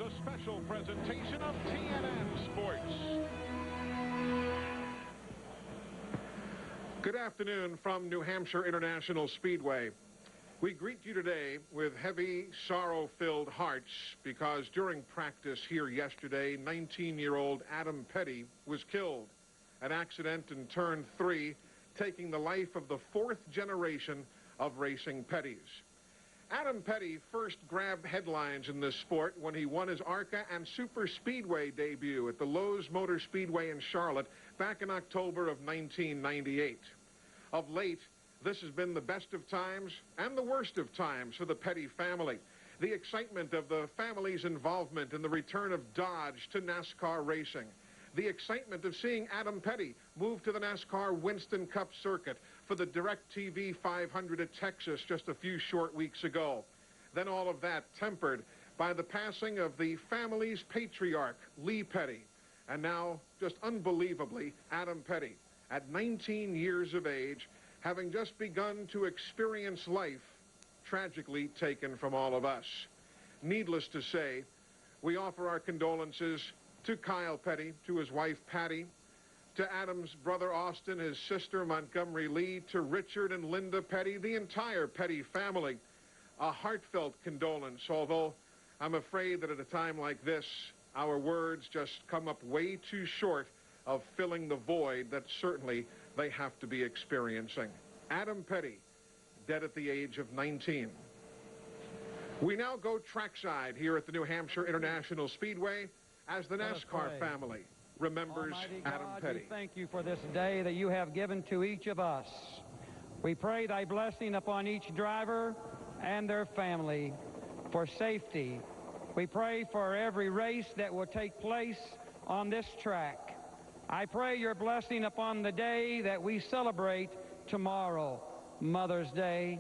a special presentation of TNN Sports. Good afternoon from New Hampshire International Speedway. We greet you today with heavy, sorrow-filled hearts because during practice here yesterday, 19-year-old Adam Petty was killed. An accident in turn 3, taking the life of the 4th generation of racing Pettys. Adam Petty first grabbed headlines in this sport when he won his ARCA and Super Speedway debut at the Lowe's Motor Speedway in Charlotte back in October of 1998. Of late, this has been the best of times and the worst of times for the Petty family. The excitement of the family's involvement in the return of Dodge to NASCAR racing. The excitement of seeing Adam Petty move to the NASCAR Winston Cup circuit for the DirecTV 500 at Texas just a few short weeks ago. Then all of that tempered by the passing of the family's patriarch, Lee Petty. And now, just unbelievably, Adam Petty, at 19 years of age, having just begun to experience life, tragically taken from all of us. Needless to say, we offer our condolences to Kyle Petty, to his wife Patty, to Adam's brother Austin, his sister Montgomery Lee, to Richard and Linda Petty, the entire Petty family. A heartfelt condolence, although I'm afraid that at a time like this, our words just come up way too short of filling the void that certainly they have to be experiencing. Adam Petty, dead at the age of 19. We now go trackside here at the New Hampshire International Speedway as the NASCAR family remembers Adam Petty. We thank you for this day that you have given to each of us. We pray thy blessing upon each driver and their family for safety. We pray for every race that will take place on this track. I pray your blessing upon the day that we celebrate tomorrow, Mother's Day.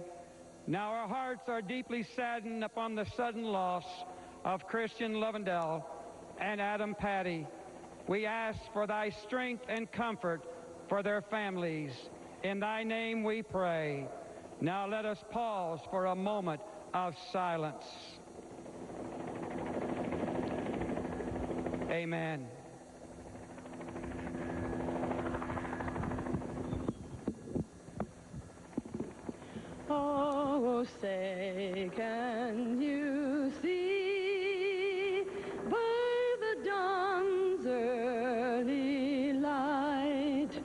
Now our hearts are deeply saddened upon the sudden loss of Christian Lovendell and Adam Petty. We ask for thy strength and comfort for their families. In thy name we pray. Now let us pause for a moment of silence. Amen. Oh, say, can you see by the dawn's early light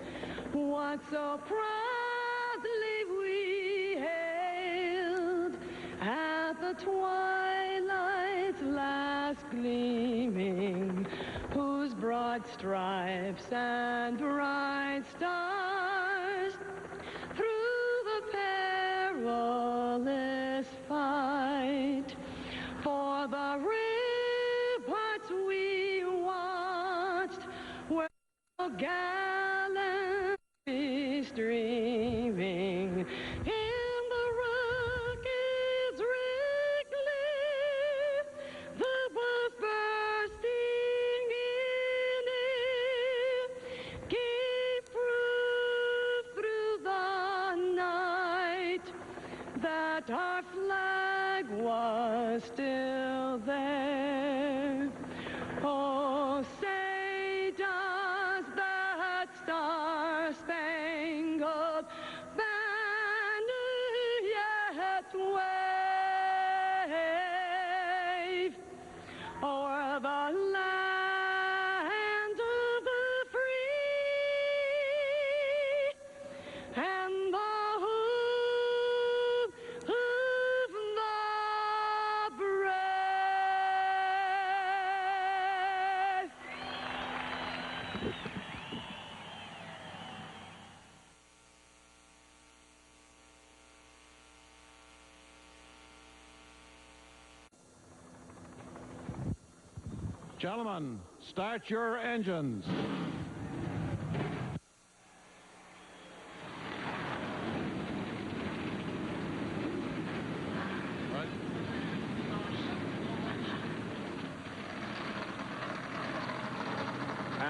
what so proudly we hailed at the twilight's last gleaming, whose broad stripes and bright stars through the perilous fight for the ramparts we watched were gallantly streaming in the rocket's red glare, the balls bursting in it gave proof through the night that our flag was still there. Oh, say does that star-spangled banner yet wave o'er the land of the free and the home of the brave. Gentlemen, start your engines.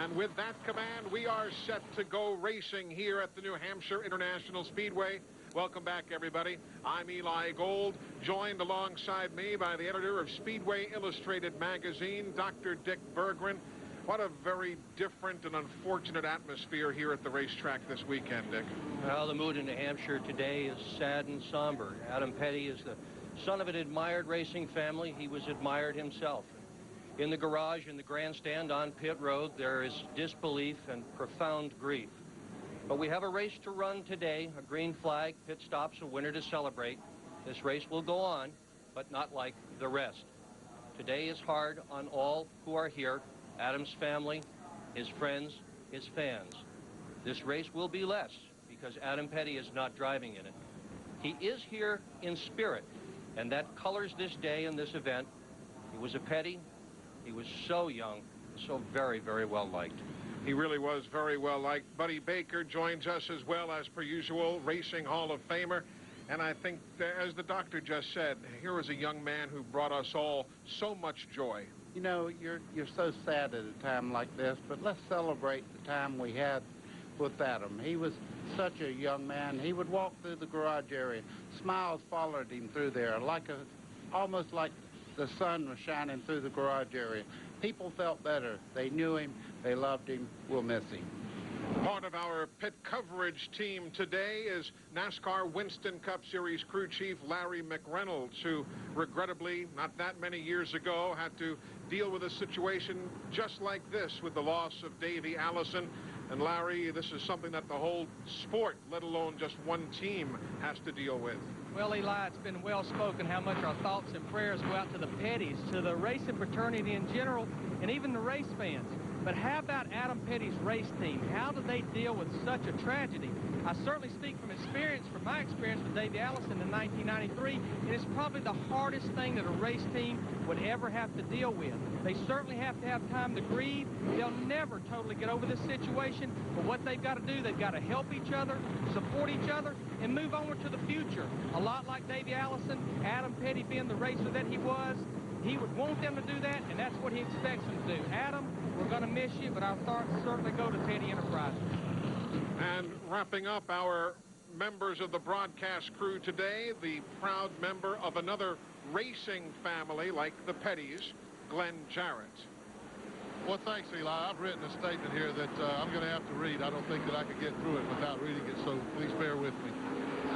And with that command, we are set to go racing here at the New Hampshire International Speedway. Welcome back, everybody. I'm Eli Gold, joined alongside me by the editor of Speedway Illustrated magazine, Dr. Dick Berggren. What a very different and unfortunate atmosphere here at the racetrack this weekend, Dick. Well, the mood in New Hampshire today is sad and somber. Adam Petty is the son of an admired racing family. He was admired himself. In the garage, in the grandstand, on pit road, there is disbelief and profound grief. But we have a race to run today, a green flag, pit stops, a winner to celebrate. This race will go on, but not like the rest. Today is hard on all who are here, Adam's family, his friends, his fans. This race will be less because Adam Petty is not driving in it. He is here in spirit, and that colors this day and this event. He was a Petty. He was so young, so very, very well liked. He really was very well liked. Buddy Baker joins us as well as per usual, Racing Hall of Famer. And I think, as the doctor just said, here was a young man who brought us all so much joy. You know, you're so sad at a time like this, but let's celebrate the time we had with Adam. He was such a young man. He would walk through the garage area. Smiles followed him through there, almost like the sun was shining through the garage area. People felt better. They knew him. They loved him. We'll miss him. Part of our pit coverage team today is NASCAR Winston Cup Series crew chief Larry McReynolds, who regrettably, not that many years ago, had to deal with a situation just like this with the loss of Davey Allison. And Larry, this is something that the whole sport, let alone just one team, has to deal with. Well, Eli, it's been well spoken how much our thoughts and prayers go out to the Pettys, to the racing fraternity in general, and even the race fans. But how about Adam Petty's race team? How do they deal with such a tragedy? I certainly speak from my experience with Davey Allison in 1993, and it's probably the hardest thing that a race team would ever have to deal with. They certainly have to have time to grieve. They'll never totally get over this situation, but what they've got to do, they've got to help each other, support each other, and move onward to the future. A lot like Davey Allison, Adam Petty being the racer that he was, he would want them to do that, and that's what he expects them to do. Adam, we're going to miss you, but our thoughts certainly go to Petty Enterprises. And wrapping up our members of the broadcast crew today, the proud member of another racing family like the Pettys, Glenn Jarrett. Well, thanks, Eli. I've written a statement here that I'm going to have to read. I don't think that I could get through it without reading it, so please bear with me.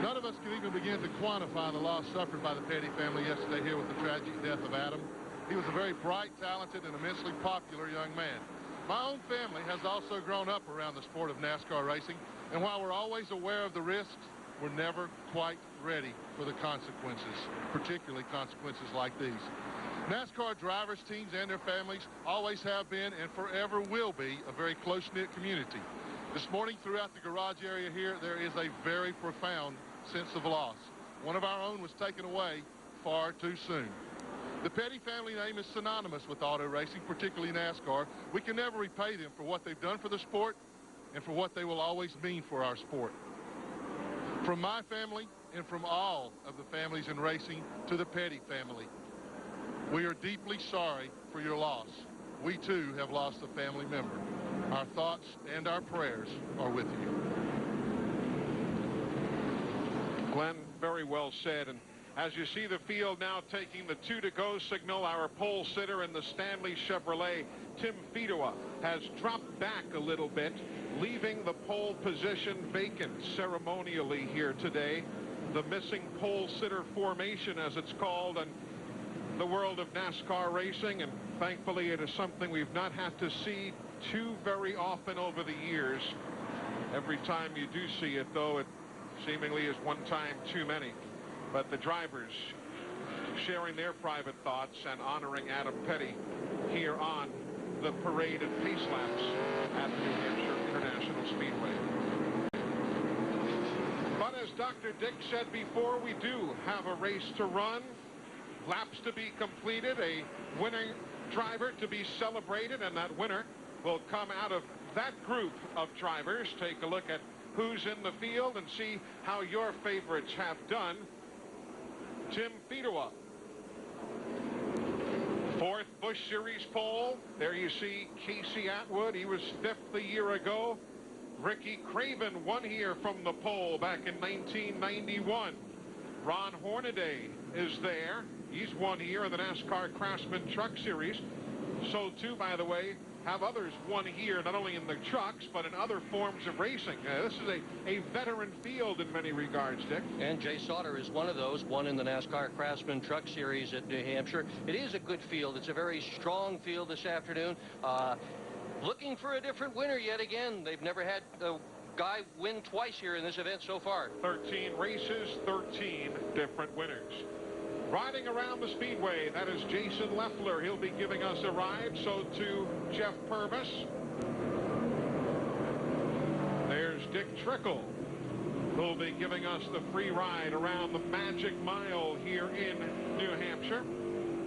None of us can even begin to quantify the loss suffered by the Petty family yesterday here with the tragic death of Adam. He was a very bright, talented, and immensely popular young man. My own family has also grown up around the sport of NASCAR racing, and while we're always aware of the risks, we're never quite ready for the consequences, particularly consequences like these. NASCAR drivers, teams, and their families always have been and forever will be a very close-knit community. This morning throughout the garage area here, there is a very profound sense of loss. One of our own was taken away far too soon. The Petty family name is synonymous with auto racing, particularly NASCAR. We can never repay them for what they've done for the sport and for what they will always mean for our sport. From my family and from all of the families in racing to the Petty family, we are deeply sorry for your loss. We, too, have lost a family member. Our thoughts and our prayers are with you. Glenn, very well said. And as you see the field now taking the 2-to-go signal, our pole sitter in the Stanley Chevrolet, Tim Fedua, has dropped back a little bit, leaving the pole position vacant ceremonially here today. The missing pole sitter formation, as it's called, and the world of NASCAR racing, and thankfully it is something we've not had to see too very often over the years. Every time you do see it, though, it seemingly is one time too many. But the drivers sharing their private thoughts and honoring Adam Petty here on the parade and pace laps at the New Hampshire International Speedway. But as Dr. Dick said before, we do have a race to run, laps to be completed, a winning driver to be celebrated, and that winner will come out of that group of drivers. Take a look at who's in the field and see how your favorites have done. Tim Fedua, fourth Busch Series pole. There you see Casey Atwood. He was fifth a year ago. Ricky Craven won here from the pole back in 1991. Ron Hornaday is there. He's won here in the NASCAR Craftsman Truck Series. So, too, by the way, have others won here, not only in the trucks, but in other forms of racing. This is a veteran field in many regards, Dick. And Jay Sauter is one of those, won in the NASCAR Craftsman Truck Series at New Hampshire. It is a good field. It's a very strong field this afternoon. Looking for a different winner yet again. They've never had a guy win twice here in this event so far. 13 races, 13 different winners. Riding around the speedway, that is Jason Leffler. He'll be giving us a ride. So too Jeff Purvis. There's Dick Trickle, who'll be giving us the free ride around the Magic Mile here in New Hampshire.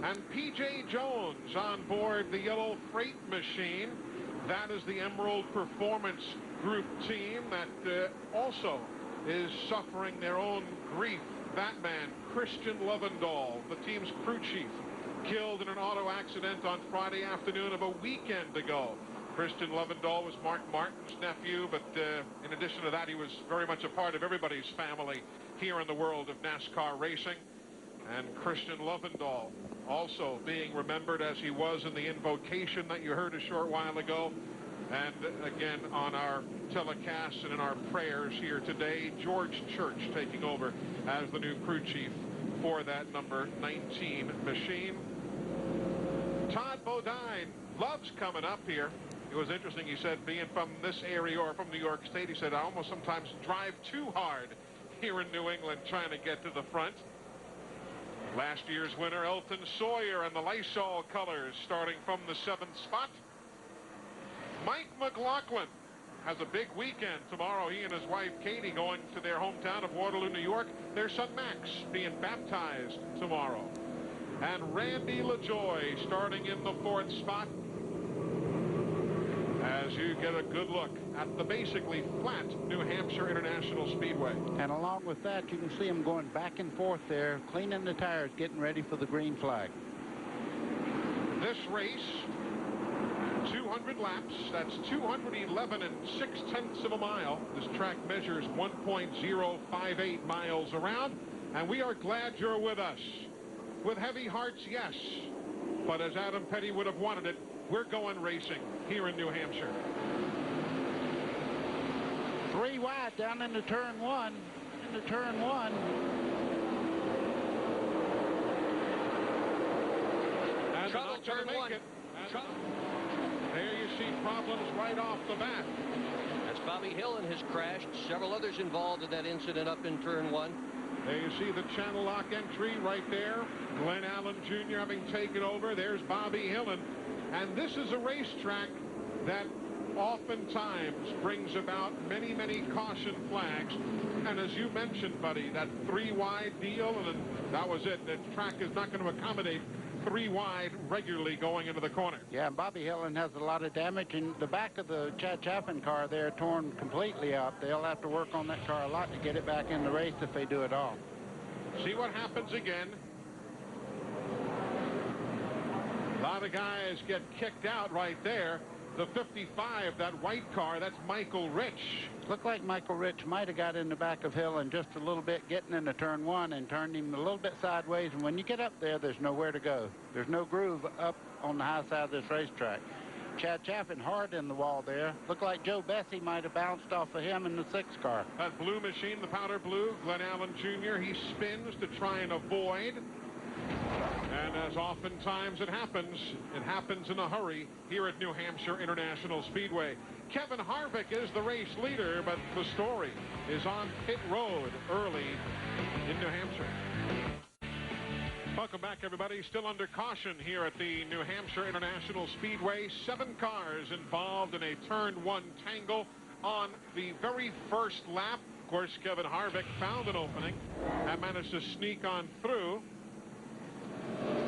And P.J. Jones on board the yellow freight machine. That is the Emerald Performance Group team that also is suffering their own grief. That man, Christian Lovendahl, the team's crew chief, killed in an auto accident on Friday afternoon of a weekend ago. Christian Lovendahl was Mark Martin's nephew, but in addition to that, he was very much a part of everybody's family here in the world of NASCAR racing. And Christian Lovendahl also being remembered as he was in the invocation that you heard a short while ago. And again, on our telecast and in our prayers here today, George Church taking over as the new crew chief for that number 19 machine. Todd Bodine loves coming up here. It was interesting, he said, being from this area or from New York State, he said, I almost sometimes drive too hard here in New England trying to get to the front. Last year's winner, Elton Sawyer, and the Lysol colors starting from the 7th spot. Mike McLaughlin has a big weekend tomorrow. He and his wife Katie going to their hometown of Waterloo, New York. Their son Max being baptized tomorrow. And Randy LaJoy starting in the 4th spot as you get a good look at the basically flat New Hampshire International Speedway. And along with that, you can see them going back and forth there, cleaning the tires, getting ready for the green flag. This race, 200 laps, that's 211 6/10 of a mile. This track measures 1.058 miles around, and we are glad you're with us. With heavy hearts, yes, but as Adam Petty would have wanted it, we're going racing here in New Hampshire. 3 wide down into turn 1. Into turn 1. And Trouble, turn 1. There you see problems right off the bat. That's Bobby Hillen has crashed. Several others involved in that incident up in turn 1. There you see the channel lock entry right there. Glenn Allen Jr. having taken over. There's Bobby Hillen. And this is a racetrack that oftentimes brings about many, many caution flags. And as you mentioned, buddy, that 3 wide deal, and that was it. The track is not going to accommodate 3 wide regularly going into the corner. Yeah, and Bobby Hillen has a lot of damage, and the back of the Chad Chaffin car there torn completely out. They'll have to work on that car a lot to get it back in the race if they do it all. See what happens again. A lot of guys get kicked out right there. The 55, that white car, that's Michael Rich. Looked like Michael Rich might have got in the back of Hillen just a little bit, getting into turn 1 and turned him a little bit sideways. And when you get up there, there's nowhere to go. There's no groove up on the high side of this racetrack. Chad Chaffin hard in the wall there. Looked like Joe Bessie might have bounced off of him in the 6 car. That blue machine, the powder blue, Glenn Allen Jr., he spins to try and avoid. And as oftentimes it happens in a hurry here at New Hampshire International Speedway. Kevin Harvick is the race leader, but the story is on pit road early in New Hampshire. Welcome back, everybody. Still under caution here at the New Hampshire International Speedway. 7 cars involved in a turn 1 tangle on the very first lap. Of course, Kevin Harvick found an opening and managed to sneak on through.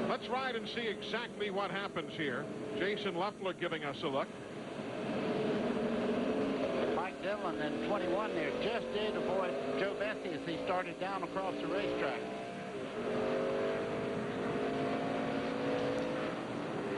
Let's ride and see exactly what happens here. Jason Leffler giving us a look. Mike Dillon in 21 there just did avoid Joe Bessie as he started down across the racetrack.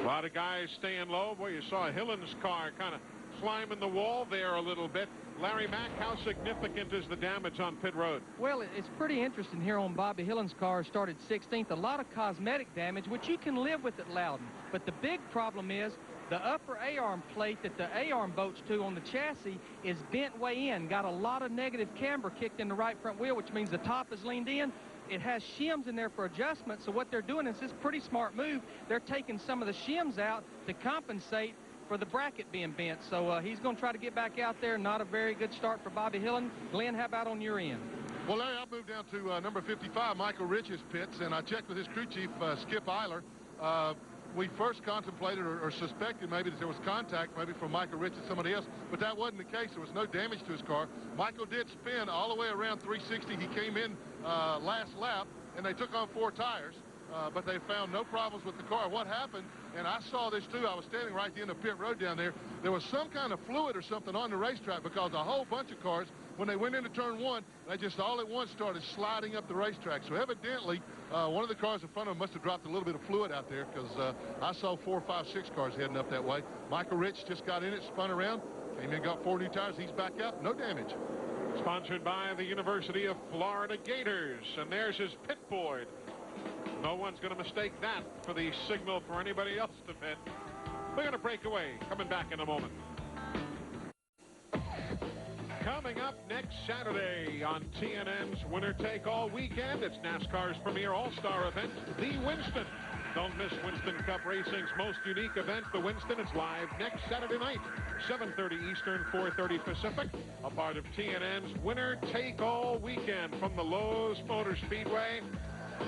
A lot of guys staying low. Boy, you saw Hillen's car kind of climbing the wall there a little bit. Larry Mack, how significant is the damage on pit road? Well, it's pretty interesting here on Bobby Hillen's car. Started 16th. A lot of cosmetic damage, which you can live with at Loudon. But the big problem is the upper A-arm plate that the A-arm bolts to on the chassis is bent way in. Got a lot of negative camber kicked in the right front wheel, which means the top is leaned in. It has shims in there for adjustment, so what they're doing is this pretty smart move. They're taking some of the shims out to compensate for the bracket being bent. So he's going to try to get back out there. Not a very good start for Bobby Hillen. Glenn, how about on your end? Well, Larry, I'll move down to number 55, Michael Rich's pits, and I checked with his crew chief, Skip Eiler. We first contemplated or suspected maybe that there was contact maybe from Michael Rich and somebody else, but that wasn't the case. There was no damage to his car. Michael did spin all the way around 360. He came in last lap, and they took on 4 tires, but they found no problems with the car. What happened, and I saw this too, I was standing right at the end of pit road down there, there was some kind of fluid or something on the racetrack because a whole bunch of cars, when they went into turn 1, they just all at once started sliding up the racetrack. So evidently, one of the cars in front of them must have dropped a little bit of fluid out there because I saw 4, 5, 6 cars heading up that way. Michael Rich just got in it, spun around, came in, got 4 new tires. He's back out, no damage. Sponsored by the University of Florida Gators, and there's his pit board. No one's going to mistake that for the signal for anybody else to pit. We're going to break away. Coming back in a moment. Coming up next Saturday on TNN's Winner Take All Weekend, it's NASCAR's premier all-star event, the Winston. Don't miss Winston Cup Racing's most unique event, the Winston. It's live next Saturday night, 7:30 Eastern, 4:30 Pacific. A part of TNN's Winner Take All Weekend from the Lowe's Motor Speedway.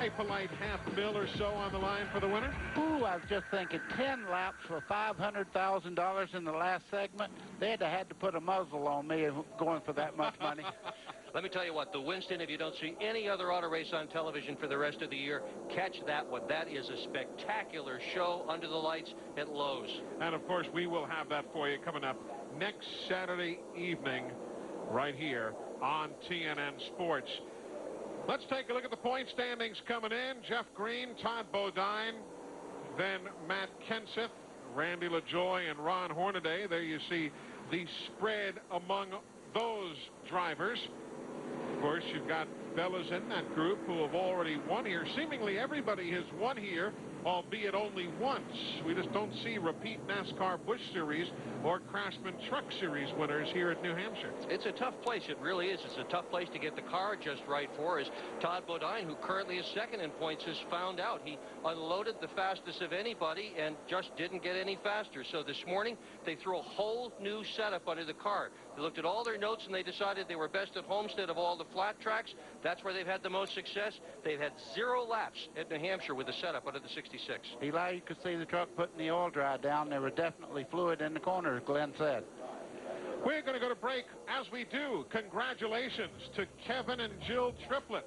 A polite $500,000 or so on the line for the winner. Ooh, I was just thinking 10 laps for $500,000 in the last segment. They'd have had to put a muzzle on me going for that much money. Let me tell you what, the Winston, if you don't see any other auto race on television for the rest of the year, catch that one. That is a spectacular show under the lights at Lowe's. And, of course, we will have that for you coming up next Saturday evening right here on TNN Sports. Let's take a look at the point standings coming in. Jeff Green, Todd Bodine, then Matt Kenseth, Randy LaJoy, and Ron Hornaday. There you see the spread among those drivers. Of course, you've got fellas in that group who have already won here. Seemingly everybody has won here, albeit only once. We just don't see repeat NASCAR Busch Series or Craftsman Truck Series winners here at New Hampshire. It's a tough place. It really is. It's a tough place to get the car just right for, as Todd Bodine, who currently is second in points, has found out. He unloaded the fastest of anybody and just didn't get any faster. So this morning, they threw a whole new setup under the car. They looked at all their notes and they decided they were best at Homestead of all the flat tracks. That's where they've had the most success. They've had 0 laps at New Hampshire with the setup under the 66. Eli, you could see the truck putting the oil dry down. There was definitely fluid in the corner, as Glenn said. We're going to go to break. As we do, congratulations to Kevin and Jill Triplett.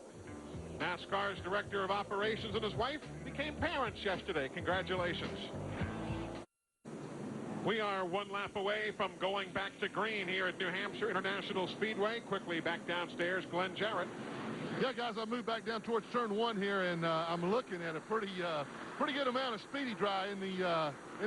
NASCAR's Director of Operations and his wife became parents yesterday. Congratulations. We are 1 lap away from going back to green here at New Hampshire International Speedway. Quickly back downstairs, Glenn Jarrett. Yeah, guys, I moved back down towards turn 1 here, and I'm looking at a pretty good amount of speedy dry in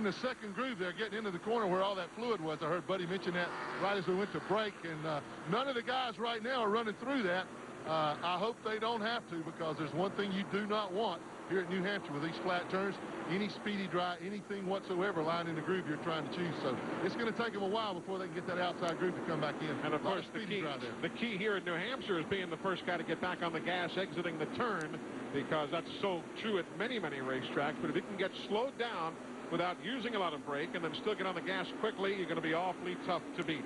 the second groove there, getting into the corner where all that fluid was. I heard Buddy mention that right as we went to break, and none of the guys right now are running through that. I hope they don't have to, because there's one thing you do not want here at New Hampshire with these flat turns: any speedy dry, anything whatsoever lying in the groove you're trying to choose. So it's going to take them a while before they can get that outside groove to come back in. And of course, the key here at New Hampshire is being the first guy to get back on the gas exiting the turn, because that's so true at many, many racetracks. But if you can get slowed down without using a lot of brake and then still get on the gas quickly, you're going to be awfully tough to beat.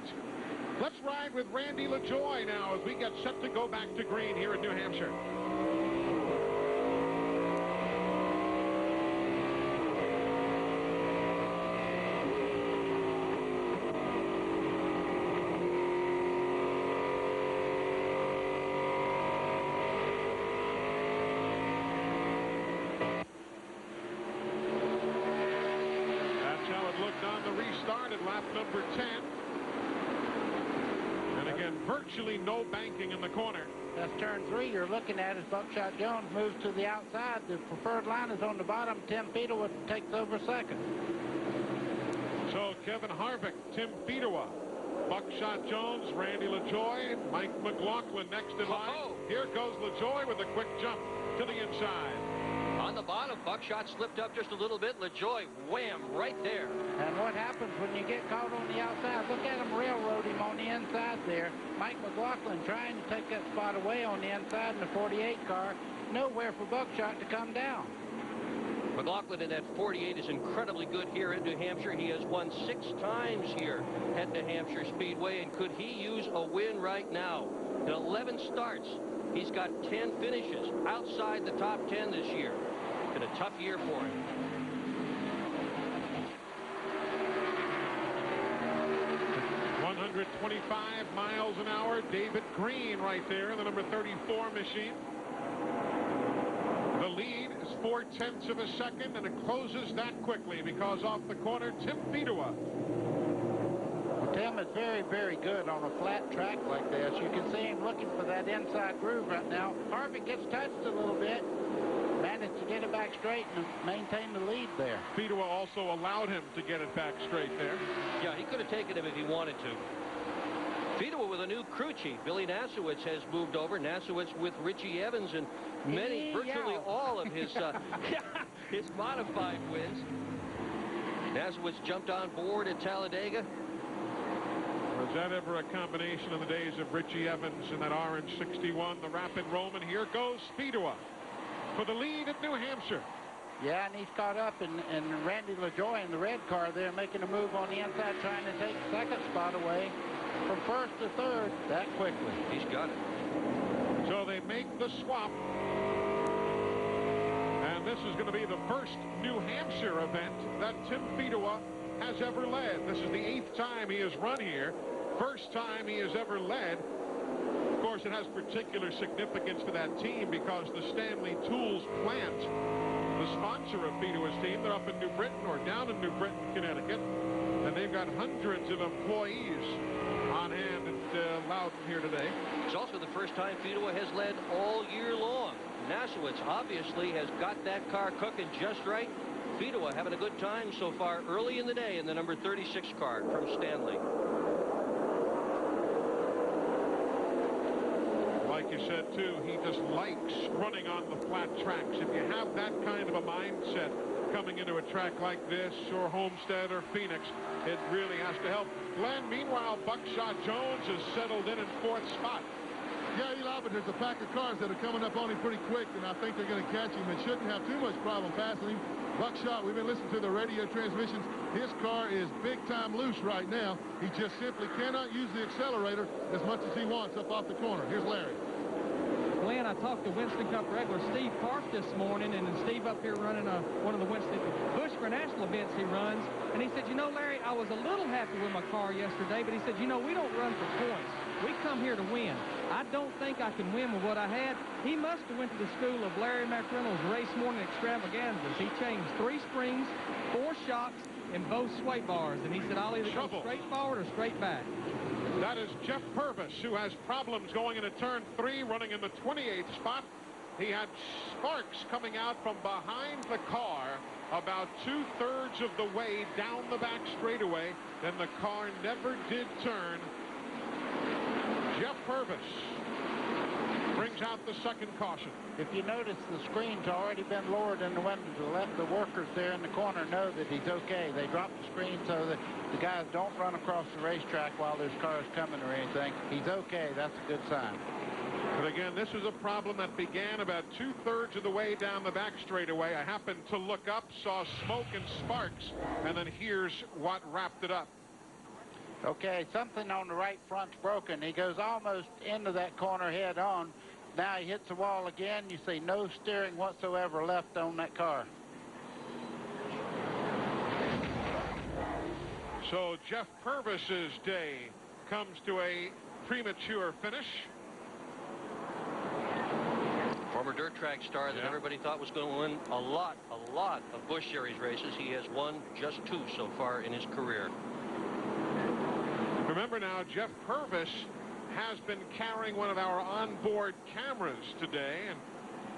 Let's ride with Randy LaJoy now as we get set to go back to green here at New Hampshire. Started lap number 10. And again, virtually no banking in the corner. That's turn 3 you're looking at as Buckshot Jones moves to the outside. The preferred line is on the bottom. Tim Fedewa takes over second. So Kevin Harvick, Tim Fedewa Buckshot Jones, Randy LaJoy, Mike McLaughlin next in line. Here goes LaJoy with a quick jump to the inside. On the bottom, Buckshot slipped up just a little bit. LaJoy, wham, right there. And what happens when you get caught on the outside? Look at him railroad him on the inside there. Mike McLaughlin trying to take that spot away on the inside in the 48 car. Nowhere for Buckshot to come down. McLaughlin in that 48 is incredibly good here in New Hampshire. He has won 6 times here at New Hampshire Speedway, and could he use a win right now? In 11 starts, he's got 10 finishes outside the top 10 this year. Been a tough year for him. .125 miles an hour. David Green right there, the number 34 machine. The lead is 0.4 of a second, and it closes that quickly because off the corner, Tim Fedewa. Well, Tim is very, very good on a flat track like this. You can see him looking for that inside groove right now. Harvick gets touched a little bit. Managed to get it back straight and maintain the lead there. Fedewa also allowed him to get it back straight there. Yeah, he could have taken him if he wanted to. Fedewa with a new crew chief. Billy Nasowitz has moved over. Nasowitz with Richie Evans and virtually all of his his modified wins. Nasowitz jumped on board at Talladega. Was that ever a combination in the days of Richie Evans and that orange 61, the Rapid Roman? Here goes Fedewa for the lead at New Hampshire. Yeah, and he's caught up in Randy LaJoy in the red car there, making a move on the inside, trying to take the second spot away from first to third that quickly. He's got it. So they make the swap. And this is going to be the first New Hampshire event that Tim Fedewa has ever led. This is the 8th time he has run here. First time he has ever led. Of course, it has particular significance for that team because the Stanley Tools plant, the sponsor of Fedewa's team, they're up in New Britain or down in New Britain, Connecticut, and they've got hundreds of employees on hand at Loudon here today. It's also the first time Fedewa has led all year long. Nasowitz obviously has got that car cooking just right. Fedewa having a good time so far early in the day in the number 36 car from Stanley. Like you said, too, he just likes running on the flat tracks. If you have that kind of a mindset coming into a track like this, or Homestead or Phoenix, it really has to help. Glenn, meanwhile, Buckshot Jones is settled in 4th spot. Yeah, Eli, but there's a pack of cars that are coming up on him pretty quick, and I think they're going to catch him and shouldn't have too much problem passing him. Buckshot, we've been listening to the radio transmissions. His car is big time loose right now. He just simply cannot use the accelerator as much as he wants up off the corner. Here's Larry. Glenn, I talked to Winston Cup regular Steve Park this morning, and Steve up here running one of the Busch for national events he runs. And he said, you know, Larry, I was a little happy with my car yesterday, but he said, you know, we don't run for points. We come here to win. I don't think I can win with what I had. He must have went to the school of Larry McReynolds' race morning extravaganzas. He changed 3 springs, 4 shocks, and both sway bars. And he said, I'll either go straight forward or straight back. That is Jeff Purvis, who has problems going into turn 3, running in the 28th spot. He had sparks coming out from behind the car about 2/3 of the way down the back straightaway. Then the car never did turn. Jeff Purvis brings out the second caution. If you notice, the screen's already been lowered in the window to let the workers there in the corner know that he's okay. They dropped the screen so that the guys don't run across the racetrack while there's cars coming or anything. He's okay. That's a good sign. But again, this is a problem that began about 2/3 of the way down the back straightaway. I happened to look up, saw smoke and sparks, and then here's what wrapped it up. Okay, something on the right front's broken. He goes almost into that corner head on. Now he hits the wall again. You see no steering whatsoever left on that car. So Jeff Purvis's day comes to a premature finish. Former dirt track star that everybody thought was going to win a lot of Busch Series races. He has won just 2 so far in his career. Remember now, Jeff Purvis has been carrying one of our onboard cameras today, and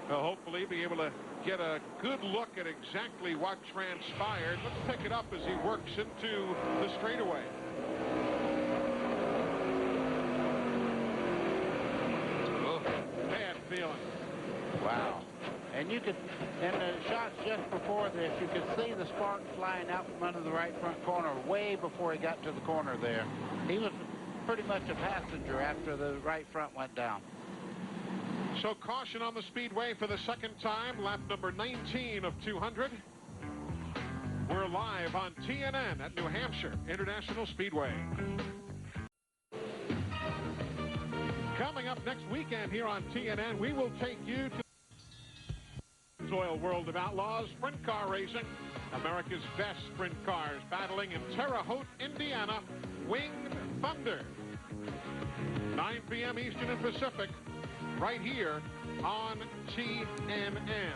will hopefully be able to get a good look at exactly what transpired. Let's pick it up as he works into the straightaway. feeling. Wow. And you could, in the shots just before this, you could see the sparks flying out from under the right front corner way before he got to the corner there. He was pretty much a passenger after the right front went down. So caution on the speedway for the second time, lap number 19 of 200. We're live on TNN at New Hampshire International Speedway. Coming up next weekend here on TNN, we will take you to Oil World of Outlaws sprint car racing. America's best sprint cars battling in Terre Haute, Indiana, Winged Thunder. 9 p.m. Eastern and Pacific, right here on TNN.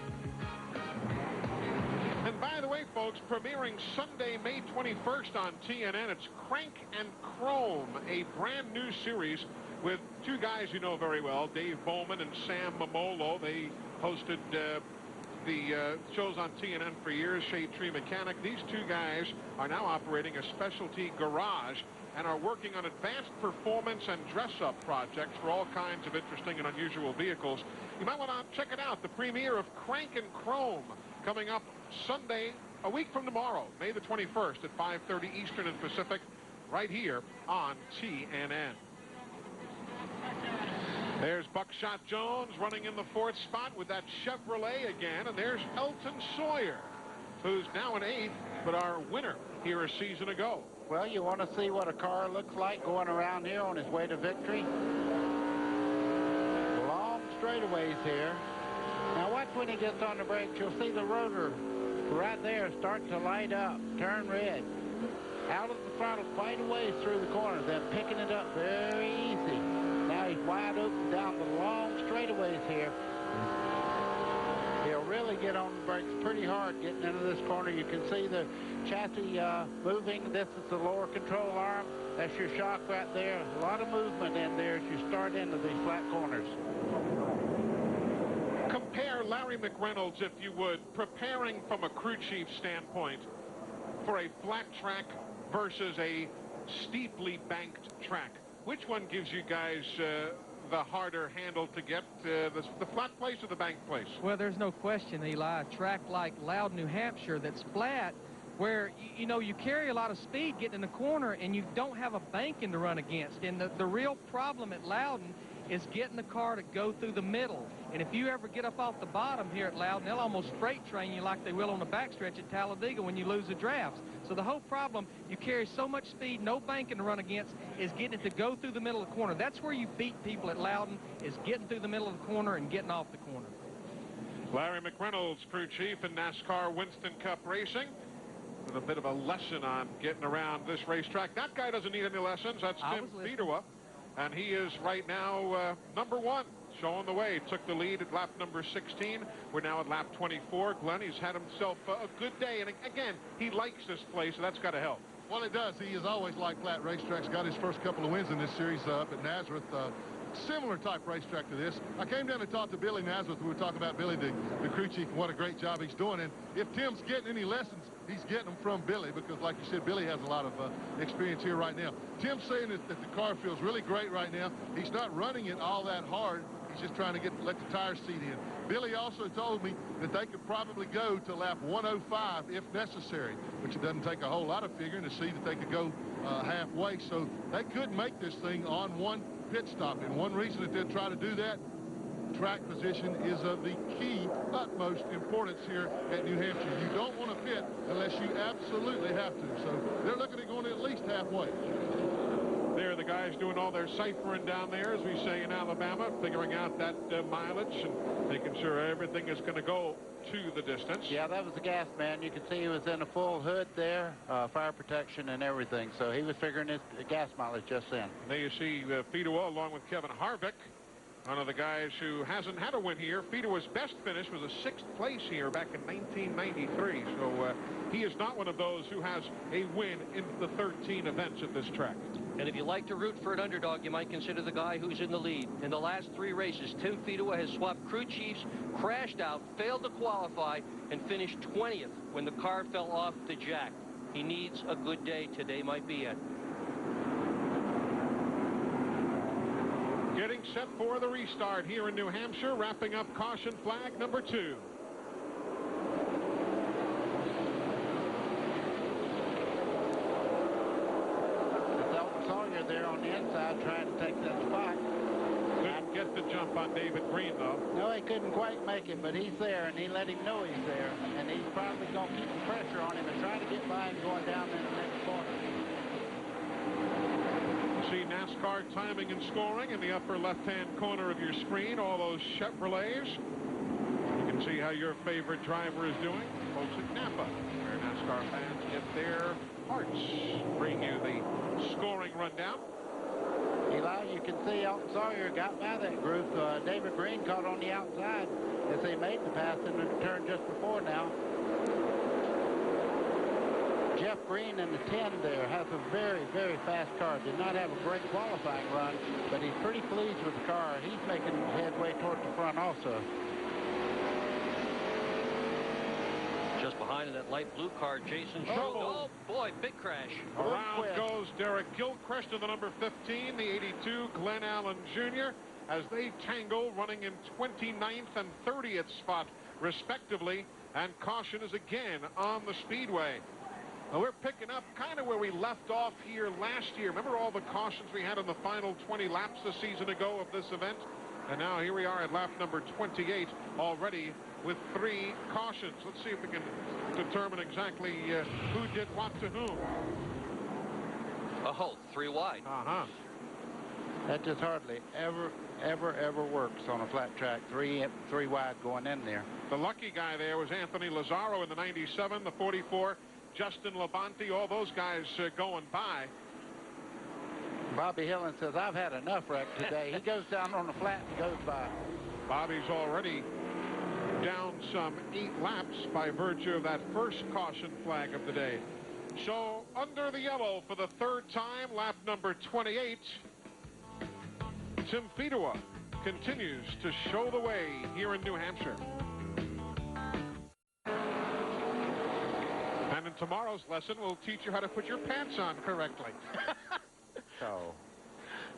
And by the way, folks, premiering Sunday, May 21st on TNN, it's Crank and Chrome, a brand new series with two guys you know very well, Dave Bowman and Sam Mamolo. They hosted the shows on TNN for years, Shade Tree Mechanic. These two guys are now operating a specialty garage and are working on advanced performance and dress-up projects for all kinds of interesting and unusual vehicles. You might want to check it out. The premiere of Crank and Chrome coming up Sunday, a week from tomorrow, May the 21st at 5:30 Eastern and Pacific, right here on TNN. There's Buckshot Jones running in the 4th spot with that Chevrolet again. And there's Elton Sawyer, who's now in 8th, but our winner here a season ago. Well, you want to see what a car looks like going around here on his way to victory? Long straightaways here. Now watch when he gets on the brakes. You'll see the rotor right there start to light up, turn red. Out of the throttle quite a ways through the corners, then picking it up very easy. Now he's wide open down the long straightaways here. He'll really get on the brakes pretty hard getting into this corner. You can see the chassis moving. This is the lower control arm. That's your shock right there. A lot of movement in there as you start into these flat corners. Compare Larry McReynolds, if you would, preparing from a crew chief standpoint for a flat track versus a steeply banked track. Which one gives you guys the harder handle to get, the flat place or the bank place? Well, there's no question, Eli. A track like Loudon, New Hampshire that's flat, where, you know, you carry a lot of speed getting in the corner and you don't have a banking to run against. And the real problem at Loudon is getting the car to go through the middle. And if you ever get up off the bottom here at Loudon, they'll almost freight train you like they will on the backstretch at Talladega when you lose the drafts. So the whole problem, you carry so much speed, no banking to run against, is getting it to go through the middle of the corner. That's where you beat people at Loudon, is getting through the middle of the corner and getting off the corner. Larry McReynolds, crew chief in NASCAR Winston Cup Racing, with a bit of a lesson on getting around this racetrack. That guy doesn't need any lessons. That's Tim Fedewa. And he is right now number 1, showing the way. Took the lead at lap number 16. We're now at lap 24. Glenn, he's had himself a good day. And again, he likes this place, so that's got to help. Well, it does. He has always liked flat racetracks. Got his first couple of wins in this series up at Nazareth. Similar type racetrack to this. I came down and talked to Billy Nazareth. We were talking about Billy, the crew chief, and what a great job he's doing. And if Tim's getting any lessons, he's getting them from Billy, because like you said, Billy has a lot of experience here right now. Tim's saying that the car feels really great right now. He's not running it all that hard. He's just trying to let the tires seat in. Billy also told me that they could probably go to lap 105 if necessary, which it doesn't take a whole lot of figuring to see that they could go halfway. So they could make this thing on one pit stop. And one reason that they'll try to do that, track position is of the key utmost importance here at New Hampshire. You don't want to pit unless you absolutely have to. So they're looking at going at least halfway. There are the guys doing all their ciphering down there, as we say in Alabama, figuring out that mileage and making sure everything is going to go to the distance. Yeah, that was the gas man. You can see he was in a full hood there, fire protection and everything. So he was figuring his gas mileage just then. There you see Fedewa along with Kevin Harvick, one of the guys who hasn't had a win here. Fedewa's best finish was a 6th place here back in 1993. So he is not one of those who has a win in the 13 events at this track. And if you like to root for an underdog, you might consider the guy who's in the lead. In the last 3 races, Tim Fedewa has swapped crew chiefs, crashed out, failed to qualify, and finished 20th when the car fell off the jack. He needs a good day. Today might be it. Getting set for the restart here in New Hampshire, wrapping up caution flag number 2. Sawyer there on the inside trying to take that spot. Couldn't get the jump on David Green, though. No, he couldn't quite make it, but he's there, and he let him know he's there. And he's probably going to keep the pressure on him and try to get by him going down in the next corner. See NASCAR timing and scoring in the upper left-hand corner of your screen, all those Chevrolets. You can see how your favorite driver is doing. Folks at Napa, where NASCAR fans get their hearts. Bring you the scoring rundown. Eli, you can see Alton Sawyer got by that group. David Green caught on the outside as they made the pass in the turn just before now. Jeff Green in the 10 there has a very, very fast car. Did not have a great qualifying run, but he's pretty pleased with the car. He's making headway toward the front also. Just behind in that light blue car, Jason Schultz. Oh, boy, big crash. Around goes Derek Gilchrist in the number 15, the 82, Glenn Allen Jr., as they tangle, running in 29th and 30th spot, respectively, and caution is again on the speedway. Now we're picking up kind of where we left off here last year. Remember all the cautions we had in the final 20 laps a season ago of this event? And now here we are at lap number 28 already with 3 cautions. Let's see if we can determine exactly who did what to whom. Oh, 3 wide. That just hardly ever works on a flat track. 3 wide going in there. The lucky guy there was Anthony Lazzaro in the 97, the 44, Justin Labonte, all those guys going by. Bobby Hillen says, I've had enough wreck today. He goes down on the flat and goes by. Bobby's already down some 8 laps by virtue of that first caution flag of the day. So under the yellow for the 3rd time, lap number 28. Tim Fedua continues to show the way here in New Hampshire. And in tomorrow's lesson, we'll teach you how to put your pants on correctly. So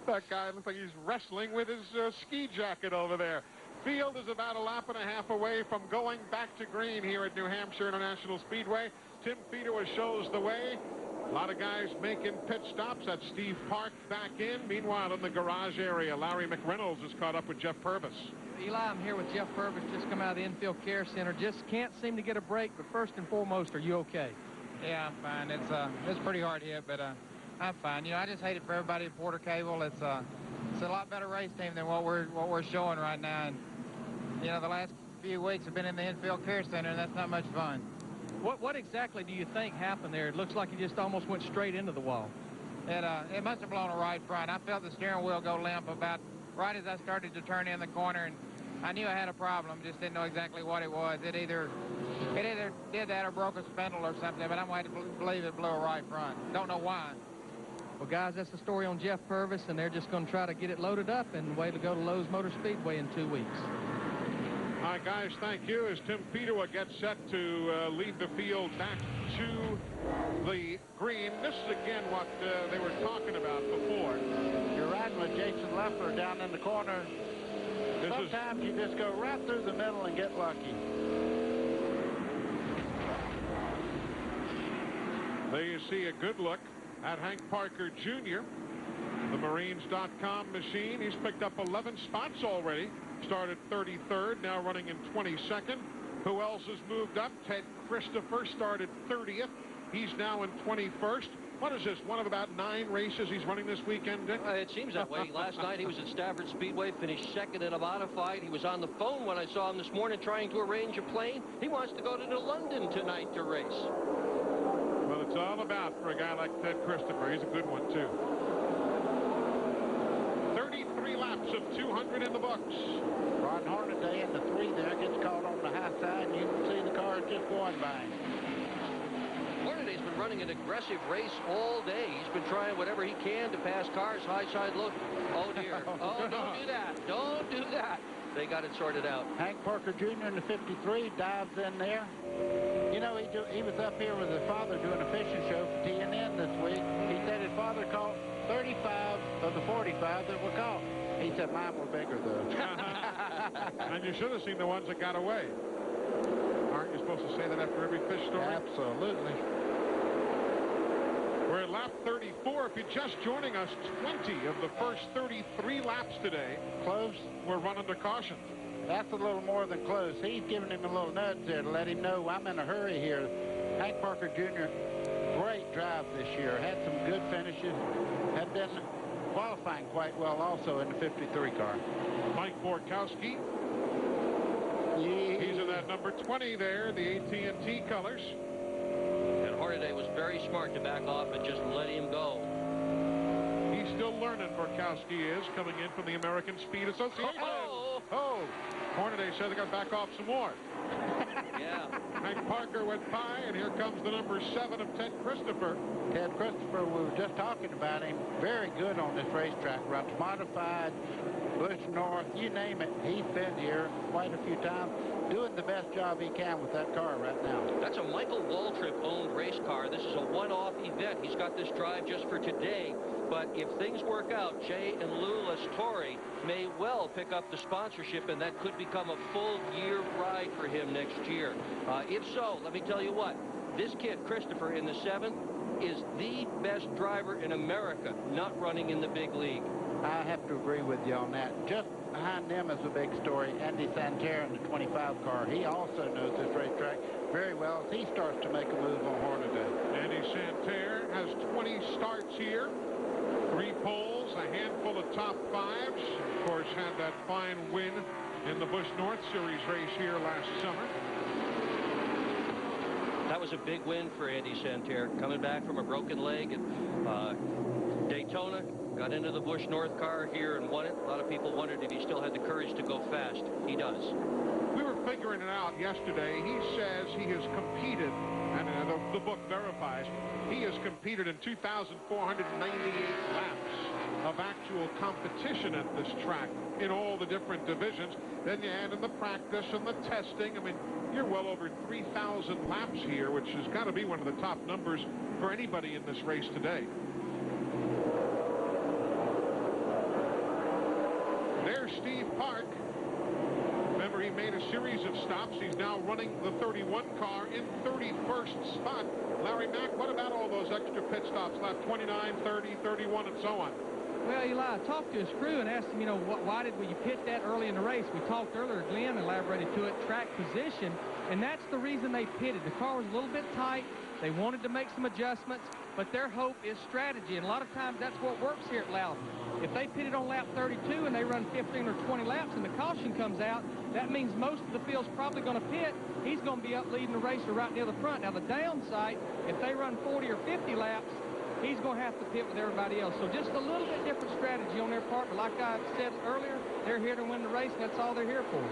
that guy looks like he's wrestling with his ski jacket over there. Field is about a lap and a half away from going back to green here at New Hampshire International Speedway. Tim Fedua shows the way. A lot of guys making pit stops. That's Steve Park back in. Meanwhile, in the garage area, Larry McReynolds is caught up with Jeff Purvis. Eli, I'm here with Jeff Purvis, just come out of the infield care center. Just can't seem to get a break, but first and foremost, are you okay? Yeah, I'm fine. It's pretty hard hit, but I'm fine. You know, I just hate it for everybody at Porter Cable. It's a lot better race team than what we're showing right now. And you know, the last few weeks have been in the infield care center, and that's not much fun. What exactly do you think happened there? It looks like it just almost went straight into the wall. It must have blown a right front. I felt the steering wheel go limp about right as I started to turn in the corner, and I knew I had a problem, just didn't know exactly what it was. It either did that or broke a spindle or something, but I'm going to believe it blew a right front. Don't know why. Well, guys, that's the story on Jeff Purvis, and they're just going to try to get it loaded up and way to go to Lowe's Motor Speedway in 2 weeks. All right, guys, thank you. As Tim Fedua gets set to lead the field back to the green. This is, again, what they were talking about before. You're riding with Jason Leffler down in the corner. Sometimes you just go right through the middle and get lucky. There you see a good look at Hank Parker Jr., the Marines.com machine. He's picked up 11 spots already. Started 33rd, now running in 22nd. Who else has moved up? Ted Christopher started 30th. He's now in 21st. What is this, one of about 9 races he's running this weekend, Dick? It seems that way. Last night he was at Stafford Speedway, finished 2nd in a modified. He was on the phone when I saw him this morning trying to arrange a plane. He wants to go to London tonight to race. Well, it's all about for a guy like Ted Christopher. He's a good one, too. 33 laps of 200 in the books. Ron Hornaday in the 3 there gets caught on the high side, and you can see the car just going by him. Hornaday's been running an aggressive race all day. He's been trying whatever he can to pass cars, high side look. Oh, dear. Oh, don't do that. Don't do that. They got it sorted out. Hank Parker Jr. in the 53 dives in there. You know, he was up here with his father doing a fishing show for TNN this week. He said his father caught 35 of the 45 that were caught. He said mine were bigger, though. And you should have seen the ones that got away. Aren't you supposed to say that after every fish story? Absolutely. We're at lap 34. If you're just joining us, 20 of the first 33 laps today. Close. We're running to caution. That's a little more than close. He's giving him a little nudge there to let him know I'm in a hurry here. Hank Parker Jr., great drive this year. Had some good finishes. Had been qualifying quite well also in the 53 car. Mike Borkowski. Yeah. He's in that number 20 there, the AT&T colors. And Hornaday was very smart to back off and just let him go. He's still learning, Borkowski is, coming in from the American Speed Association. Oh! Hornaday said they got to back off some more. Yeah. Hank Parker went by, and here comes the number 7 of Ted Christopher. Ted Christopher, we were just talking about him. Very good on this racetrack. Runs modified, Busch North, you name it. He's been here quite a few times, doing the best job he can with that car right now. That's a Michael Waltrip-owned race car. This is a one-off event. He's got this drive just for today. But if things work out, Jay and Lou Lastori may well pick up the sponsorship, and that could become a full-year ride for him next year. If so, let me tell you what. This kid, Christopher, in the 7th, is the best driver in America, not running in the big league. I have to agree with you on that. Just behind them is a big story. Andy Santerre in the 25 car. He also knows this racetrack very well as he starts to make a move on Hornaday. Andy Santerre has 20 starts here. 3 poles, a handful of top 5s. Of course, had that fine win in the Busch North Series race here last summer. That was a big win for Andy Santerre, coming back from a broken leg at Daytona. Got into the Busch North car here and won it. A lot of people wondered if he still had the courage to go fast. He does. We were figuring it out yesterday. He says he has competed, and the book verifies, he has competed in 2,498 laps of actual competition at this track in all the different divisions. Then you add in the practice and the testing. I mean, you're well over 3,000 laps here, which has got to be one of the top numbers for anybody in this race today. There's Steve Park. Remember, he made a series of stops. He's now running the 31 car in 31st spot. Larry Mack, what about all those extra pit stops, lap 29, 30, 31, and so on? Well, Eli, I talked to his crew and asked him, you know, why did you pit that early in the race? We talked earlier, Glenn elaborated to it, track position, and that's the reason they pitted. The car was a little bit tight. They wanted to make some adjustments, but their hope is strategy, and a lot of times that's what works here at Loudon. If they pitted on lap 32 and they run 15 or 20 laps and the caution comes out, that means most of the field's probably going to pit. He's going to be up leading the racer right near the front. Now, the downside, if they run 40 or 50 laps, he's going to have to pit with everybody else. So just a little bit different strategy on their part. But like I said earlier, they're here to win the race. That's all they're here for.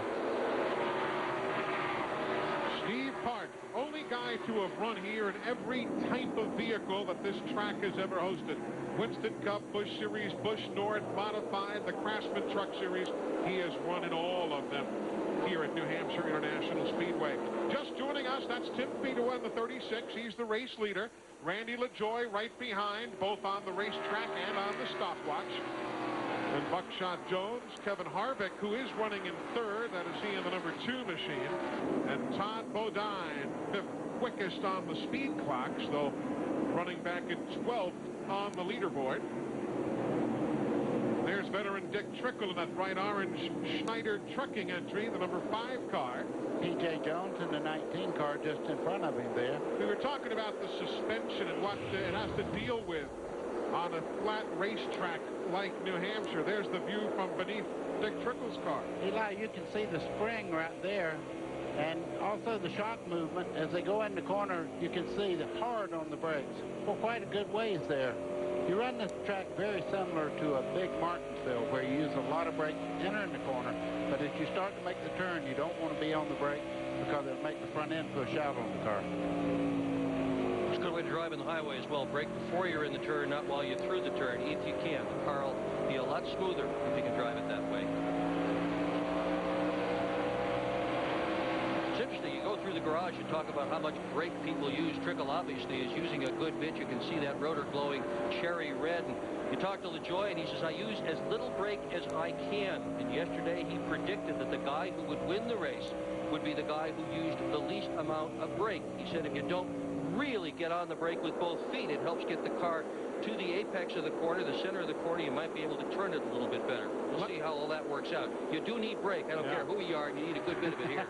Steve Park, only guy to have run here in every type of vehicle that this track has ever hosted. Winston Cup, Busch Series, Busch North, Modified, the Craftsman Truck Series. He has run in all of them here at New Hampshire International Speedway. Just joining us, that's Tim Fedewa in the 36. He's the race leader. Randy LaJoy right behind, both on the racetrack and on the stopwatch. And Buckshot Jones, Kevin Harvick, who is running in 3rd. That is he in the number 2 machine. And Todd Bodine, 5th quickest on the speed clocks, though running back in 12th on the leaderboard. There's veteran Dick Trickle in that bright orange Schneider trucking entry, the number 5 car. P.J. Jones in the 19 car just in front of him there. We were talking about the suspension and what it has to deal with on a flat racetrack like New Hampshire. There's the view from beneath Dick Trickle's car. Eli, you can see the spring right there, and also the shock movement. As they go in the corner, you can see the hard on the brakes for quite a good ways there. You run this track very similar to a big Martinsville, where you use a lot of brakes entering the corner, but as you start to make the turn, you don't want to be on the brake because it'll make the front end push out on the car. It's a good way to drive in the highway as well. Brake before you're in the turn, not while you're through the turn, if you can. The car will be a lot smoother if you can drive it that way. It's interesting. You go through the garage and talk about how much brake people use. Trickle obviously is using a good bit. You can see that rotor glowing cherry red. And you talk to LaJoy, and he says, I use as little brake as I can. And yesterday he predicted that the guy who would win the race would be the guy who used the least amount of brake. He said if you don't really get on the brake with both feet, it helps get the car to the apex of the corner, the center of the corner. You might be able to turn it a little bit better. We'll see how all that works out. You do need brake. I don't care who you are. You need a good bit of it here.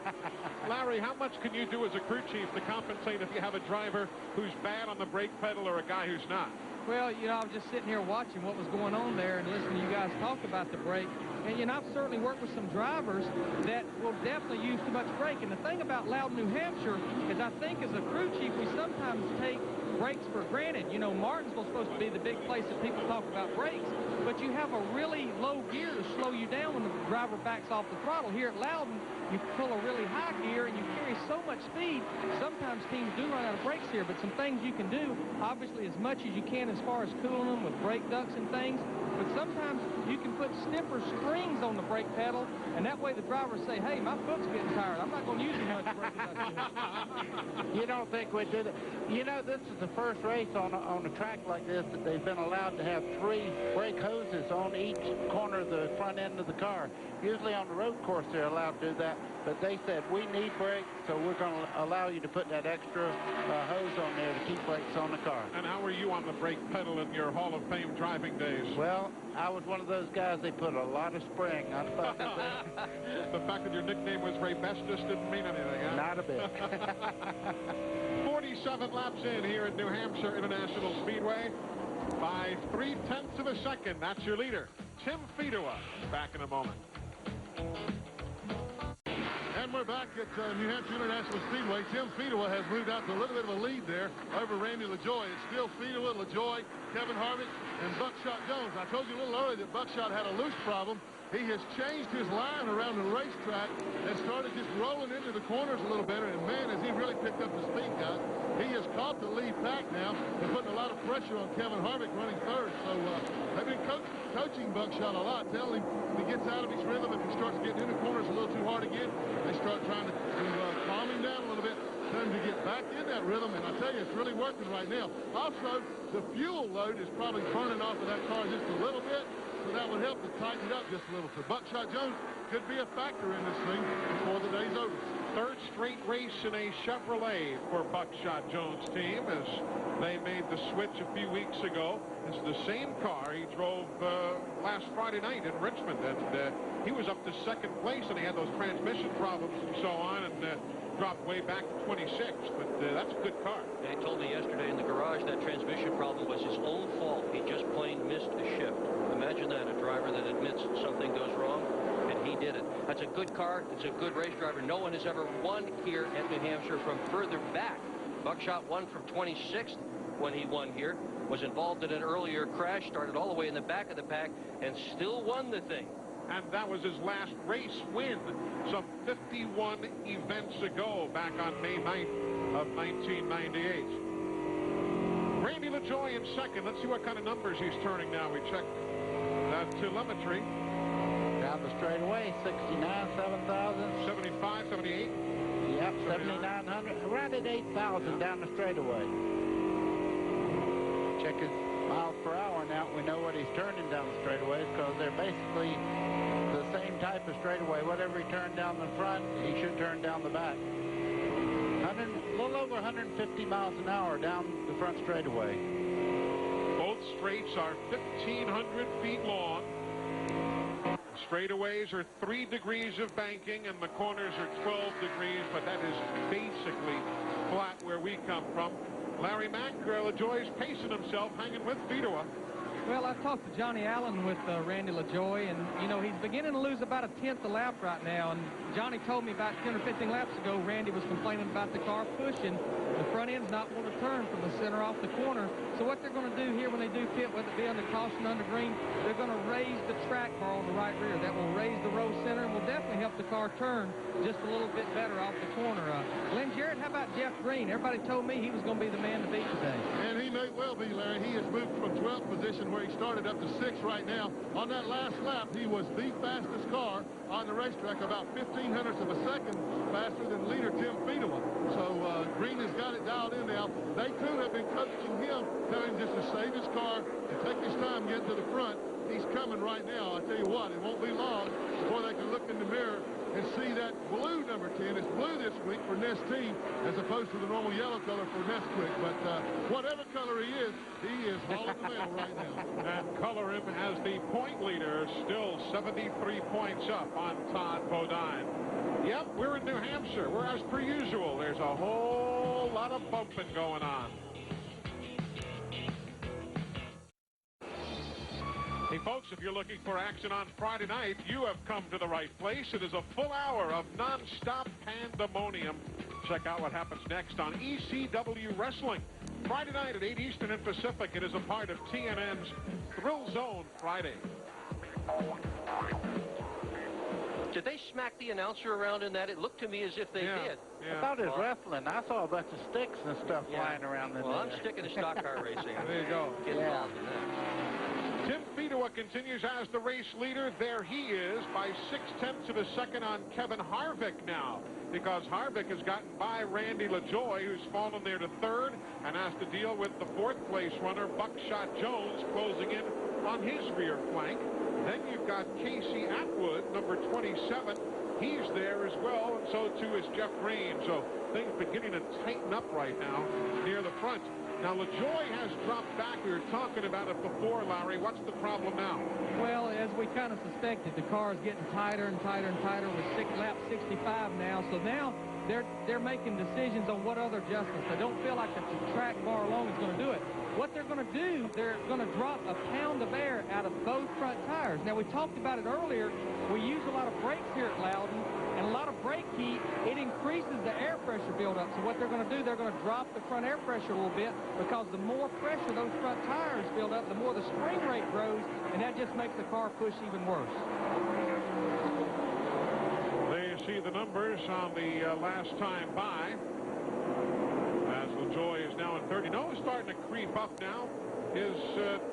Larry, how much can you do as a crew chief to compensate if you have a driver who's bad on the brake pedal or a guy who's not? Well, you know, I was just sitting here watching what was going on there and listening to you guys talk about the brake. And, you know, I've certainly worked with some drivers that will definitely use too much brake. And the thing about Loudon, New Hampshire is I think as a crew chief, we sometimes take brakes for granted. You know, Martinsville's supposed to be the big place that people talk about brakes, but you have a really low gear to slow you down when the driver backs off the throttle. Here at Loudon, you pull a really high gear and you carry so much speed. Sometimes teams do run out of brakes here, but some things you can do, obviously as much as you can as far as cooling them with brake ducts and things. But sometimes you can put stiffer springs on the brake pedal, and that way the drivers say, hey, my foot's getting tired. I'm not going to use as much brake as I should. You don't think we did it? You know, this is the first race on a track like this that they've been allowed to have 3 brake hoses on each corner of the front end of the car. Usually on the road course they're allowed to do that, but they said we need brakes, so we're going to allow you to put that extra hose on there to keep brakes on the car. And how were you on the brake pedal in your Hall of Fame driving days? Well, I was one of those guys, they put a lot of spring on the fact that your nickname was Ray Bestis didn't mean anything, huh? Not a bit. 47 laps in here at New Hampshire International Speedway. By 0.3 of a second, that's your leader, Tim Fedua. Back in a moment. And we're back at New Hampshire International Speedway. Tim Fedua has moved out to a little bit of a lead there over Randy LaJoy. It's still Fedua, LaJoy, Kevin Harvick, and Buckshot Jones. I told you a little earlier that Buckshot had a loose problem. He has changed his line around the racetrack and started just rolling into the corners a little better. And, man, has he really picked up the speed, guys. He has caught the lead pack now and putting a lot of pressure on Kevin Harvick running third. So they've been coaching Buckshot a lot, telling him if he gets out of his rhythm, if he starts getting into corners a little too hard again, they start trying to calm him down a little bit, tell him to get back in that rhythm. And I tell you, it's really working right now. Also, the fuel load is probably burning off of that car just a little bit. So that would help to tighten it up just a little. So Buckshot Jones could be a factor in this thing before the day's over. Third straight race in a Chevrolet for Buckshot Jones' team as they made the switch a few weeks ago. It's the same car he drove last Friday night in Richmond, and he was up to second place, and he had those transmission problems and so on, and dropped way back to 26th, but that's a good car. They told me yesterday in the garage that transmission problem was his own fault. He just plain missed a shift. Imagine that, a driver that admits something goes wrong, and he did it. That's a good car. It's a good race driver. No one has ever won here at New Hampshire from further back. Buckshot won from 26th when he won here, was involved in an earlier crash, started all the way in the back of the pack, and still won the thing. And that was his last race win some 51 events ago, back on May 9th of 1998. Randy LaJoy in second. Let's see what kind of numbers he's turning now. We checked that telemetry. Down the straightaway, 69, 7,000. 75, 78. Yep, 7,900. Around at 8,000 down the straightaway. Check his miles per hour now. We know what he's turning down the straightaways because they're basically the same type of straightaway. Whatever he turned down the front, he should turn down the back. A little over 150 miles an hour down the front straightaway. Both straights are 1,500 feet long. Straightaways are 3 degrees of banking, and the corners are 12 degrees, but that is basically flat where we come from. Larry Mack, LaJoy's pacing himself, hanging with Fedua. Well, I've talked to Johnny Allen with Randy LaJoy, and, you know, he's beginning to lose about 1/10 a lap right now. And Johnny told me about 10 or 15 laps ago, Randy was complaining about the car pushing. The front end's not going to turn from the center off the corner. So what they're going to do here when they do pit, whether it be under caution, under green, they're going to raise the track bar on the right rear. That will raise the row center and will definitely help the car turn just a little bit better off the corner. Glenn Jarrett, how about Jeff Green? Everybody told me he was going to be the man to beat today. And he may well be, Larry. He has moved from 12th position where he started up to 6th right now. On that last lap, he was the fastest car on the racetrack, about 0.15 of a second faster than leader Tim Fedewa. So Green has got it dialed in now. They too have been coaching him, telling him just to save his car and take his time getting to the front. He's coming right now. I tell you what, it won't be long before they can look in the mirror and see that blue number 10. It's blue this week for Ness team as opposed to the normal yellow color for Nesquik. But whatever color he is hauling the mail right now. And color him as the point leader, still 73 points up on Todd Bodine. Yep, we're in New Hampshire, where as per usual, there's a whole lot of bumping going on. Hey, folks, if you're looking for action on Friday night, you have come to the right place. It is a full hour of non-stop pandemonium. Check out what happens next on ECW Wrestling. Friday night at 8 Eastern and Pacific. It is a part of TNN's Thrill Zone Friday. Did they smack the announcer around in that? It looked to me as if they did. Yeah. About his wrestling, I saw a bunch of sticks and stuff flying around in there. Well, I'm sticking to stock car racing. There you go. Get involved in that. Tim Fedewa continues as the race leader. There he is by 0.6 of a second on Kevin Harvick now, because Harvick has gotten by Randy LaJoy, who's fallen there to third and has to deal with the fourth place runner, Buckshot Jones, closing in on his rear flank. Then you've got Casey Atwood, number 27. He's there as well, and so too is Jeff Green. So things beginning to tighten up right now near the front. Now, LaJoy has dropped back. We were talking about it before, Larry. What's the problem now? Well, as we kind of suspected, the car is getting tighter and tighter and tighter with lap 65 now. So now they're making decisions on what other adjustments. They don't feel like the track bar alone is going to do it. What they're going to do, they're going to drop a pound of air out of both front tires. Now, we talked about it earlier. We use a lot of brakes here at Loudon, and a lot of brake heat, it increases the air pressure buildup. So what they're going to do, they're going to drop the front air pressure a little bit, because the more pressure those front tires build up, the more the spring rate grows, and that just makes the car push even worse. There you see the numbers on the last time by. As LaJoy is now in 30. No, starting to creep up now is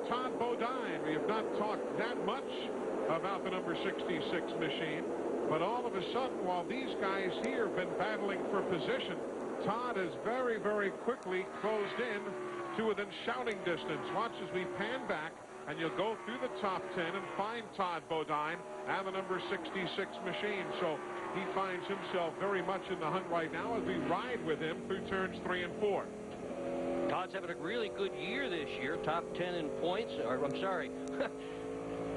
Todd Bodine. We have not talked that much about the number 66 machine. But all of a sudden, while these guys here have been battling for position, Todd has very, very quickly closed in to within shouting distance. Watch as we pan back, and you'll go through the top 10 and find Todd Bodine and the number 66 machine. So he finds himself very much in the hunt right now as we ride with him through turns 3 and 4. Todd's having a really good year this year. Top 10 in points. Or, I'm sorry.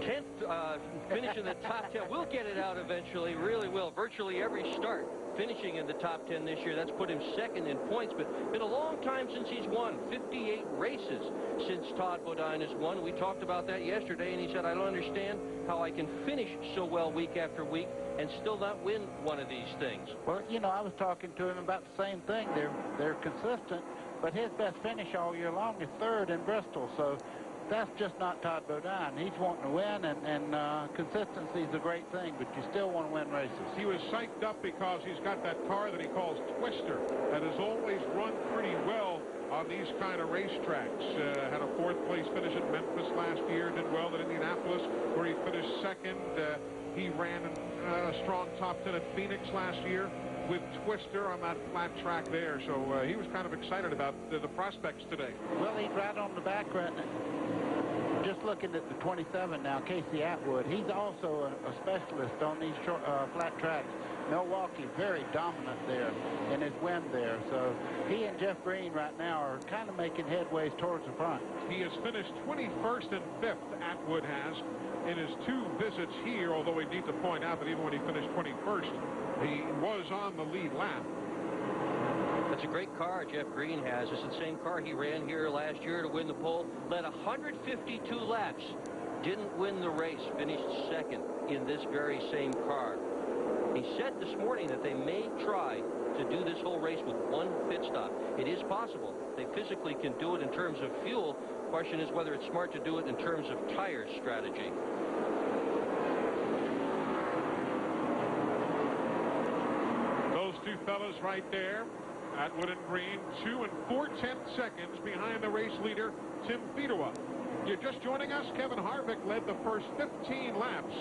10th, finishing the top 10. We'll get it out eventually, really will. Virtually every start finishing in the top 10 this year. That's put him second in points, but been a long time since he's won. 58 races since Todd Bodine has won. We talked about that yesterday, and he said, I don't understand how I can finish so well week after week and still not win one of these things. Well, you know, I was talking to him about the same thing. They're consistent, but his best finish all year long is third in Bristol, so that's just not Todd Bodine. He's wanting to win, and consistency is a great thing, but you still want to win races. He was psyched up because he's got that car that he calls Twister that has always run pretty well on these kind of racetracks. Had a fourth place finish at Memphis last year, did well at Indianapolis, where he finished second. He ran a strong top 10 at Phoenix last year with Twister on that flat track there. So he was kind of excited about the prospects today. Well, he's right on the back right now. Just looking at the 27 now, Casey Atwood. He's also a specialist on these short, flat tracks. Milwaukee, very dominant there in his win there. So he and Jeff Green right now are kind of making headways towards the front. He has finished 21st and 5th, Atwood has, in his 2 visits here, although we need to point out that even when he finished 21st, he was on the lead lap. That's a great car Jeff Green has. It's the same car he ran here last year to win the pole. Led 152 laps. Didn't win the race. Finished second in this very same car. He said this morning that they may try to do this whole race with one pit stop. It is possible. They physically can do it in terms of fuel. Question is whether it's smart to do it in terms of tire strategy. Those two fellas right there Atwood and Green, 2 and 4/10 seconds behind the race leader, Tim Fedewa. You're just joining us. Kevin Harvick led the first 15 laps.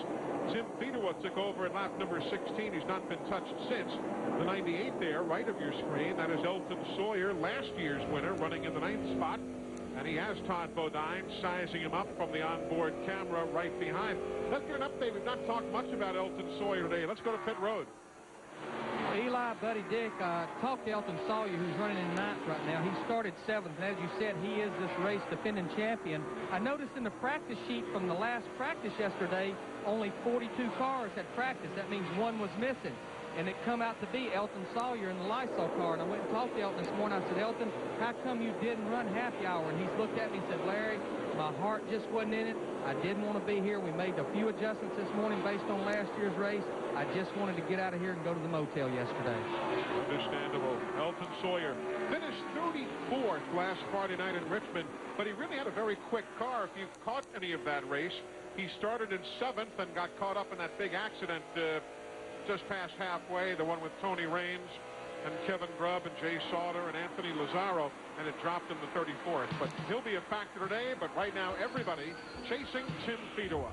Tim Fedewa took over at lap number 16. He's not been touched since. The 98 there, right of your screen, that is Elton Sawyer, last year's winner, running in the 9th spot. And he has Todd Bodine sizing him up from the onboard camera right behind. Let's get an update. We've not talked much about Elton Sawyer today. Let's go to pit road. Eli, Buddy Dick, talked to Elton Sawyer, who's running in 9th right now. He started 7th, and as you said, he is this race defending champion. I noticed in the practice sheet from the last practice yesterday, only 42 cars had practiced. That means one was missing. And it come out to be Elton Sawyer in the Lysol car. And I went and talked to Elton this morning. I said, Elton, how come you didn't run happy hour? And he's looked at me and said, Larry, my heart just wasn't in it. I didn't want to be here. We made a few adjustments this morning based on last year's race. I just wanted to get out of here and go to the motel yesterday. Understandable. Elton Sawyer finished 34th last Friday night in Richmond, but he really had a very quick car. If you caught any of that race, he started in 7th and got caught up in that big accident just past halfway, the one with Tony Raines and Kevin Grubb and Jay Sauter and Anthony Lazzaro, and it dropped him to 34th. But he'll be a factor today, but right now everybody chasing Tim Fedewa.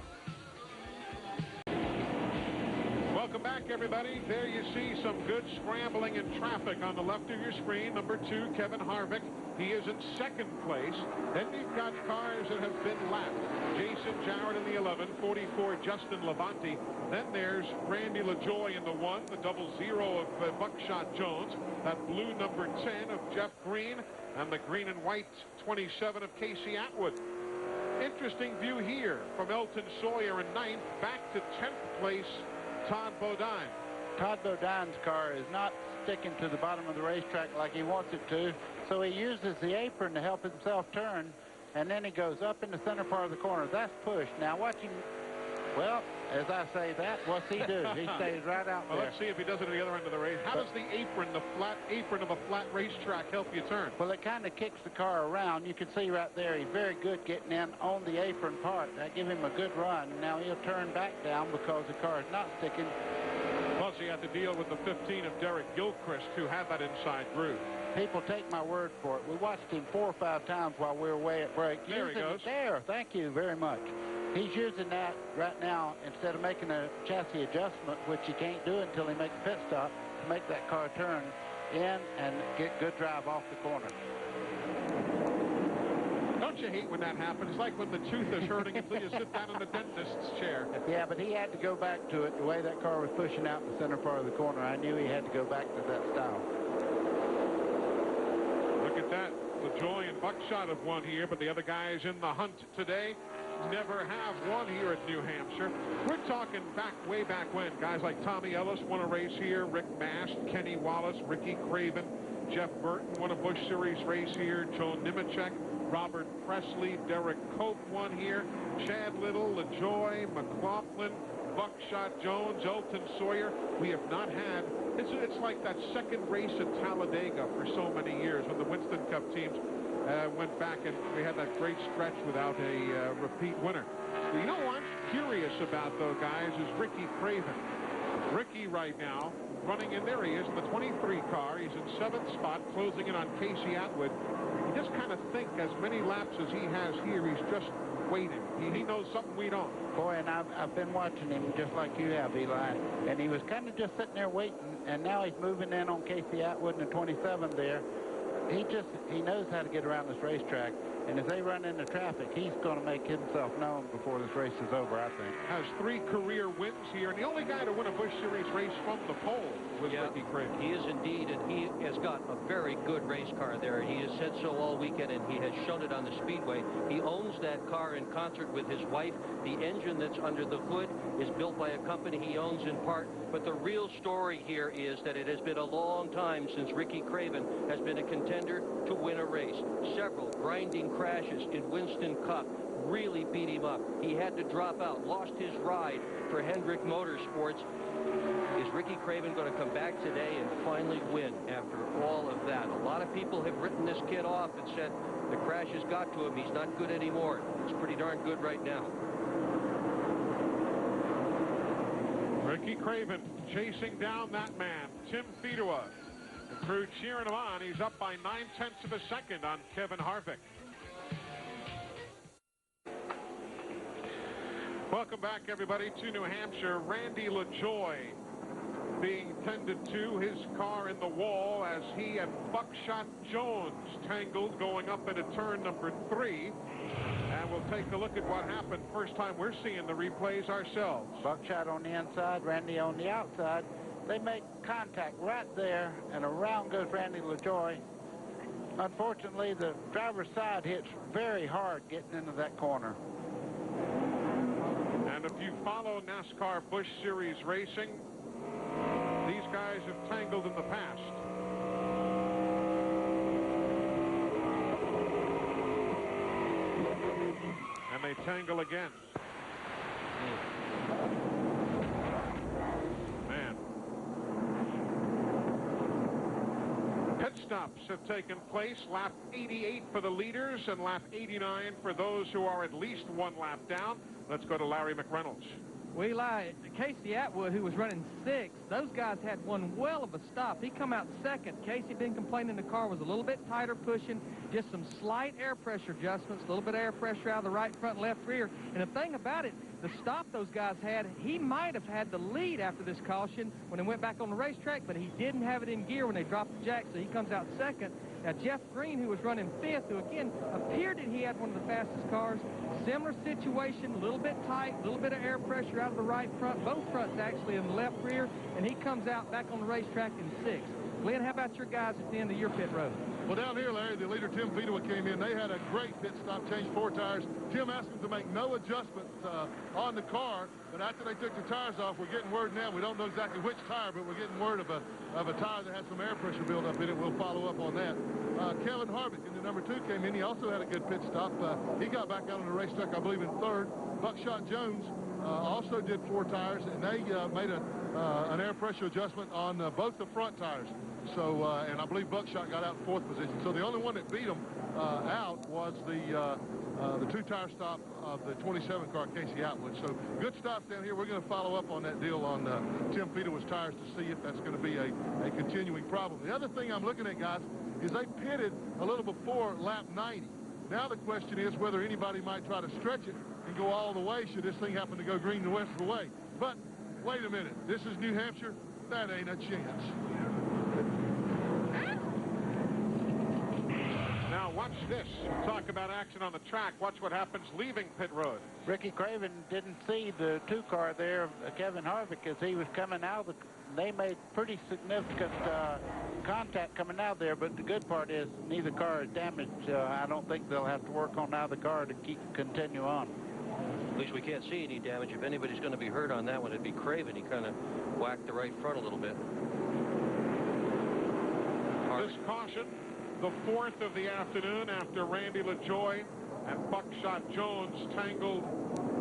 Welcome back, everybody. There you see some good scrambling in traffic on the left of your screen. Number 2, Kevin Harvick. He is in 2nd place. Then we've got cars that have been lapped. Jason Jarrett in the 11, 44, Justin Levanti. Then there's Randy LaJoy in the 1, the 00 of Buckshot Jones. That blue number 10 of Jeff Green, and the green and white 27 of Casey Atwood. Interesting view here from Elton Sawyer in 9th, back to 10th place, Todd Bodine. Todd Bodine's car is not sticking to the bottom of the racetrack like he wants it to, so he uses the apron to help himself turn, and then he goes up in the center part of the corner. That's push. Now watch him. Well, as I say that, what's he do? He stays right out there. Well, let's see if he does it at the other end of the race. How does the apron, the flat apron of a flat racetrack, help you turn? Well, it kind of kicks the car around. You can see right there, he's very good getting in on the apron part. That gives him a good run. Now he'll turn back down because the car is not sticking. Plus, he had to deal with the 15 of Derek Gilchrist, who had that inside groove. People take my word for it. We watched him 4 or 5 times while we were away at break. There he goes. There, thank you very much. He's using that right now instead of making a chassis adjustment, which he can't do until he makes a pit stop, to make that car turn in and get good drive off the corner. Don't you hate when that happens? It's like when the tooth is hurting until you sit down in the dentist's chair. Yeah, but he had to go back to it the way that car was pushing out in the center part of the corner. I knew he had to go back to that style. Look at that. LaJoy and Buckshot have won here, but the other guys in the hunt today never have won here at New Hampshire. We're talking way back when. Guys like Tommy Ellis won a race here, Rick Mast, Kenny Wallace, Ricky Craven, Jeff Burton won a Busch Series race here, Joe Nemechek, Robert Presley, Derek Cope won here, Chad Little, LaJoy, McLaughlin, Buckshot Jones, Elton Sawyer. We have not had, it's like that second race at Talladega for so many years when the Winston Cup teams went back and we had that great stretch without a repeat winner. You know what I'm curious about, though, guys, is Ricky Craven. Ricky right now running in there. He is in the 23 car. He's in 7th spot, closing in on Casey Atwood. You just kind of think as many laps as he has here, he's just waiting. He knows something we don't. Boy, and I've been watching him just like you have, Eli. And he was kind of just sitting there waiting, and now he's moving in on Casey Atwood in the 27 there. He knows how to get around this racetrack, and if they run into traffic, he's going to make himself known before this race is over, I think. Has 3 career wins here, and the only guy to win a Busch Series race from the pole was Ricky Craven. He is indeed, and he has got a very good race car there. He has said so all weekend, and he has shown it on the speedway. He owns that car in concert with his wife. The engine that's under the hood is built by a company he owns in part, but the real story here is that it has been a long time since Ricky Craven has been a contender to win a race. Several grinding crashes in Winston Cup really beat him up. He had to drop out, lost his ride for Hendrick Motorsports. Is Ricky Craven going to come back today and finally win after all of that? A lot of people have written this kid off and said the crash has got to him. He's not good anymore. He's pretty darn good right now. Ricky Craven chasing down that man, Tim Fedewa. The crew cheering him on. He's up by 9/10 of a second on Kevin Harvick. Welcome back, everybody, to New Hampshire. Randy LaJoy being tended to, his car in the wall as he and Buckshot Jones tangled going up into turn number 3. And we'll take a look at what happened. First time we're seeing the replays ourselves. Buckshot on the inside, Randy on the outside. They make contact right there, and around goes Randy LaJoy. Unfortunately, the driver's side hits very hard getting into that corner. And if you follow NASCAR Busch Series racing, these guys have tangled in the past. And they tangle again. Man. Pit stops have taken place. Lap 88 for the leaders and lap 89 for those who are at least one lap down. Let's go to Larry McReynolds. We lied. Casey Atwood, who was running 6th, those guys had one well of a stop. He come out 2nd. Casey been complaining the car was a little bit tighter pushing, just some slight air pressure adjustments, a little bit of air pressure out of the right front, left rear. And the thing about it, the stop those guys had, he might have had the lead after this caution when they went back on the racetrack, but he didn't have it in gear when they dropped the jack, so he comes out 2nd. Now, Jeff Green, who was running 5th, who, again, appeared that he had one of the fastest cars. Similar situation, a little bit tight, a little bit of air pressure out of the right front, both fronts actually in the left rear, and he comes out back on the racetrack in 6th. Glenn, how about your guys at the end of your pit road? Well, down here, Larry, the leader, Tim Fedewa, came in. They had a great pit stop, changed 4 tires. Tim asked them to make no adjustments on the car, but after they took the tires off, we're getting word now. We don't know exactly which tire, but we're getting word of a tire that had some air pressure buildup in it. We'll follow up on that. Kevin Harvick in the number 2 came in. He also had a good pit stop. He got back out on the racetrack, I believe, in 3rd. Buckshot Jones also did 4 tires, and they made an air pressure adjustment on both the front tires. So, and I believe Buckshot got out in 4th position. So the only one that beat him out was the 2-tire stop of the 27 car, Casey Atwood. So good stops down here. We're going to follow up on that deal on Tim Fedewa's tires to see if that's going to be a continuing problem. The other thing I'm looking at, guys, is they pitted a little before lap 90. Now the question is whether anybody might try to stretch it and go all the way should this thing happen to go green the rest of the way. But wait a minute. This is New Hampshire. That ain't a chance. Now watch this. Talk about action on the track. Watch what happens leaving pit road. Ricky Craven didn't see the 2 car there of Kevin Harvick as he was coming out. They made pretty significant contact coming out there, but the good part is neither car is damaged. I don't think they'll have to work on either car to continue on. At least we can't see any damage. If anybody's going to be hurt on that one, it'd be Craven. He kind of whacked the right front a little bit. This caution, the 4th of the afternoon after Randy LaJoy and Buckshot Jones tangled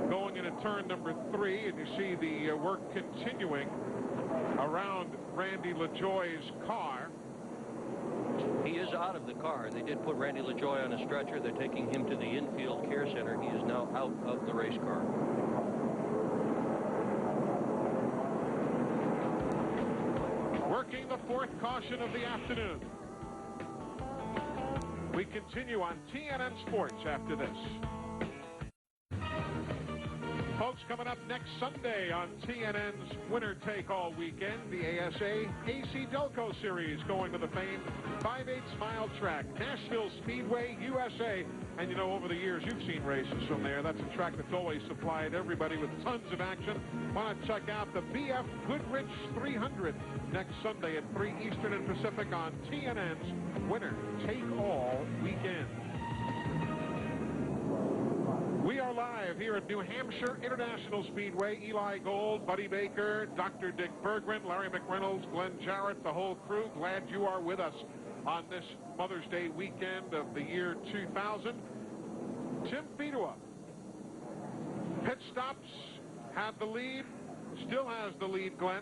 going into turn number 3, and you see the work continuing around Randy LaJoy's car. He is out of the car. They did put Randy LaJoy on a stretcher. They're taking him to the infield care center. He is now out of the race car. Working the 4th caution of the afternoon. We continue on TNN Sports after this. Folks, coming up next Sunday on TNN's Winner Take All Weekend, the ASA AC Delco Series going to the famed 5/8 mile track, Nashville Speedway, USA. And you know, over the years, you've seen races from there. That's a track that's always supplied everybody with tons of action. Want to check out the BF Goodrich 300 next Sunday at 3 Eastern and Pacific on TNN's Winner Take All Weekend. We are live here at New Hampshire International Speedway. Eli Gold, Buddy Baker, Dr. Dick Bergman, Larry McReynolds, Glenn Jarrett, the whole crew. Glad you are with us on this Mother's Day weekend of the year 2000. Tim Fedewa. Pit stops, had the lead, still has the lead, Glenn.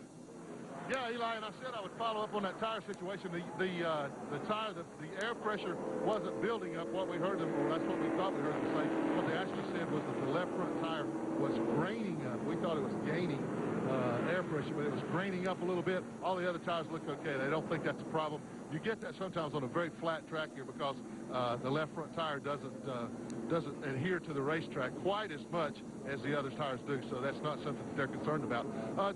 Yeah, Eli, and I said I would follow up on that tire situation. The tire, the air pressure wasn't building up. What we heard them, or that's what we thought we heard them say. What they actually said was that the left front tire was graining up. We thought it was gaining. air pressure, but it was graining up a little bit. All the other tires look okay. They don't think that's a problem. You get that sometimes on a very flat track here because the left front tire doesn't adhere to the racetrack quite as much as the other tires do, so that's not something that they're concerned about.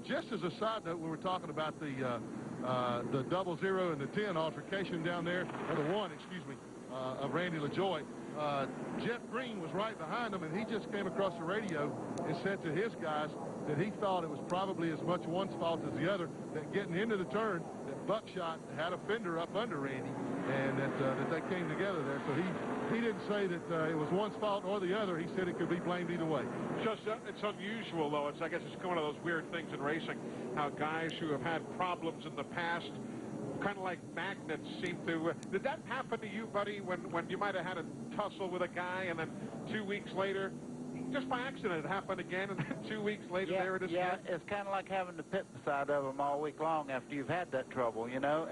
Just as a side note, we were talking about the 00 and the 10 altercation down there, or the 1, excuse me, of Randy LaJoie. Jeff Green was right behind him, and he just came across the radio and said to his guys that he thought it was probably as much one's fault as the other, that getting into the turn, that Buckshot had a fender up under Randy, and that they came together there. So he didn't say that it was one's fault or the other. He said it could be blamed either way. Just it's unusual, though. I guess it's one of those weird things in racing, how guys who have had problems in the past, kind of like magnets, seem to... did that happen to you, buddy, when you might have had a tussle with a guy, and then 2 weeks later, just by accident, it happened again, and then 2 weeks later, there it is again? Yeah, it's kind of like having to pit beside of them all week long after you've had that trouble, you know,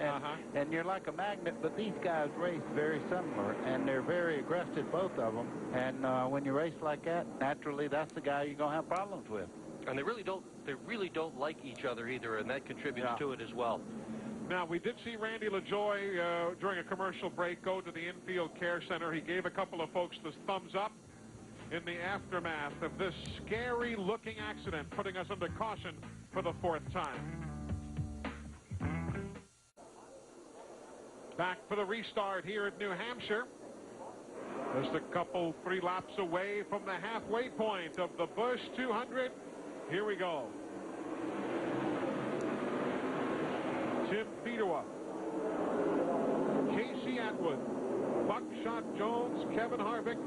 and you're like a magnet, but these guys race very similar, and they're very aggressive, both of them, and when you race like that, naturally, that's the guy you're going to have problems with. And they really don't like each other either, and that contributes to it as well. Now, we did see Randy LaJoie during a commercial break go to the infield care center. He gave a couple of folks the thumbs up in the aftermath of this scary-looking accident, putting us under caution for the 4th time. Back for the restart here at New Hampshire. Just a couple, 3 laps away from the halfway point of the Busch 200. Here we go. Tim Fedewa, Casey Atwood, Buckshot Jones, Kevin Harvick,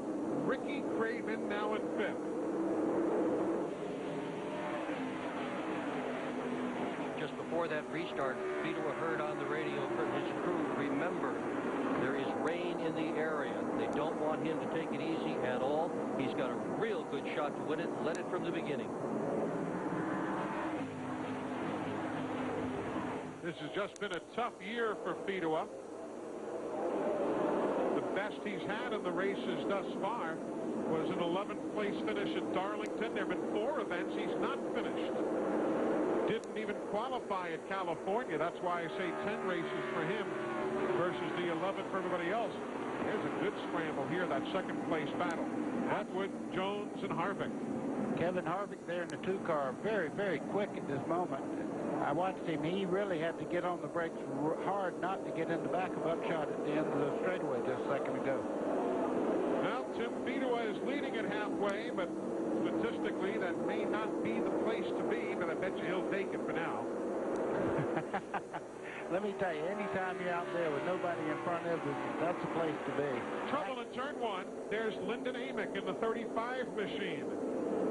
Ricky Craven now in 5th. Just before that restart, Fedewa heard on the radio from his crew, remember, there is rain in the area. They don't want him to take it easy at all. He's got a real good shot to win it. Led it from the beginning. This has just been a tough year for Fedewa. The best he's had in the races thus far was an 11th place finish at Darlington. There have been 4 events he's not finished. Didn't even qualify at California. That's why I say 10 races for him versus the 11 for everybody else. There's a good scramble here, that 2nd place battle. Atwood, Jones, and Harvick. Kevin Harvick there in the 2 car, very, very quick at this moment. I watched him. He really had to get on the brakes hard not to get in the back of Buckshot at the end of the straightaway just a second ago. Well, Tim Fedewa is leading at halfway, but statistically that may not be the place to be, but I bet you he'll take it for now. Let me tell you, anytime you're out there with nobody in front of you, that's the place to be. Trouble in turn 1. There's Lyndon Amick in the 35 machine,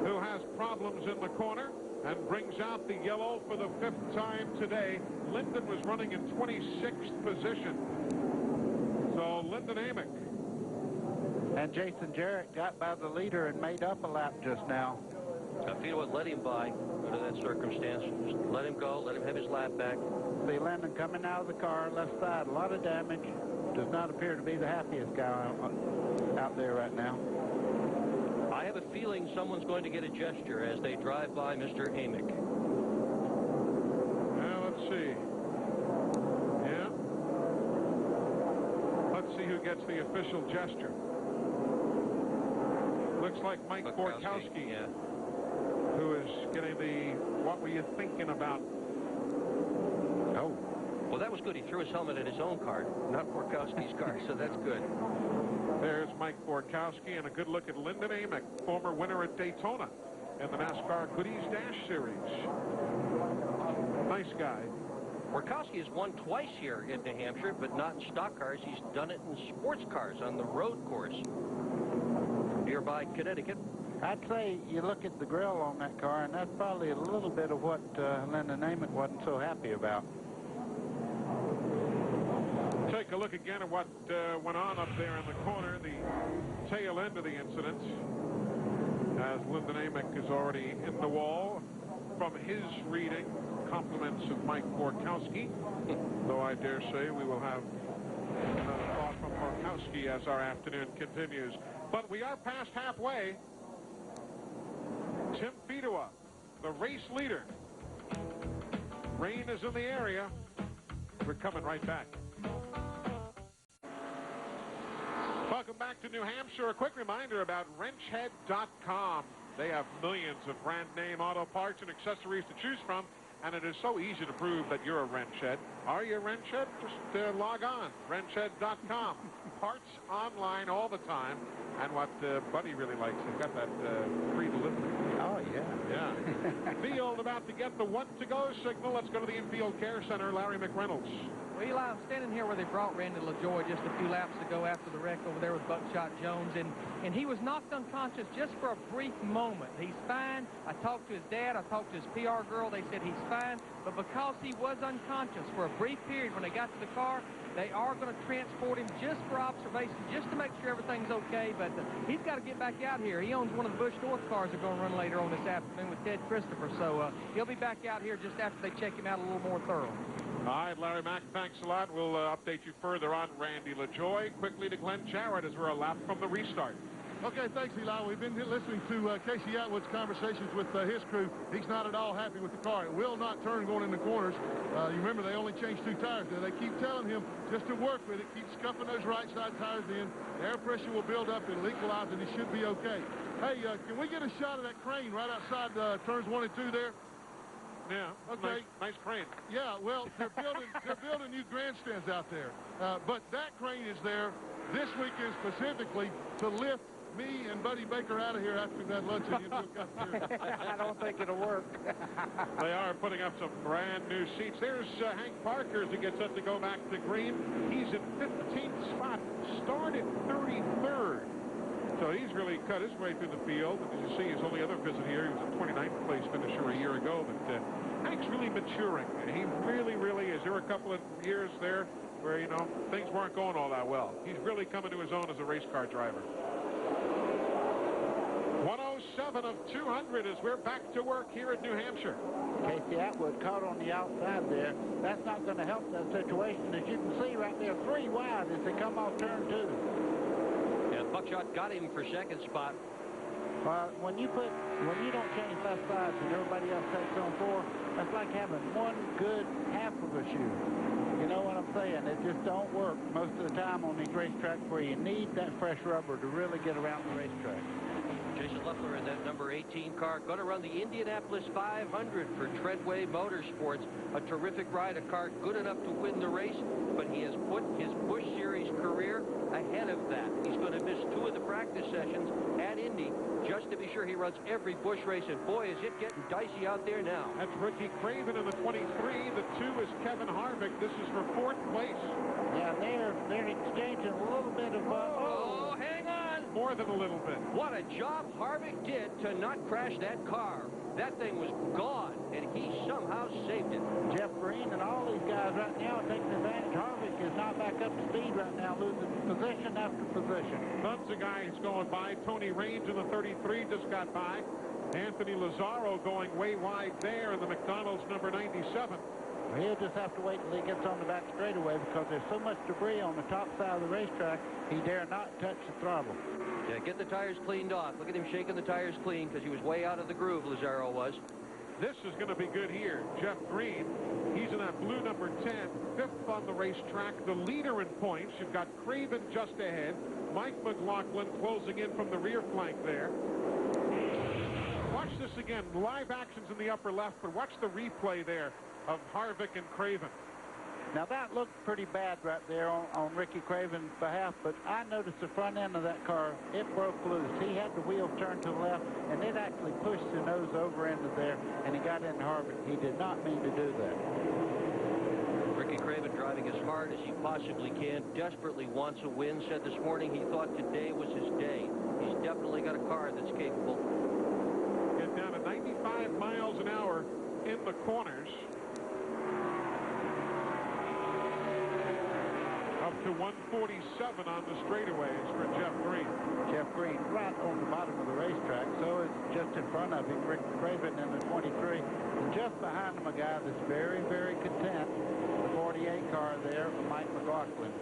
who has problems in the corner and brings out the yellow for the 5th time today. Lyndon was running in 26th position. So Lyndon Amick. And Jason Jarrett got by the leader and made up a lap just now. Fedewa let him by under that circumstance. Just let him go, let him have his lap back. See Lyndon coming out of the car, left side, a lot of damage. Does not appear to be the happiest guy out there right now. I have a feeling someone's going to get a gesture as they drive by Mr. Amick. Now, let's see. Yeah. Let's see who gets the official gesture. Looks like Mike Borkowski, yeah, who is getting the "what were you thinking about?" Oh. Well, that was good. He threw his helmet at his own car, not Borkowski's car, so that's good. There's Mike Borkowski, and a good look at Lyndon Amick, former winner at Daytona in the NASCAR Goodies Dash Series. Nice guy. Borkowski has won twice here in New Hampshire, but not in stock cars. He's done it in sports cars on the road course. Nearby Connecticut. I'd say you look at the grill on that car, and that's probably a little bit of what Lyndon Amick wasn't so happy about. Take a look again at what went on up there in the corner, the tail end of the incident, as Lyndon Amick is already in the wall. From his reading, compliments of Mike Borkowski, though I dare say we will have another thought from Borkowski as our afternoon continues. But we are past halfway. Tim Fedewa, the race leader, Rain is in the area. We're coming right back. Welcome back to New Hampshire. A quick reminder about wrenchhead.com. They have millions of brand name auto parts and accessories to choose from, and it is so easy to prove that you're a wrench head. Are you a wrench head? Just log on, wrenchhead.com. Parts online all the time. And what Buddy really likes, they've got that free delivery. Oh, yeah. Yeah. Field about to get the one-to-go signal. Let's go to the infield care center, Larry McReynolds. Well, Eli, I'm standing here where they brought Randy LaJoy just a few laps ago after the wreck over there with Buckshot Jones, and he was knocked unconscious just for a brief moment. He's fine. I talked to his dad. I talked to his PR girl. They said he's fine, but because he was unconscious for a brief period when they got to the car, they are going to transport him just for observation, just to make sure everything's okay, but he's got to get back out here. He owns one of the Busch North cars they're going to run later on this afternoon with Ted Christopher, so he'll be back out here just after they check him out a little more thorough. All right, Larry Mack, thanks a lot. We'll update you further on Randy LaJoy. Quickly to Glenn Jarrett as we're a lap from the restart. Okay, thanks, Eli. We've been listening to Casey Atwood's conversations with his crew. He's not at all happy with the car. It will not turn going in the corners. You remember, they only changed 2 tires there. They keep telling him just to work with it. Keep scuffing those right side tires in. The air pressure will build up. It'll equalize, and it should be okay. Hey, can we get a shot of that crane right outside turns 1 and 2 there? Yeah, okay. Nice crane. Yeah, well, they're building new grandstands out there. But that crane is there this weekend specifically to lift me and Buddy Baker out of here after we've had lunch at the infield cafeteria. I don't think it'll work. They are putting up some brand new seats. There's Hank Parker as he gets set to go back to green. He's in 15th spot, started 33rd. So he's really cut his way through the field. And as you see, his only other visit here, he was a 29th place finisher a year ago. But Hank's really maturing. And he really is. There were a couple of years there where, you know, things weren't going all that well. He's really coming to his own as a race car driver. 107 of 200 as we're back to work here at New Hampshire. Casey Atwood caught on the outside there. That's not going to help that situation. As you can see right there, 3 wide as they come off turn 2. And Buckshot got him for second spot. When you don't change left sides and everybody else takes on 4, that's like having one good half of a shoe. You know what I'm saying? It just don't work most of the time on these racetracks where you need that fresh rubber to really get around the racetrack. Jason Leffler in that number 18 car, going to run the Indianapolis 500 for Treadway Motorsports. A terrific ride, a car good enough to win the race, but he has put his Busch Series career ahead of that. He's going to miss 2 of the practice sessions at Indy just to be sure he runs every Busch race, and boy, is it getting dicey out there now. That's Ricky Craven in the 23. The 2 is Kevin Harvick. This is for 4th place. Yeah, they're exchanging a little bit of... Oh, hang on! More than a little bit. What a job Harvick did to not crash that car. That thing was gone, and he somehow saved it. Jeff Green and all these guys right now are taking advantage. Harvick is not back up to speed right now, losing position after position. Tons of guys going by. Tony Raines in the 33 just got by. Anthony Lazzaro going way wide there in the McDonald's number 97. He'll just have to wait till he gets on the back straightaway because there's so much debris on the top side of the racetrack, he dare not touch the throttle. Yeah, get the tires cleaned off. Look at him shaking the tires clean because he was way out of the groove, Lazzaro was. This is going to be good here. Jeff Green, he's in that blue number 10, 5th on the racetrack. The leader in points, you've got Craven just ahead. Mike McLaughlin closing in from the rear flank there. Watch this again. Live action's in the upper left, but watch the replay there of Harvick and Craven. Now that looked pretty bad right there on Ricky Craven's behalf, but I noticed the front end of that car, it broke loose. He had the wheel turned to the left, and it actually pushed the nose over into there, and he got into Harvick. He did not mean to do that. Ricky Craven driving as hard as he possibly can, desperately wants a win. Said this morning he thought today was his day. He's definitely got a car that's capable. Get down to 95 miles an hour in the corners. Up to 147 on the straightaways for Jeff Green. Jeff Green right on the bottom of the racetrack, so it's just in front of him, Rick Craven in the 23. And just behind him, a guy that's very, very content, the 48 car there, Mike McLaughlin.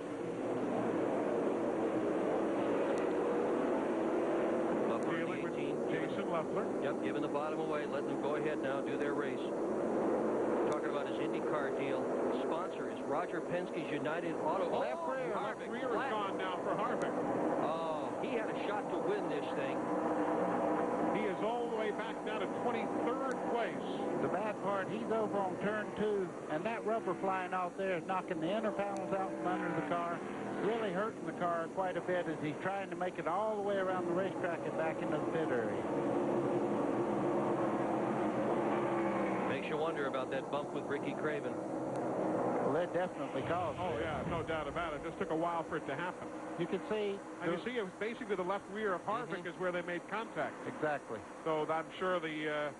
Dealing with Jason Leffler. Yep, giving the bottom away, letting them go ahead now, do their race. Talking about his safety car deal. The sponsor is Roger Penske's United Auto. Left rear is gone now for Harvick. Oh, he had a shot to win this thing. He is all the way back now to 23rd place. The bad part, he's over on turn 2, and that rubber flying out there is knocking the inner panels out from under the car, really hurting the car quite a bit as he's trying to make it all the way around the racetrack and back into the pit area. Makes you wonder about that bump with Ricky Craven. Well, that definitely caused Oh, it. yeah, no doubt about it. It just took a while for it to happen. You can see... And you see, it was basically the left rear of Harvick is where they made contact. Exactly. So I'm sure the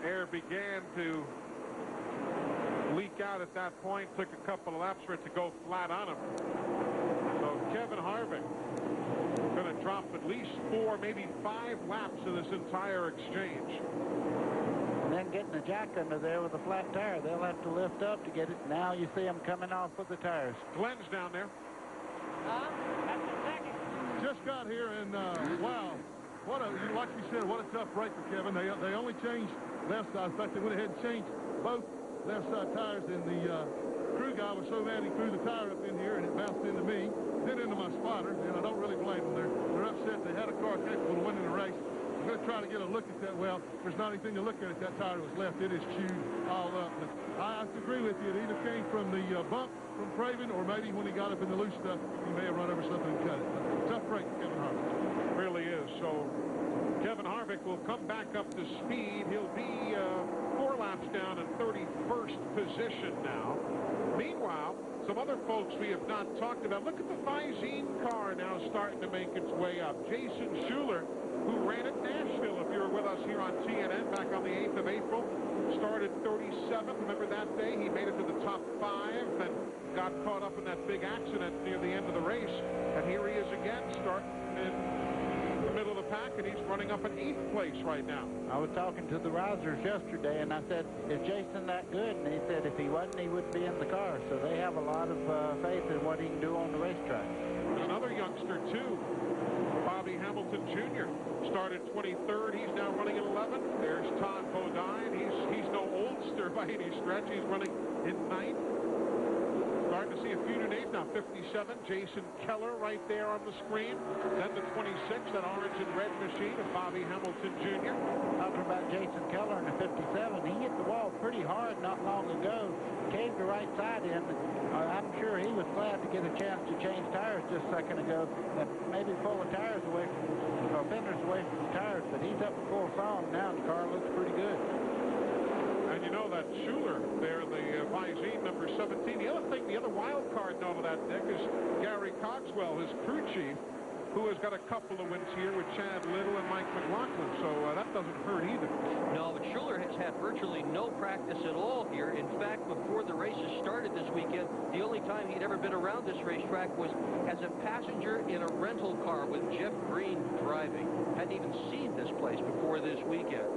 air began to leak out at that point. Took a couple of laps for it to go flat on him. So Kevin Harvick going to drop at least 4, maybe 5 laps in this entire exchange. And then getting the jack under there with a flat tire. They'll have to lift up to get it. Now you see them coming off with the tires. Glenn's down there. That's the second. Just got here, and wow, like you said, what a tough break for Kevin. They only changed left side. In fact, they went ahead and changed both left side tires, and the crew guy was so mad he threw the tire up in here, and it bounced into me, then into my spotter, and I don't really blame them. They're upset. They had a car capable of winning the race. I'm going to try to get a look at that. Well, there's not anything to look at. That tire was left. It is chewed all up. But I have to agree with you. It either came from the bump from Craven, or maybe when he got up in the loose stuff, he may have run over something and cut it. But tough break for Kevin Harvick. Really is. So Kevin Harvick will come back up to speed. He'll be 4 laps down in 31st position now. Meanwhile, some other folks we have not talked about. Look at the Visine car now starting to make its way up. Jason Schuler, who ran at Nashville, if you were with us here on TNN back on the 8th of April, started 37th. Remember that day? He made it to the top 5 and got caught up in that big accident near the end of the race. And here he is again, starting in the middle of the pack, and he's running up in 8th place right now. I was talking to the Risers yesterday, and I said, is Jason that good? And he said if he wasn't, he wouldn't be in the car. So they have a lot of faith in what he can do on the racetrack. Another youngster, too, Bobby Hamilton Jr. started 23rd. He's now running in 11th. There's Todd Bodine. He's no oldster by any stretch. He's running in 9th. Starting to see a few new names now. 57, Jason Keller right there on the screen. Then the 26, that orange and red machine of Bobby Hamilton Jr. Talking about Jason Keller in the 57, he hit the wall pretty hard not long ago. Caved the right side in. I'm sure he was glad to get a chance to change tires just a second ago and maybe pull the tires away from, or fenders away from the tires, but he's up full song now, and the car looks pretty good. And you know that Schuler there in the Visine number 17. The other wild card in all of that, Nick, is Gary Cogswell, his crew chief, who has got a couple of wins here with Chad Little and Mike McLaughlin, so that doesn't hurt either. No, but Schuler has had virtually no practice at all here. In fact, before the races started this weekend, the only time he'd ever been around this racetrack was as a passenger in a rental car with Jeff Green driving. Hadn't even seen this place before this weekend.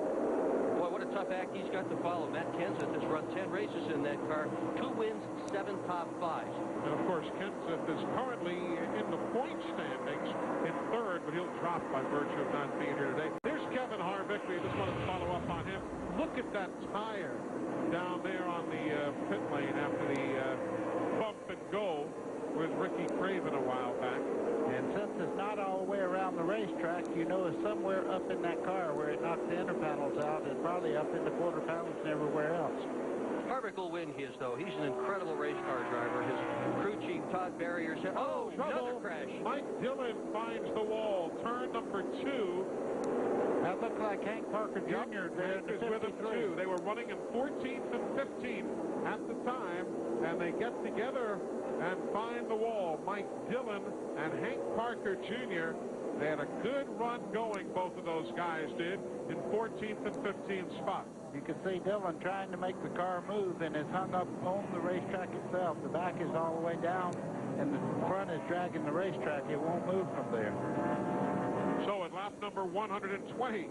Boy, what a tough act he's got to follow. Matt Kenseth has run 10 races in that car, 2 wins, 7 top 5s. And of course, Kenseth is currently in the point standings in 3rd, but he'll drop by virtue of not being here today. There's Kevin Harvick. We just wanted to follow up on him. Look at that tire down there on the pit lane after the bump and go with Ricky Craven a while back. And since it's not all the way around the racetrack, you know it's somewhere up in that car where it knocked the inner panels out. It's probably up in the quarter panels and everywhere else. Harvick will win his, though. He's an incredible race car driver. His crew chief, Todd Barrier, said, oh, another crash. Mike Dillon finds the wall. Turn number 2. That looked like Hank Parker Jr. there in the 53. With him too. They were running in 14th and 15th at the time, and they get together and find the wall. Mike Dillon and Hank Parker Jr. They had a good run going, both of those guys did, in 14th and 15th spot. You can see Dillon trying to make the car move, and it's hung up on the racetrack itself. The back is all the way down, and the front is dragging the racetrack. It won't move from there. So at lap number 120,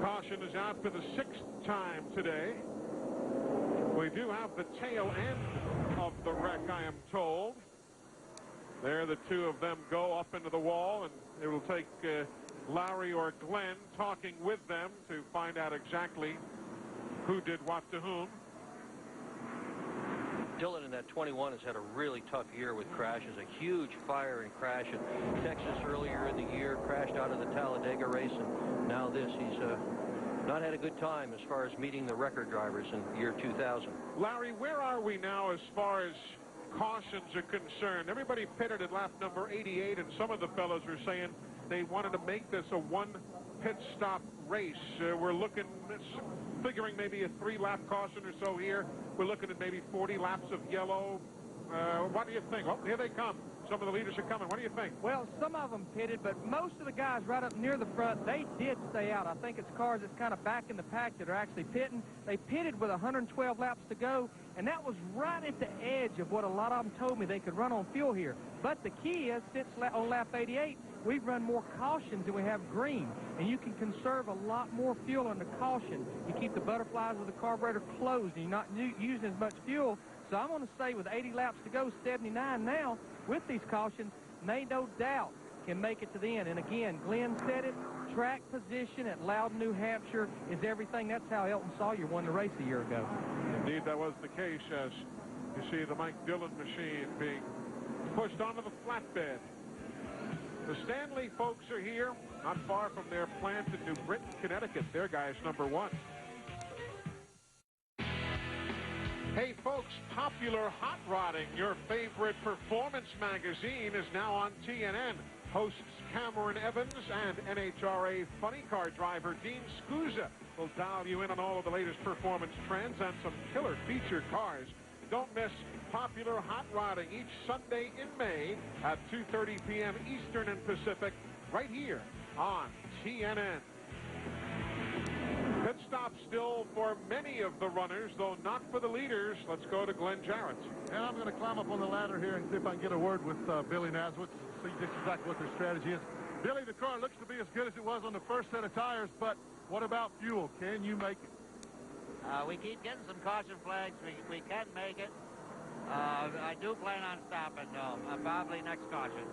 caution is out for the 6th time today. We do have the tail end of the wreck, I am told. There the two of them go up into the wall, and it will take Larry or Glenn talking with them to find out exactly who did what to whom. Dillon in that 21 has had a really tough year with crashes. A huge fire and crash in Texas earlier in the year, crashed out of the Talladega race, and now this. He's not had a good time as far as meeting the record drivers in year 2000. Larry, where are we now as far as cautions are concerned? Everybody pitted at lap number 88, and some of the fellows were saying they wanted to make this a one pit stop race. We're looking, figuring maybe a 3-lap caution or so here. We're looking at maybe 40 laps of yellow. What do you think? Oh, here they come. Some of the leaders are coming. What do you think? Well, some of them pitted, but most of the guys right up near the front, they did stay out. I think it's cars that's kind of back in the pack that are actually pitting. They pitted with 112 laps to go, and that was right at the edge of what a lot of them told me they could run on fuel here. But the key is, since on lap 88, we've run more cautions than we have green, and you can conserve a lot more fuel on the caution. You keep the butterflies of the carburetor closed, and you're not using as much fuel. So I'm going to say with 80 laps to go, 79 now, with these cautions, they no doubt can make it to the end. And again, Glenn said it, track position at Loudon, New Hampshire is everything. That's how Elton Sawyer won the race a year ago. Indeed, that was the case, as you see the Mike Dillon machine being pushed onto the flatbed. The Stanley folks are here, not far from their plant in New Britain, Connecticut. Their guy's number 1. Hey, folks, Popular Hot Rodding, your favorite performance magazine, is now on TNN. Hosts Cameron Evans and NHRA funny car driver Dean Scusa will dial you in on all of the latest performance trends and some killer feature cars. Don't miss Popular Hot Rodding each Sunday in May at 2:30 p.m. Eastern and Pacific, right here on TNN. Pit stop still for many of the runners, though not for the leaders. Let's go to Glenn Jarrett. And I'm going to climb up on the ladder here and see if I can get a word with Billy Naswitz, see just exactly what their strategy is. Billy, the car looks to be as good as it was on the first set of tires, but what about fuel? Can you make it? We keep getting some caution flags. We can make it. I do plan on stopping, though. Probably next caution.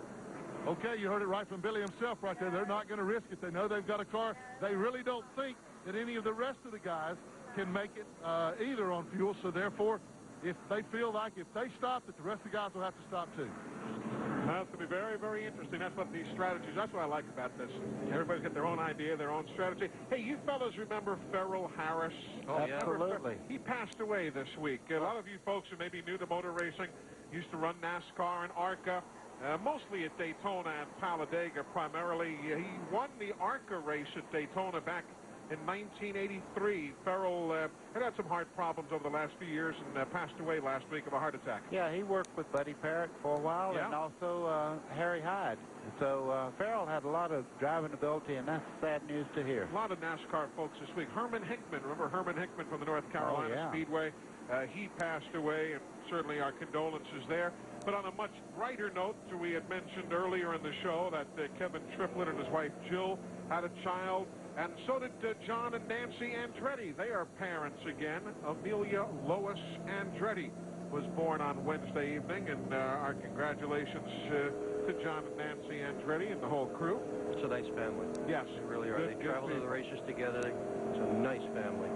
Okay, you heard it right from Billy himself right there. They're not going to risk it. They know they've got a car. They really don't think that any of the rest of the guys can make it either on fuel. So therefore, if they feel like if they stop, that the rest of the guys will have to stop too. That's going to be very, very interesting. That's what these strategies, that's what I like about this. Everybody's got their own idea, their own strategy. Hey, you fellas remember Ferrell Harris? Oh, yeah. Absolutely. He passed away this week. A lot of you folks who may be new to motor racing used to run NASCAR and ARCA, mostly at Daytona and Talladega primarily. He won the ARCA race at Daytona back in 1983. Ferrell had some heart problems over the last few years and passed away last week of a heart attack. Yeah, he worked with Buddy Parrott for a while, and also Harry Hyde. So Ferrell had a lot of driving ability, and that's sad news to hear. A lot of NASCAR folks this week. Herman Hickman, remember Herman Hickman from the North Carolina Speedway? He passed away, and certainly our condolences there. But on a much brighter note, we had mentioned earlier in the show that Kevin Triplett and his wife Jill had a child. And so did John and Nancy Andretti. They are parents again. Amelia Lois Andretti was born on Wednesday evening, and our congratulations to John and Nancy Andretti and the whole crew. It's a nice family. Yes. They really are. They travel to the races together. It's a nice family.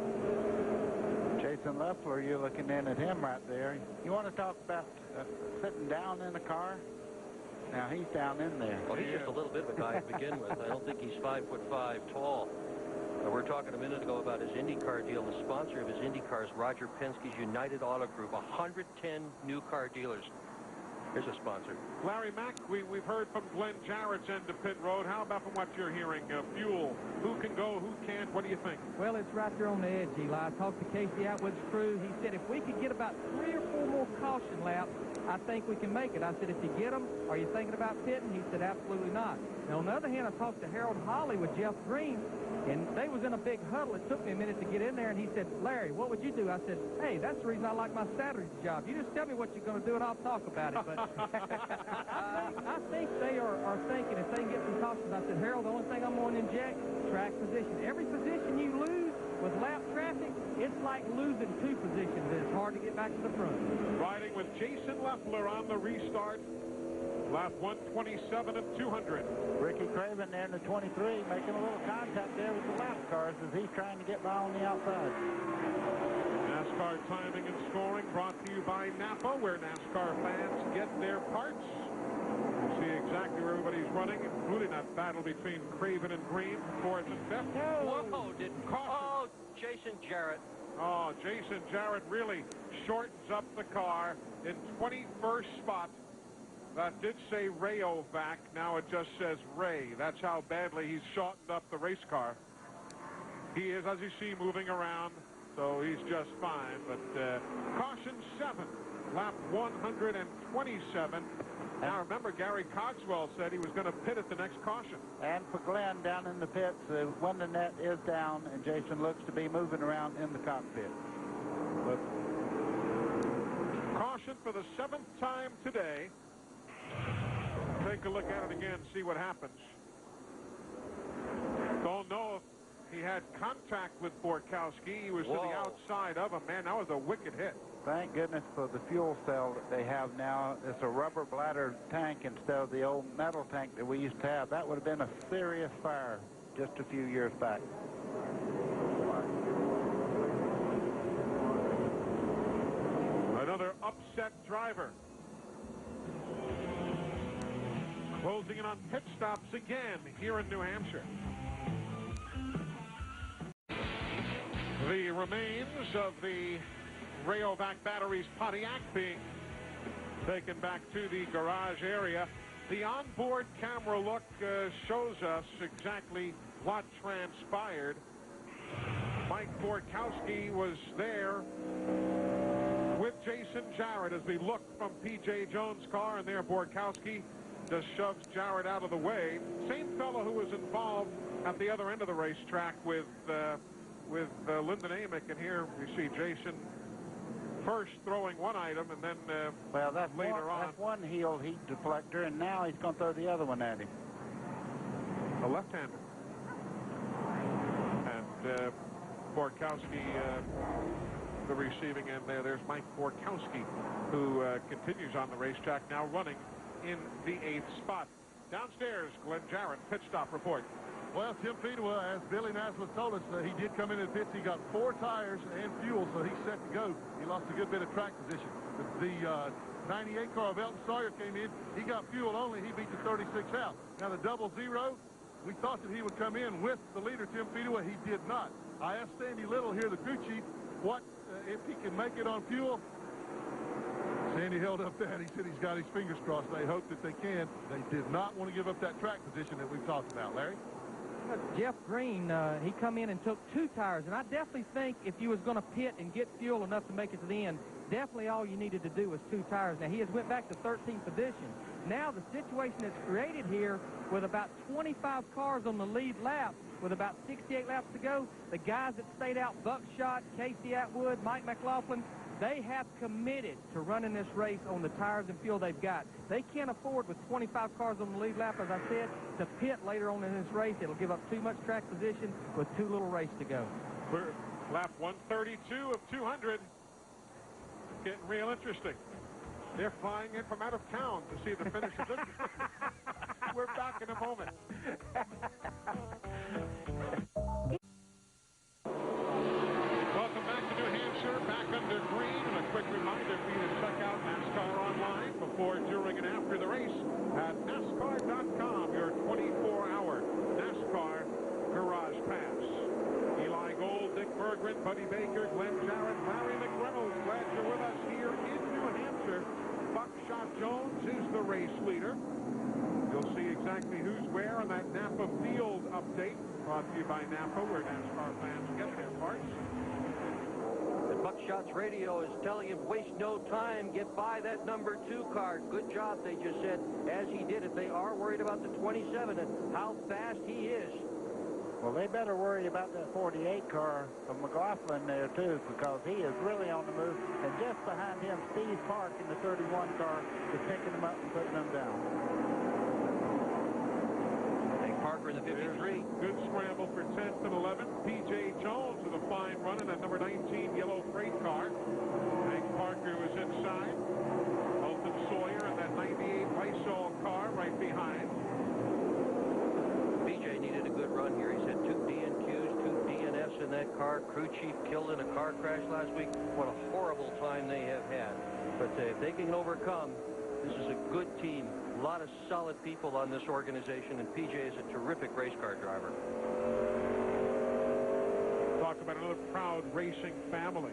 Jason Leffler, you're looking in at him right there. You want to talk about sitting down in a car? Now he's down in there. Well, he's just a little bit of a guy to begin with. I don't think he's 5'5" tall. We were talking a minute ago about his IndyCar deal. The sponsor of his IndyCar is Roger Penske's United Auto Group, 110 new car dealers. Here's a sponsor. Larry Mack, we've heard from Glenn Jarrett's end of pit road. How about from what you're hearing? Fuel, who can go, who can't? What do you think? Well, it's right there on the edge, Eli. I talked to Casey Atwood's crew. He said if we could get about 3 or 4 more caution laps, I think we can make it. I said, if you get them, are you thinking about pitting? He said, absolutely not. Now, on the other hand, I talked to Harold Holley with Jeff Green, and they was in a big huddle. It took me a minute to get in there, and he said, Larry, what would you do? I said, hey, that's the reason I like my Saturday job. You just tell me what you're going to do, and I'll talk about it. But I think they are thinking if they can get some cautions. I said, Harold, the only thing I'm going to inject, track position. Every position you lose with lap traffic, it's like losing 2 positions. It's hard to get back to the front. Riding with Jason Leffler on the restart. Lap 127 of 200. Ricky Craven there in the 23, making a little contact there with the lap cars as he's trying to get by on the outside. NASCAR timing and scoring brought to you by Napa, where NASCAR fans get their parts. You see exactly where everybody's running, including that battle between Craven and Green, fourth and fifth. Whoa, oh, Jason Jarrett. Oh, Jason Jarrett really shortens up the car in 21st spot. That did say Rayovac. Now it just says Ray. That's how badly he's shortened up the race car. He is, as you see, moving around, so he's just fine. But caution 7, lap 127. Now remember, Gary Cogswell said he was going to pit at the next caution. And for Glenn down in the pits, when the net is down, and Jason looks to be moving around in the cockpit. But caution for the 7th time today. Take a look at it again, see what happens. Don't know if he had contact with Borkowski. He was to the outside of him. Man, that was a wicked hit. Thank goodness for the fuel cell that they have now. It's a rubber bladder tank instead of the old metal tank that we used to have. That would have been a serious fire just a few years back. Another upset driver. Closing in on pit stops again here in New Hampshire. The remains of the Rayovac Batteries Pontiac being taken back to the garage area. The onboard camera look shows us exactly what transpired. Mike Borkowski was there with Jason Jarrett as we look from P.J. Jones' car, and there Borkowski just shoves Jarrett out of the way. Same fellow who was involved at the other end of the racetrack with Lyndon Amick, and here we see Jason first throwing one item, and then well, that's later on. That's one heel heat deflector, and now he's going to throw the other one at him. A left-hander. And Borkowski, the receiving end there. There's Mike Borkowski, who continues on the racetrack, now running in the 8th spot. Downstairs, Glenn Jarrett, pit stop report. Well, Tim Fedewa, as Billy Naslett told us, he did come into the pits. He got 4 tires and fuel, so he's set to go. He lost a good bit of track position. The 98 car of Elton Sawyer came in. He got fuel only. He beat the 36 out. Now, the 00, we thought that he would come in with the leader, Tim Fedewa. He did not. I asked Sandy Little here, the crew chief, what if he can make it on fuel. Sandy held up that. He said he's got his fingers crossed. They hope that they can. They did not want to give up that track position that we've talked about. Larry? Jeff Green, he come in and took 2 tires, and I definitely think if you was going to pit and get fuel enough to make it to the end, definitely all you needed to do was 2 tires. Now, he has went back to 13th position. Now, the situation that's created here with about 25 cars on the lead lap, with about 68 laps to go, the guys that stayed out, Buckshot, Casey Atwood, Mike McLaughlin, they have committed to running this race on the tires and fuel they've got. They can't afford, with 25 cars on the lead lap, as I said, to pit later on in this race. It'll give up too much track position with too little race to go. We're lap 132 of 200. Getting real interesting. They're flying in from out of town to see the finish of this. We're back in a moment. Welcome back to New Hampshire, back under green. And a quick reminder for you to check out NASCAR online before, during, and after the race at NASCAR.com, your 24-hour NASCAR Garage Pass. Eli Gold, Dick Berggren, Buddy Baker, Glenn Jarrett, Larry McReynolds. Glad you're with us here in New Hampshire. Buckshot Jones is the race leader. You'll see exactly who's where on that Napa Field update, brought to you by Napa, where NASCAR fans get their parts. And Buckshot's radio is telling him, waste no time, get by that number 2 car. Good job, they just said, as he did it. They are worried about the 27 and how fast he is. Well, they better worry about that 48 car of McLaughlin there, too, because he is really on the move. And just behind him, Steve Park in the 31 car is picking them up and putting them down. Parker in the 53. Good scramble for 10th and 11th. P.J. Jones with a fine run in that number 19 yellow freight car. Hank Parker was inside. Elton Sawyer in that 98 Lysol car right behind. P.J. needed a good run here. He's had 2 DNQs, 2 DNFs in that car. car. Crew chief killed in a car crash last week. What a horrible time they have had. But if they can overcome, this is a good team. A lot of solid people on this organization, and PJ is a terrific race car driver. Talk about another proud racing family.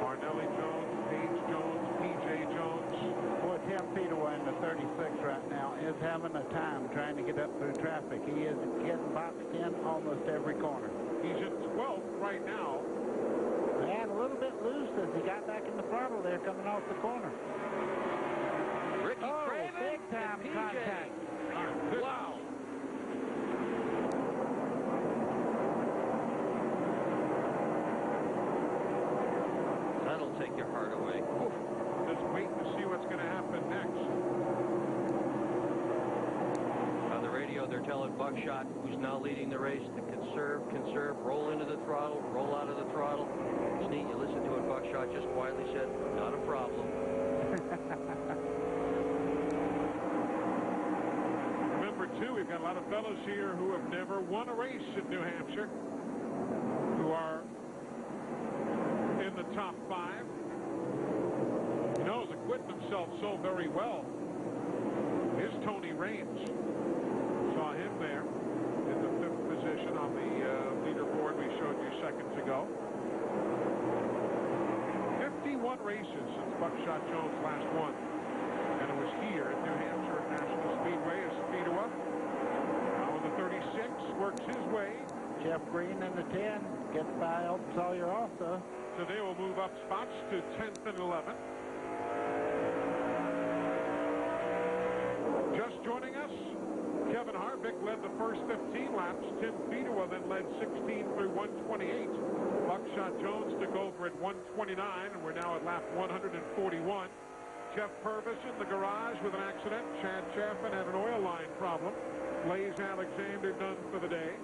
Arnelli Jones, Paige Jones, PJ Jones. Boy, Tim Fedewa in the 36 right now is having a time trying to get up through traffic. He is getting boxed in almost every corner. He's in 12th right now. And a little bit loose as he got back in the throttle there coming off the corner. Ricky Craven, big time contact. Wow. That'll take your heart away. Oof. Just wait to see what's going to happen next. On the radio, they're telling Buckshot, who's now leading the race, to conserve, roll into the throttle, roll out of the throttle. It's neat. You listen to it, Buckshot just quietly said, not a problem. Remember, too, we've got a lot of fellows here who have never won a race in New Hampshire, who are in the top 5. He knows acquitting himself so very well. Here's Tony Raines. Saw him there in the 5th position on the leaderboard we showed you seconds ago. 51 races since Buckshot Jones last won. And it was here at New Hampshire National Speedway as Fedewa. Now in the 36, works his way. Jeff Green in the 10 gets by Elton Sawyer also. So they will move up spots to 10th and 11th. Just joining us, Kevin Harvick led the first 15 laps. Tim Fedewa then led 16 through 128. Buckshot Jones took over at 129, and we're now at lap 141. Jeff Purvis in the garage with an accident. Chad Chaffin had an oil line problem. Blaze Alexander done for the day.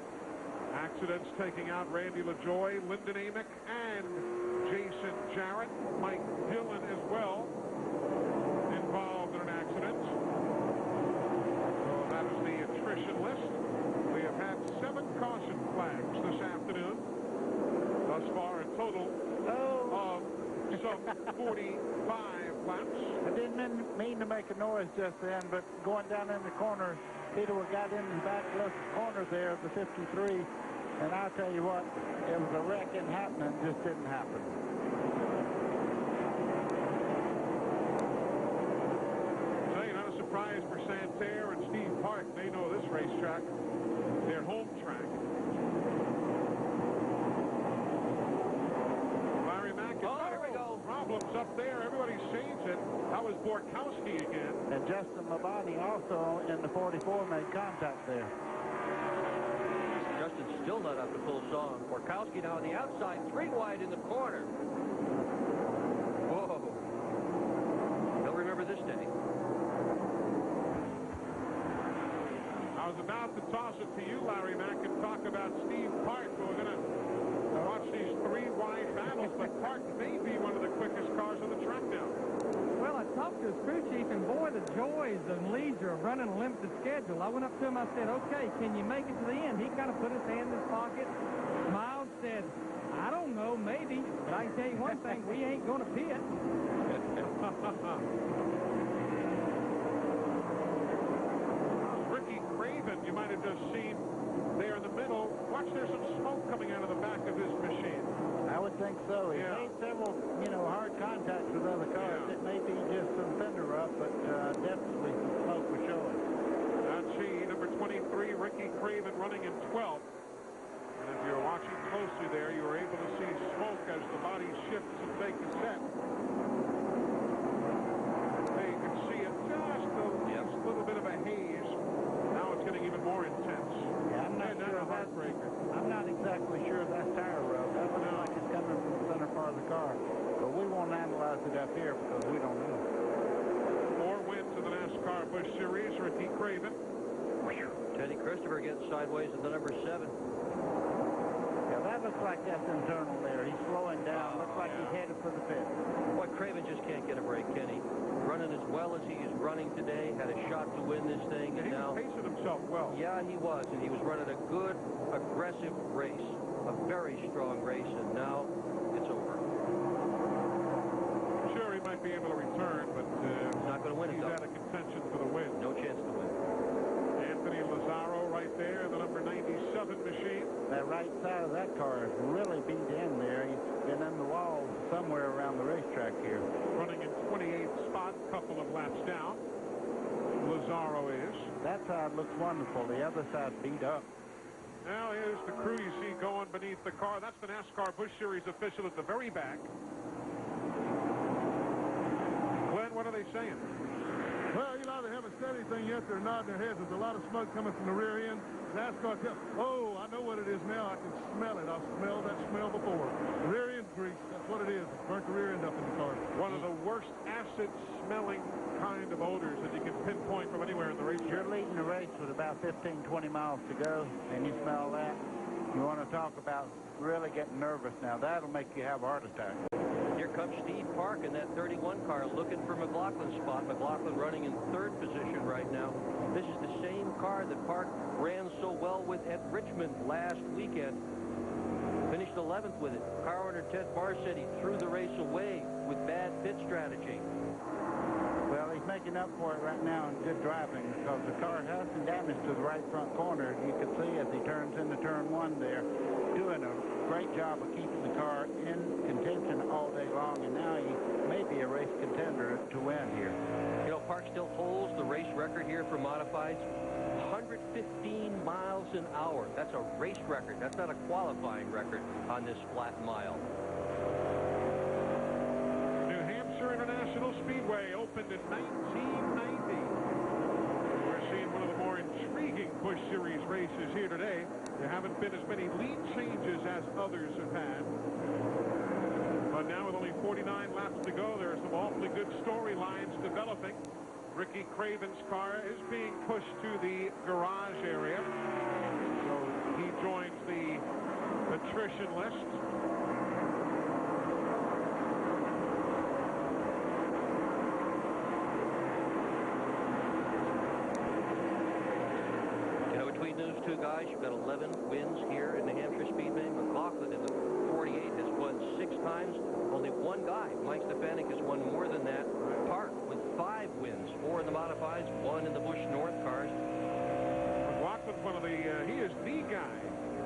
Accidents taking out Randy LaJoy, Lyndon Amick, and Jason Jarrett. Mike Dillon as well involved in an accident. So that is the attrition list. We have had 7 caution flags this afternoon. Thus far, a total of some 45 laps. I didn't mean to make a noise just then, but going down in the corner, Fedewa got in the back left corner there of the 53, and I'll tell you what, it was a wreck and happening, just didn't happen. So, not a surprise for Santerre and Steve Park. They know this racetrack, their home track. Larry Mack has problems up there. Everybody sees it. That was Borkowski again. And Justin Labonte also in the 44 made contact there. Justin's still not up to full song. Borkowski now on the outside, 3 wide in the corner. Whoa. He'll remember this day. I was about to toss it to you, Larry Mack, and talk about Steve Park. We're going to watch these 3 wide battles, but Park may be one of the quickest cars on the track now. Well, I talked to his crew chief, and boy, the joys and leisure of running a limited schedule. I went up to him, I said, okay, can you make it to the end? He kind of put his hand in his pocket, smiled, said, I don't know, maybe, but I can tell you one thing, we ain't going to pit. Ricky Craven, you might have just seen there in the middle. Watch, there's some smoke coming out of the back of his machine. I would think so. He made several, hard contacts with other cars. It may be just some fender rub, but definitely some smoke for showing. That's he, number 23, Ricky Craven, running in 12th. And if you're watching closely there, you were able to see smoke as the body shifts and take a set. There you can see it just a little bit of a haze. Now it's getting even more intense. Yeah, I'm not sure a heartbreaker. I'm not exactly sure that's tire rub. That looks like it's coming from the center part of the car. But we won't analyze it up here because we don't know. 4 wins in the NASCAR Busch Series, Ricky Craven. Teddy Christopher getting sideways at the number 7. Yeah, that looks like that's internal there. He's slowing down. Looks like he's headed for the pit. Boy, Craven just can't get a break, can he? Running as well as he is running today, had a shot to win this thing, and he now was pacing himself well. Yeah, he was, and he was running a good, aggressive race. a very strong race, and now it's over. Sure, he might be able to return, but He's not going to win it, he's though. out of contention for the win. No chance to win. Anthony Lazzaro right there, the number 97 machine. That right side of that car is really beat in there. He's been in the wall somewhere around the racetrack here. Running in 28th spot, couple of laps down. Lazzaro is. That side looks wonderful. The other side beat up. Now here's the crew you see going beneath the car. That's the NASCAR Busch Series official at the very back. Glenn, what are they saying? Well, Eli, they haven't said anything yet. They're nodding their heads. There's a lot of smoke coming from the rear end. NASCAR tells, oh, I know what it is now. I can smell it. I've smelled that smell before. The rear end grease, that's what it is. It's burnt the rear end up in the car. One of the worst acid-smelling kind of odors that you can pinpoint from anywhere in the racetrack. You're leading the race with about 15, 20 miles to go, and you smell that. You want to talk about really getting nervous now. That'll make you have a heart attack. Here comes Steve Park in that 31 car looking for McLaughlin's spot. McLaughlin running in 3rd position right now. This is the same car that Park ran so well with at Richmond last weekend. Finished 11th with it. Car owner Ted Barr said he threw the race away with bad pit strategy. Well, he's making up for it right now in good driving because the car has some damage to the right front corner. You can see as he turns into turn 1 there, doing a great job of keeping the car in contention all day long, and now he may be a race contender to win here. You know, Park still holds the race record here for modifieds. 115 miles an hour. That's a race record. That's not a qualifying record on this flat mile. New Hampshire International Speedway opened in 1990. We're seeing one of the more intriguing Busch Series races here today. There haven't been as many lead changes as others have had. But now with only 49 laps to go, there are some awfully good storylines developing. Ricky Craven's car is being pushed to the garage area. So he joins the attrition list. You know, between those two guys, you've got 11 wins here in New Hampshire Speedway. McLaughlin in the 48 has won 6 times. Only one guy, Mike Stefanik, has won more than that. Park with 5 wins, 4 in the modifieds, 1 in the Busch North cars. McLaughlin's one of the, he is the guy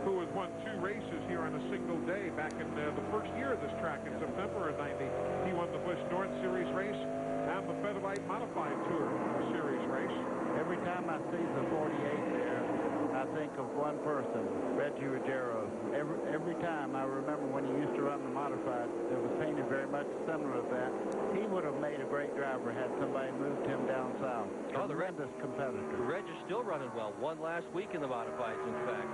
who has won 2 races here on a single day back in the first year of this track in September of 90. He won the Busch North Series race and the Featherlight Modified Tour Series race. Every time I see the 48 there, I think of one person, Reggie Ruggiero. Every time I remember when he used to run the modified, it was painted very much similar to that. He would have made a great driver had somebody moved him down south. Oh, the Tremendous competitor. Reg is still running well. Won last week in the modifieds, in fact.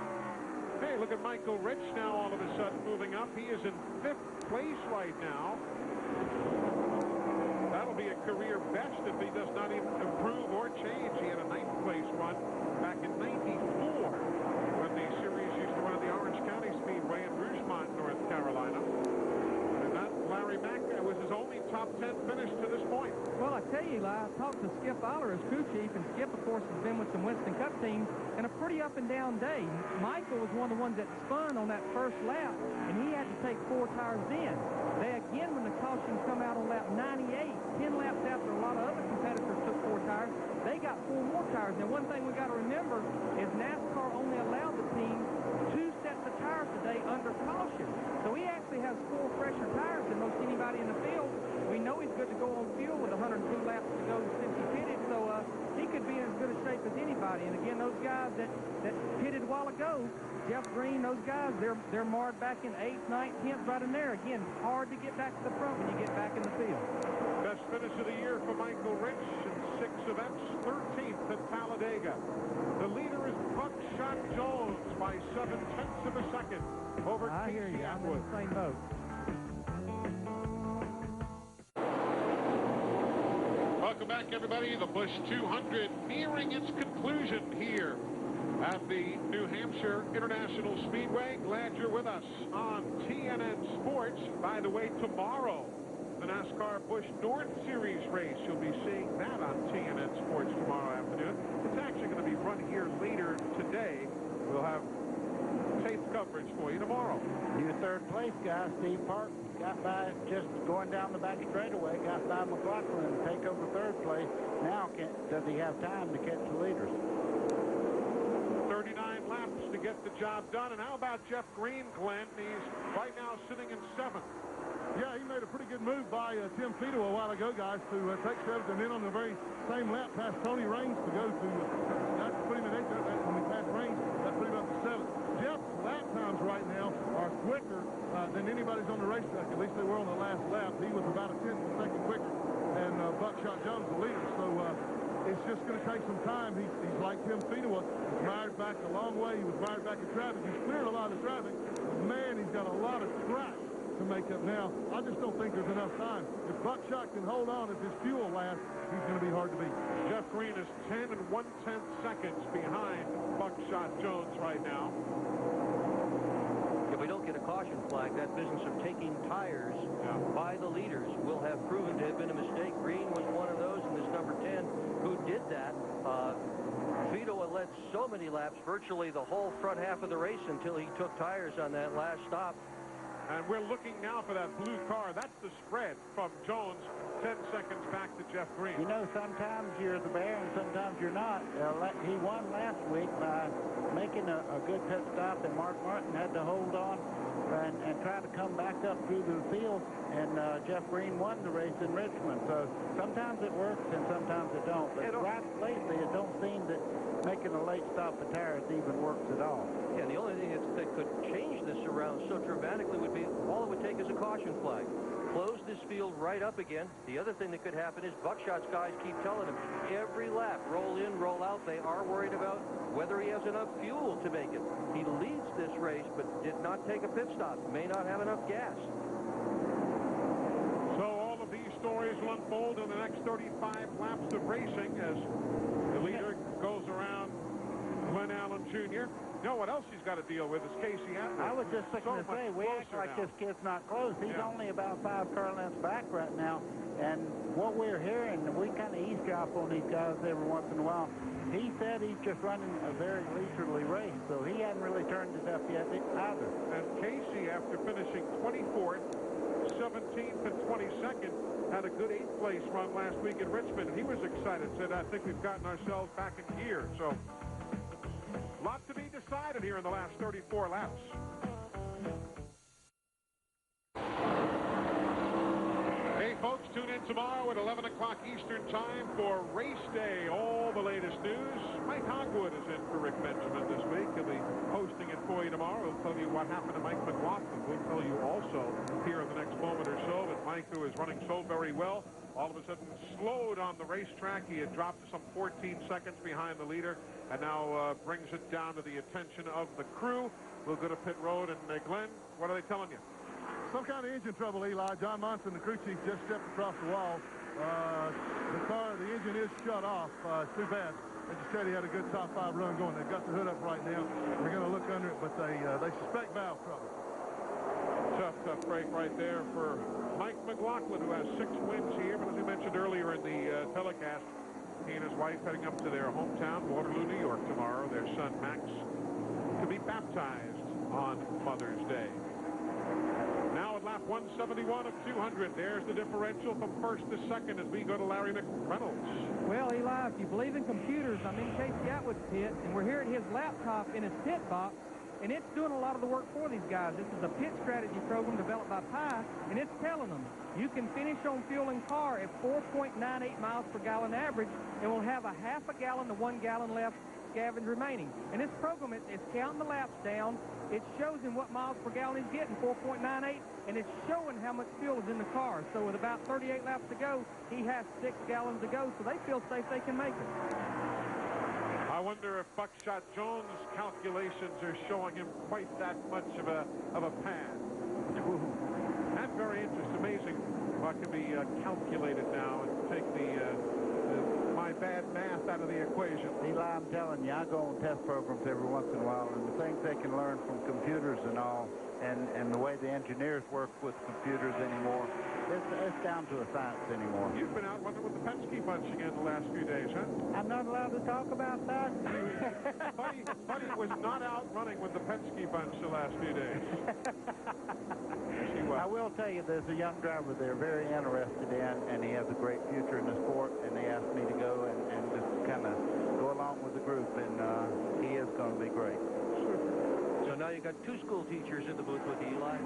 Hey, look at Michael Rich now all of a sudden moving up. He is in 5th place right now. That'll be a career best if he does not even improve or change. He had a 9th place run back in 94 when the series used to run at the Orange County Speedway in Rougemont, North Carolina. And that Larry Mack was his only top 10 finish to this point. Well, I tell you, Eli, I talked to Skip Fowler as crew chief, and Skip, of course, has been with some Winston Cup teams, and a pretty up-and-down day. Michael was one of the ones that spun on that first lap, and he had to take 4 tires in. They, again, when the caution come out on lap 98, 10 laps after a lot of other competitors took 4 tires, they got 4 more tires. Now, one thing we got to remember is NASCAR only allowed the team 2 sets of tires today under caution. So he actually has 4 fresher tires than most anybody in the field. We know he's good to go on fuel with 102 laps to go since he pitted, so he could be in as good a shape as anybody. And again, those guys that pitted a while ago, Jeff Green, those guys, they're marred back in 8th, 9th, 10th, right in there. Again, hard to get back to the front when you get back in the field. Best finish of the year for Michael Rich in 6 events, 13th at Talladega. The leader is Buckshot Jones by 7/10 of a second over I hear you. I'm in the same boat. Welcome back, everybody. The Busch 200 nearing its conclusion here at the New Hampshire International Speedway. Glad you're with us on TNN Sports. By the way, tomorrow, the NASCAR Busch North Series race. You'll be seeing that on TNN Sports tomorrow afternoon. It's actually going to be run here later today. We'll have tape coverage for you tomorrow. New third place guy, Steve Park, got by just going down the back straightaway, got by McLaughlin to take over third place. Now, does he have time to catch the leaders? 39 laps to get the job done. And how about Jeff Green, Glenn? He's right now sitting in 7th. Yeah, he made a pretty good move by Tim Fido a while ago, guys, to take 7th, and then on the very same lap past Tony Raines to go to, that's put him in 8th, when he passed Raines, that put him up to 7th. Jeff's lap times right now are quicker than anybody's on the racetrack. At least they were on the last lap. He was about a 10th of a second quicker than Buckshot Jones, the leader. So it's just going to take some time. He's like Tim Fido. He's mired back a long way. He was mired back in traffic. He's cleared a lot of traffic. But man, he's got a lot of track to make up now. I just don't think there's enough time. If Buckshot can hold on, if his fuel lasts, he's going to be hard to beat. Jeff Green is 10 1/10 seconds behind Buckshot Jones right now. If we don't get a caution flag, that business of taking tires by the leaders will have proven to have been a mistake. Green was one of those, and this number 10 who did that. Fido led so many laps, virtually the whole front half of the race, until he took tires on that last stop. And we're looking now for that blue car. That's the spread from Jones, 10 seconds back to Jeff Green. You know, sometimes you're the bear and sometimes you're not. He won last week by making a good pit stop, and Mark Martin had to hold on and try to come back up through the field, and Jeff Green won the race in Richmond. So sometimes it works and sometimes it don't. But right lately, it don't seem that making a late stop for tires even works at all. Yeah, and the only thing that could change this around so dramatically would be, all it would take is a caution flag. Close this field right up again. The other thing that could happen is Buckshot's guys keep telling him every lap, roll in, roll out. They are worried about whether he has enough fuel to make it. He leads this race, but did not take a pit stop. May not have enough gas. So all of these stories will unfold in the next 35 laps of racing as the leader goes around Glenn Allen Jr. You know what else he's got to deal with is Casey Atwood. I was just thinking to say, we act like this kid's not close. He's only about 5 car lengths back right now. And what we're hearing, we kind of eavesdrop on these guys every once in a while. He said he's just running a very leisurely race, so he hadn't really turned it up yet either. And Casey, after finishing 24th, 17th, and 22nd, had a good 8th place run last week in Richmond. He was excited, said, I think we've gotten ourselves back in gear. So, a lot to be decided here in the last 34 laps. Hey, folks, tune in tomorrow at 11 o'clock Eastern Time for Race Day. All the latest news. Mike Hogwood is in for Rick Benjamin this week. He'll be hosting it for you tomorrow. He'll tell you what happened to Mike McLaughlin. We'll tell you also here in the next moment or so that Mike, who is running so very well, all of a sudden slowed on the racetrack. He had dropped some 14 seconds behind the leader and now brings it down to the attention of the crew. We'll go to pit road. And Glenn, what are they telling you? Some kind of engine trouble, Eli. John Monson, the crew chief, just stepped across the wall. The engine is shut off. It's too bad. They just said he had a good top 5 run going. They've got the hood up right now. They're going to look under it, but they suspect valve trouble. Tough break right there for Mike McLaughlin, who has 6 wins here. But as we mentioned earlier in the telecast, he and his wife heading up to their hometown, Waterloo, New York, tomorrow. Their son, Max, to be baptized on Mother's Day. Now at lap 171 of 200, there's the differential from first to second as we go to Larry McReynolds. Well, Eli, if you believe in computers, I'm in Casey Atwood's pit, and we're here at his laptop in his pit box, and it's doing a lot of the work for these guys. This is a pit strategy program developed by Pi, and it's telling them you can finish on fuel and car at 4.98 miles per gallon average, and we'll have a half a gallon to 1 gallon left scavenged remaining. And this program is counting the laps down. It shows him what miles per gallon he's getting, 4.98, and it's showing how much fuel is in the car. So with about 38 laps to go, he has 6 gallons to go, so they feel safe they can make it. I wonder if Buckshot Jones' calculations are showing him quite that much of a pad. That's very interesting. Amazing what can be calculated now and take my bad math out of the equation. Eli, I'm telling you, I go on test programs every once in a while, and the things they can learn from computers and all, and the way the engineers work with computers anymore, it's down to a science anymore. You've been out running with the Penske bunch again the last few days, huh? I'm not allowed to talk about that. Buddy was not out running with the Penske bunch the last few days. Yes, he was. I will tell you, there's a young driver they're very interested in, and he has a great future in the sport, and they asked me to go and just kind of go along with the group, and he is going to be great. So now you got 2 school teachers in the booth with Eli.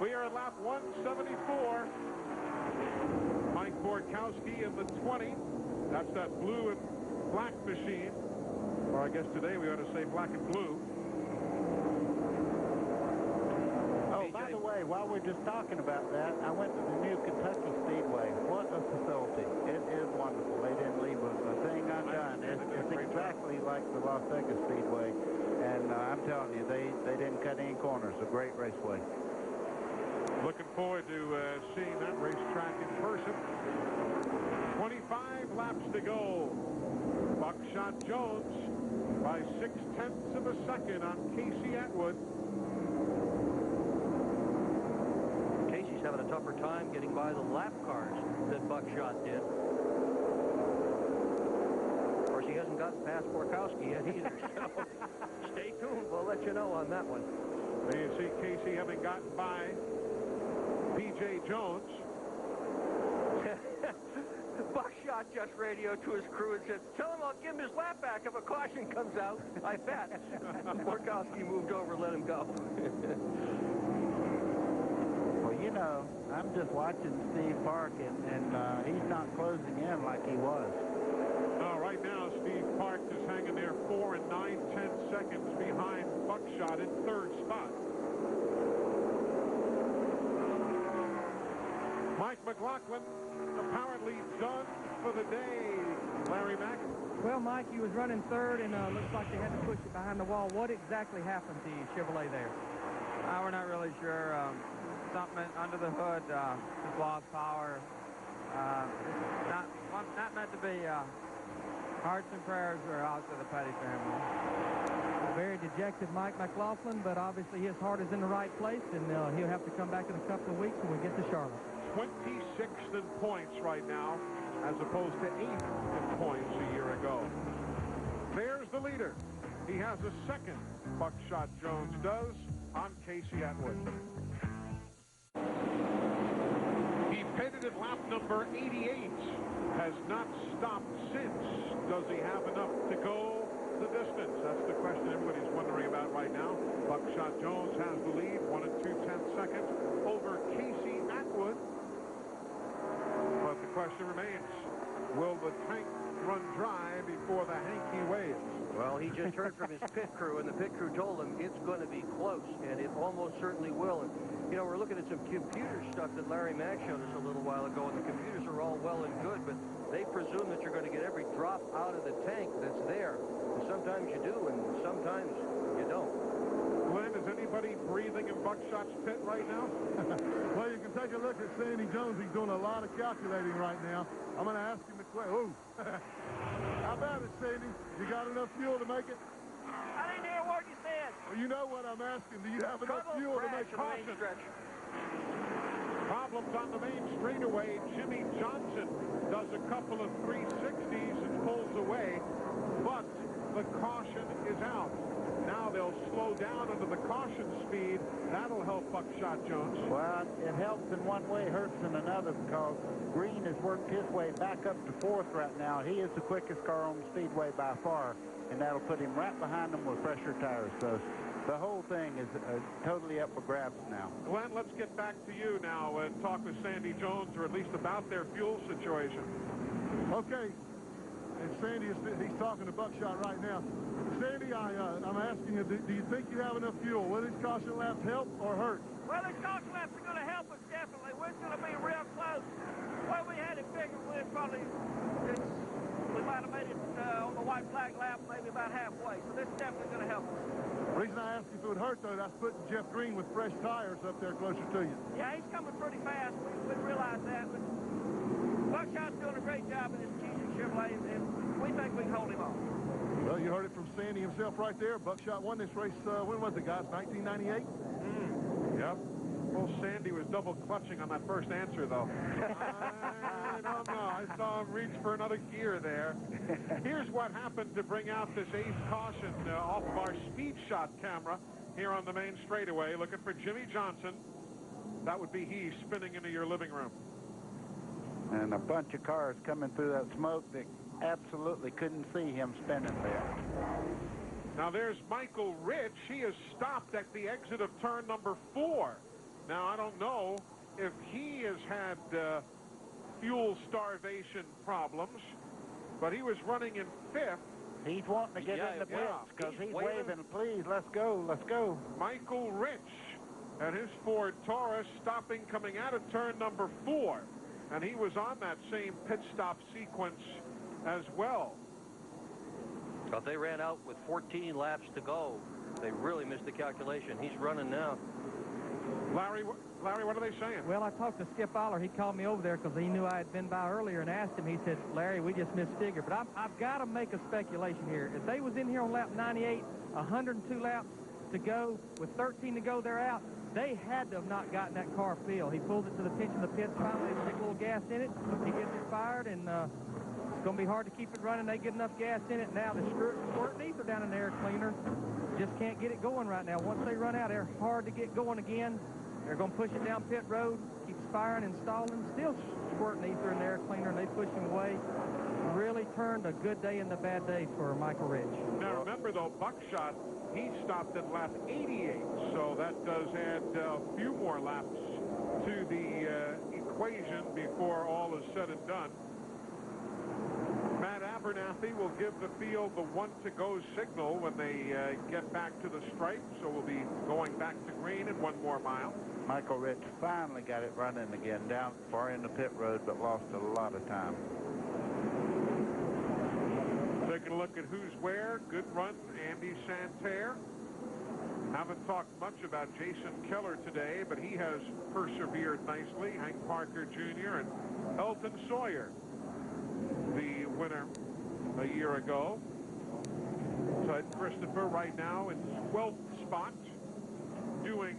We are at lap 174. Mike Borkowski in the 20. That's that blue and black machine. Or I guess today we ought to say black and blue. Oh, by the way, while we're just talking about that, I went to the new Kentucky Speedway. What a facility. It is wonderful. They didn't leave a thing undone. It's exactly like the Las Vegas Speedway. And I'm telling you, they didn't cut any corners. A great raceway. Looking forward to seeing that racetrack in person. 25 laps to go. Buckshot Jones by 0.6 of a second on Casey Atwood. Casey's having a tougher time getting by the lap cars than Buckshot did. Of course, he hasn't gotten past Borkowski yet either, so stay tuned. We'll let you know on that one. There you see Casey having gotten by P.J. Jones. Buckshot just radioed to his crew and said, tell him I'll give him his lap back if a caution comes out. I bet. Borkowski moved over and let him go. Well, you know, I'm just watching Steve Park, and he's not closing in like he was. Oh, right now, Steve Park is hanging there 4 9/10 seconds behind Buckshot in 3rd spot. Mike McLaughlin apparently done for the day. Larry Mack. Well, Mike, he was running 3rd, and looks like they had to push it behind the wall. What exactly happened to Chevrolet there? We're not really sure. Something under the hood, just lost power. Not meant to be. Hearts and prayers are out to the Petty family. Very dejected Mike McLaughlin, but obviously his heart is in the right place, and he'll have to come back in a couple of weeks when we get to Charlotte. 26th in points right now, as opposed to 8th in points a year ago. There's the leader. He has a second, Buckshot Jones does, on Casey Atwood. He pitted at lap number 88. Has not stopped since. Does he have enough to go the distance? That's the question everybody's wondering about right now. Buckshot Jones has the lead, 1 2/10 seconds over Casey Atwood. But the question remains, will the tank run dry before the hanky waves? Well, he just heard from his pit crew, and the pit crew told him it's going to be close, and it almost certainly will. And, you know, we're looking at some computer stuff that Larry Mack showed us a little while ago, and the computers are all well and good, but they presume that you're going to get every drop out of the tank that's there. And sometimes you do, and sometimes you don't. Glenn, is anybody breathing in Buckshot's pit right now? Well, you can take a look at Sandy Jones. He's doing a lot of calculating right now. I'm going to ask him a question. How about it, Sandy? You got enough fuel to make it? I didn't hear what you said. Well, you know what I'm asking. Do you have enough fuel to make Caution. Problems on the main straightaway. Jimmy Johnson does a couple of 360s and pulls away, but the caution is out. Now they'll slow down under the caution speed. That'll help Buckshot Jones. Well, it helps in one way, hurts in another, because Green has worked his way back up to 4th right now. He is the quickest car on the speedway by far, and that'll put him right behind him with fresher tires. So the whole thing is totally up for grabs now. Glenn, let's get back to you now and talk with Sandy Jones, or at least about their fuel situation. Okay. And Sandy, he's talking to Buckshot right now. Sandy, I'm asking you, do you think you have enough fuel? Will these caution laps help or hurt? Well, these caution laps are going to help us, definitely. We're going to be real close. Well, we had it figured we might have made it on the white flag lap maybe about halfway. So this is definitely going to help us. The reason I asked you if it would hurt, though, that's putting Jeff Green with fresh tires up there closer to you. Yeah, he's coming pretty fast. We realize that. But Buckshot's doing a great job in this Chevrolet, and we think we can hold him off. Well, you heard it from Sandy himself right there. Buckshot won this race, when was it, guys? 1998? Yep. Well, Sandy was double clutching on that first answer, though. I don't know. I saw him reach for another gear there. Here's what happened to bring out this 8th caution off of our speed shot camera here on the main straightaway, looking for Jimmy Johnson. That would be he spinning into your living room. And a bunch of cars coming through that smoke that absolutely couldn't see him spinning there. Now there's Michael Rich. He is stopped at the exit of turn number 4. Now I don't know if he has had fuel starvation problems, but he was running in 5th. He's wanting to get in the pits because he's waving, please, let's go, let's go. Michael Rich and his Ford Taurus stopping coming out of turn number 4. And he was on that same pit stop sequence as well. But they ran out with 14 laps to go. They really missed the calculation. He's running now. Larry, what are they saying? Well, I talked to Skip Aller. He called me over there because he knew I had been by earlier and asked him. He said, Larry, we just missed figure. But I've got to make a speculation here. If they was in here on lap 98, 102 laps to go, with 13 to go, they're out. They had to have not gotten that car filled. He pulls it to the pinch in the pits. Finally, they stick a little gas in it. He gets it fired, and it's going to be hard to keep it running. They get enough gas in it. Now the squirting ether down in the air cleaner just can't get it going right now. Once they run out, they're hard to get going again. They're going to push it down pit road. Keeps firing and stalling. Still squirting ether in the air cleaner, and they push him away. Really turned a good day into bad day for Michael Rich. Now remember, though, Buckshot, he stopped at lap 88, so that does add a few more laps to the equation before all is said and done. Matt Abernathy will give the field the 1-to-go signal when they get back to the stripe, so we'll be going back to green in 1 more mile. Michael Rich finally got it running again down far in the pit road, but lost a lot of time. Taking a look at who's where. Good run, Andy Santerre. Haven't talked much about Jason Keller today, but he has persevered nicely. Hank Parker Jr. and Elton Sawyer, the winner a year ago. Ted Christopher right now in 12th spot, doing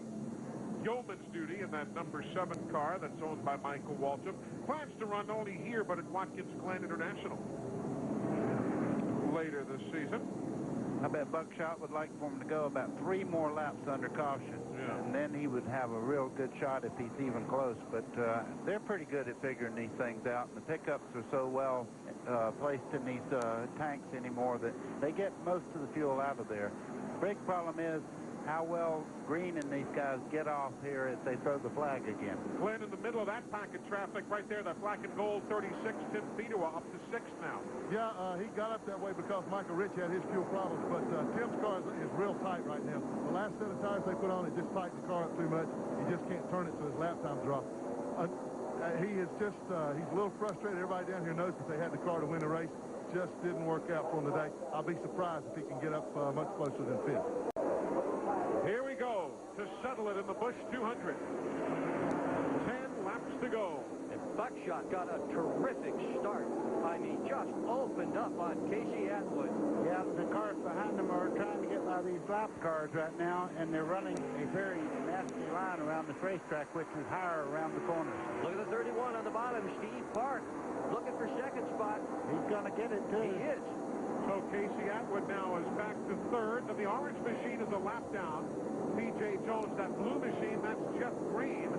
yeoman's duty in that number 7 car that's owned by Michael Waltrip. Plans to run only here, but at Watkins Glen International later this season. I bet Buckshot would like for him to go about 3 more laps under caution. Yeah. And then he would have a real good shot if he's even close. But they're pretty good at figuring these things out. And the pickups are so well placed in these tanks anymore that they get most of the fuel out of there. Big problem is how well Green and these guys get off here as they throw the flag again. Glenn in the middle of that pack of traffic right there, that black and gold 36, Tim Fedewa up to 6th now. Yeah, he got up that way because Michael Rich had his fuel problems, but Tim's car is real tight right now. The last set of tires they put on, it just tightened the car up too much. He just can't turn it, so his lap time dropped. He is just, he's a little frustrated. Everybody down here knows that they had the car to win the race. Just didn't work out for him today. I'll be surprised if he can get up much closer than 5th. Here we go to settle it in the Busch 200. 10 laps to go. And Buckshot got a terrific start. I mean, just opened up on Casey Atwood. Yeah, the cars behind them are trying to get by these lap cars right now, and they're running a very nasty line around this racetrack, which is higher around the corners. Look at the 31 on the bottom, Steve Park, looking for 2nd spot. He's going to get it, too. He is. So Casey Atwood now is back to 3rd. The orange machine is a lap down. P.J. Jones, that blue machine, that's Jeff Green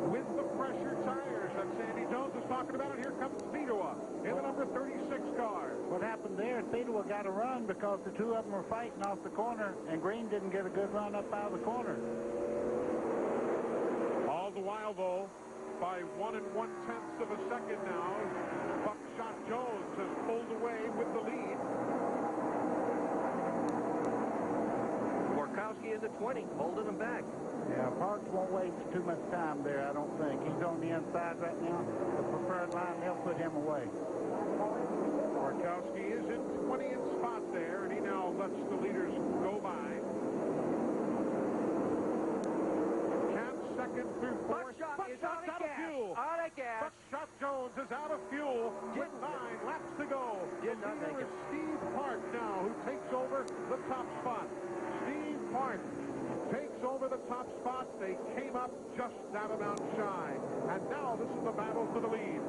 with the pressure tires that Sandy Jones was talking about. And here comes Fedewa in the number 36 car. What happened there, Fedewa got a run because the 2 of them were fighting off the corner, and Green didn't get a good run up out of the corner. All the while, though, by 1 1/10 of a second now, Buckshot Jones has pulled away with the lead. Borkowski in the 20, holding him back. Yeah, Parks won't waste too much time there, I don't think. He's on the inside right now. The preferred line, they'll put him away. Borkowski is in 20th spot there, and he now lets the leaders go by. Can 2nd through 4th. Buckshot is on the gas. Fuel. On the gas. Buckshot Jones Jones is out of fuel with 9 laps to go. The leader is Steve Park now, who takes over the top spot. Steve Park takes over the top spot. They came up just that amount shy. And now this is the battle for the lead.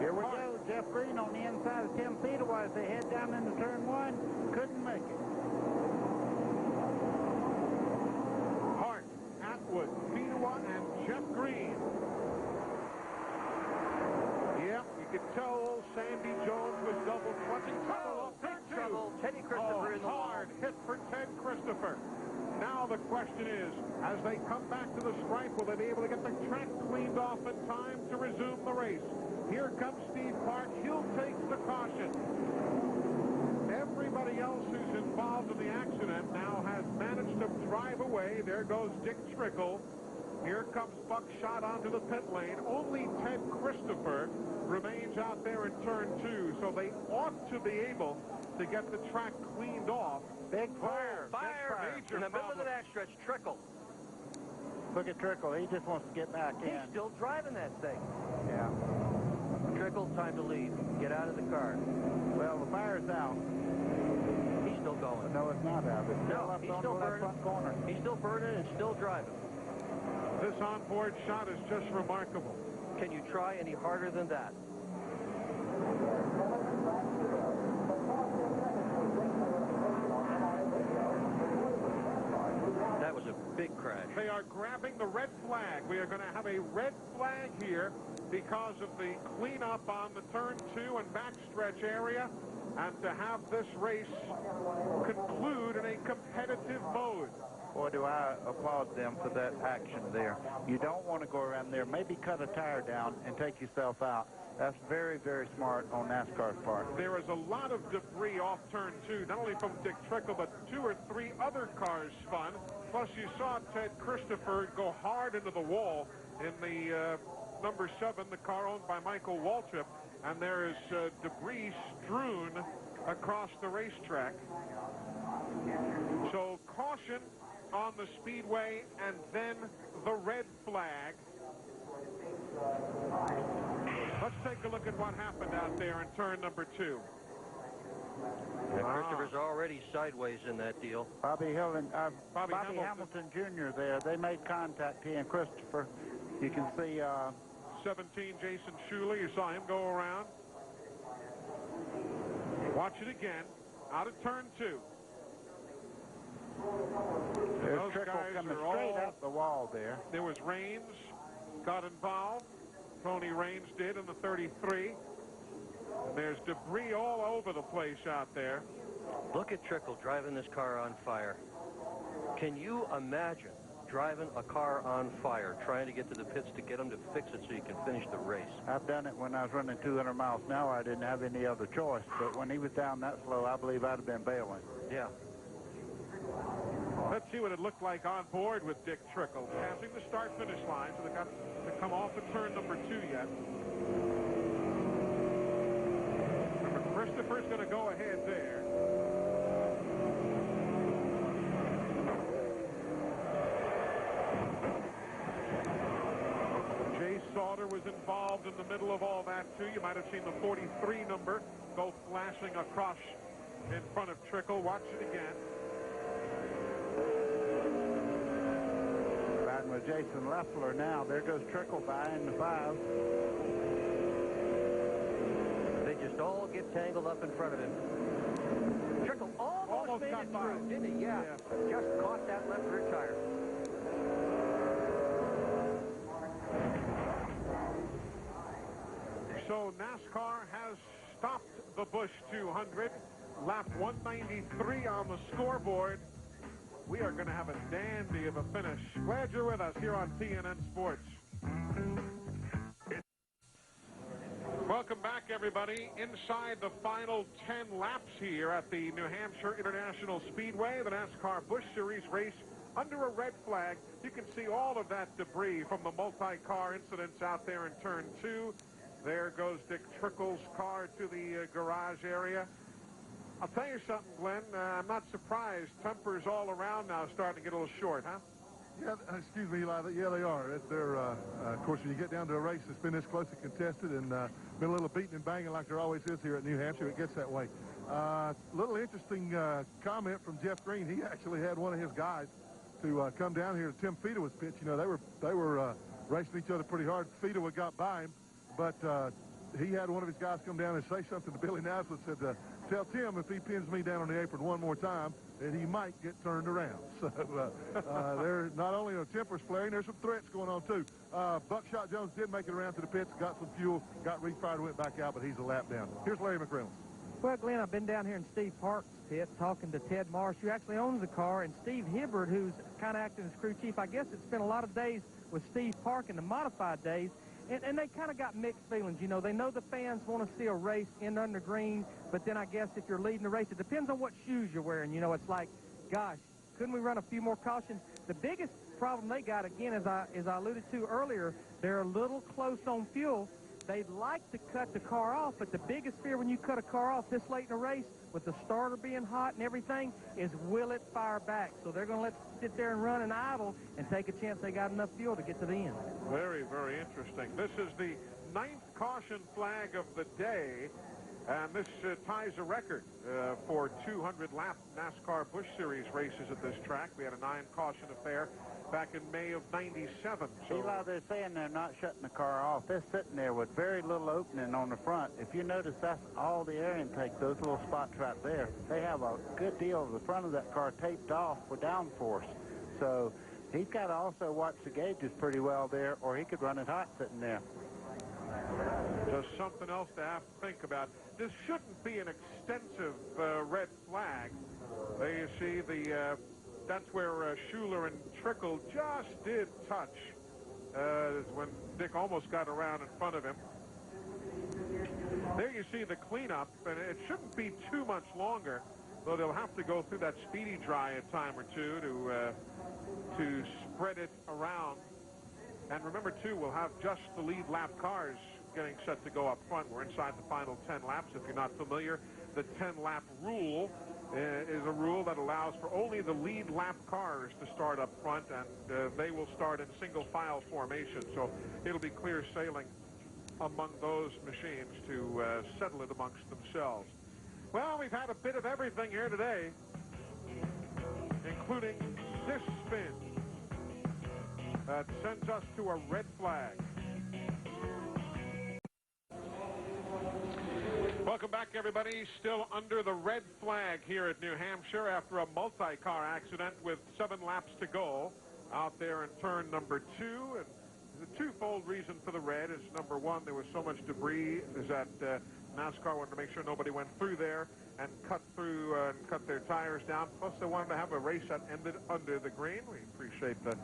Here we go. Jeff Green on the inside of Tim Feedaway as they head down into turn 1. Couldn't make it. Hart, Atwood, Feedawa, and Jeff Green. Yeah, you could tell old Sandy Jones was double clutching. Trouble. Teddy Christopher in the hard hit for Ted Christopher. Now the question is, as they come back to the stripe, will they be able to get the track cleaned off in time to resume the race? Here comes Steve Park. He'll take the caution. Everybody else who's involved in the accident now has managed to drive away. There goes Dick Trickle. Here comes Buckshot onto the pit lane. Only Ted Christopher remains out there in turn 2, so they ought to be able to get the track cleaned off. Big fire. Fire. In the middle of the backstretch, Trickle. Look at Trickle. He just wants to get back in. He's still driving that thing. Yeah. Trickle, time to leave. Get out of the car. Well, the fire's out. He's still going. No, it's not out. It's still up he's on still the burning. front corner. He's still burning and still driving. This onboard shot is just remarkable. Can you try any harder than that? That was a big crash. They are grabbing the red flag. We are going to have a red flag here because of the cleanup on the turn 2 and backstretch area, and to have this race conclude in a competitive mode. Boy, do I applaud them for that action there. You don't want to go around there, maybe cut a tire down and take yourself out. That's very, very smart on NASCAR's part. There is a lot of debris off turn 2, not only from Dick Trickle, but 2 or 3 other cars spun. Plus, you saw Ted Christopher go hard into the wall in the number 7, the car owned by Michael Waltrip, and there is debris strewn across the racetrack. So, caution on the speedway, and then the red flag. Let's take a look at what happened out there in turn number 2. Christopher's already sideways in that deal. Bobby Hamilton Jr. there. They made contact, he and Christopher. You can see 17, Jason Shuley. You saw him go around. Watch it again. Out of turn 2. There's Trickle coming straight up the wall there. There was Raines got involved. Tony Raines did in the 33. And there's debris all over the place out there. Look at Trickle driving this car on fire. Can you imagine driving a car on fire, trying to get to the pits to get them to fix it so you can finish the race? I've done it when I was running 200 miles an hour. I didn't have any other choice. But when he was down that slow, I believe I'd have been bailing. Yeah. Let's see what it looked like on board with Dick Trickle. Passing the start-finish line, so they got to come off of turn number 2 yet. Remember, Christopher's going to go ahead there. Jay Sauter was involved in the middle of all that, too. You might have seen the 43 number go flashing across in front of Trickle. Watch it again. Riding with Jason Leffler now. There goes Trickle by in the 5. They just all get tangled up in front of him. Trickle almost made it through, didn't he? Yeah. Just caught that left rear tire. So NASCAR has stopped the Busch 200. Lap 193 on the scoreboard. We are going to have a dandy of a finish. Glad you're with us here on TNN Sports. Welcome back, everybody. Inside the final 10 laps here at the New Hampshire International Speedway, the NASCAR Busch Series race under a red flag. You can see all of that debris from the multi-car incidents out there in turn 2. There goes Dick Trickle's car to the garage area. I'll tell you something, Glenn. I'm not surprised. Tempers all around now starting to get a little short, huh? Yeah, excuse me, Eli. Yeah, they are. They're, of course, when you get down to a race that's been this closely contested and been a little beating and banging like there always is here at New Hampshire, it gets that way. Little interesting comment from Jeff Green. He actually had one of his guys to come down here. Tim Fedewa was pitch. You know, they were racing each other pretty hard. Fedewa got by him, but he had one of his guys come down and say something to Billy Naslett. Said, tell Tim if he pins me down on the apron one more time that he might get turned around. So they're not only a tempers flaring, there's some threats going on too. Buckshot Jones did make it around to the pits, got some fuel, got refired, went back out, but he's a lap down. Here's Larry McReynolds. Well, Glenn, I've been down here in Steve Park's pit talking to Ted Marsh, who actually owns the car, and Steve Hibbard, who's kind of acting as crew chief. I guess it's spent a lot of days with Steve Park in the modified days, and they kind of got mixed feelings. You know, they know the fans want to see a race in under green, but then I guess if you're leading the race, it depends on what shoes you're wearing. You know, it's like, gosh, couldn't we run a few more cautions? The biggest problem they got, again, as I alluded to earlier, they're a little close on fuel. They'd like to cut the car off, but the biggest fear when you cut a car off this late in a race, with the starter being hot and everything, is will it fire back? So they're going to let it sit there and run and idle and take a chance they got enough fuel to get to the end. Very, very interesting. This is the 9th caution flag of the day, and this ties a record for 200-lap NASCAR Busch Series races at this track. We had a 9-caution affair back in May of '97. So Eli, they're saying they're not shutting the car off. They're sitting there with very little opening on the front. If you notice, that's all the air intake, those little spots right there. They have a good deal of the front of that car taped off for downforce. So he's got to also watch the gauges pretty well there, or he could run it hot sitting there. Just something else to have to think about. This shouldn't be an extensive red flag. There you see the that's where Schuler and Trickle just did touch when Dick almost got around in front of him. There you see the cleanup, and it shouldn't be too much longer, though they'll have to go through that speedy dry a time or two to spread it around. And remember, too, we'll have just the lead lap cars getting set to go up front. We're inside the final 10 laps. If you're not familiar, the 10-lap rule is a rule that allows for only the lead lap cars to start up front, and they will start in single file formation. So it'll be clear sailing among those machines to settle it amongst themselves. Well, we've had a bit of everything here today, including this spin that sends us to a red flag. Welcome back, everybody. Still under the red flag here at New Hampshire after a multi-car accident with 7 laps to go out there in turn number 2. And the twofold reason for the red is, number one, there was so much debris is that NASCAR wanted to make sure nobody went through there and cut through and cut their tires down. Plus, they wanted to have a race that ended under the green. We appreciate the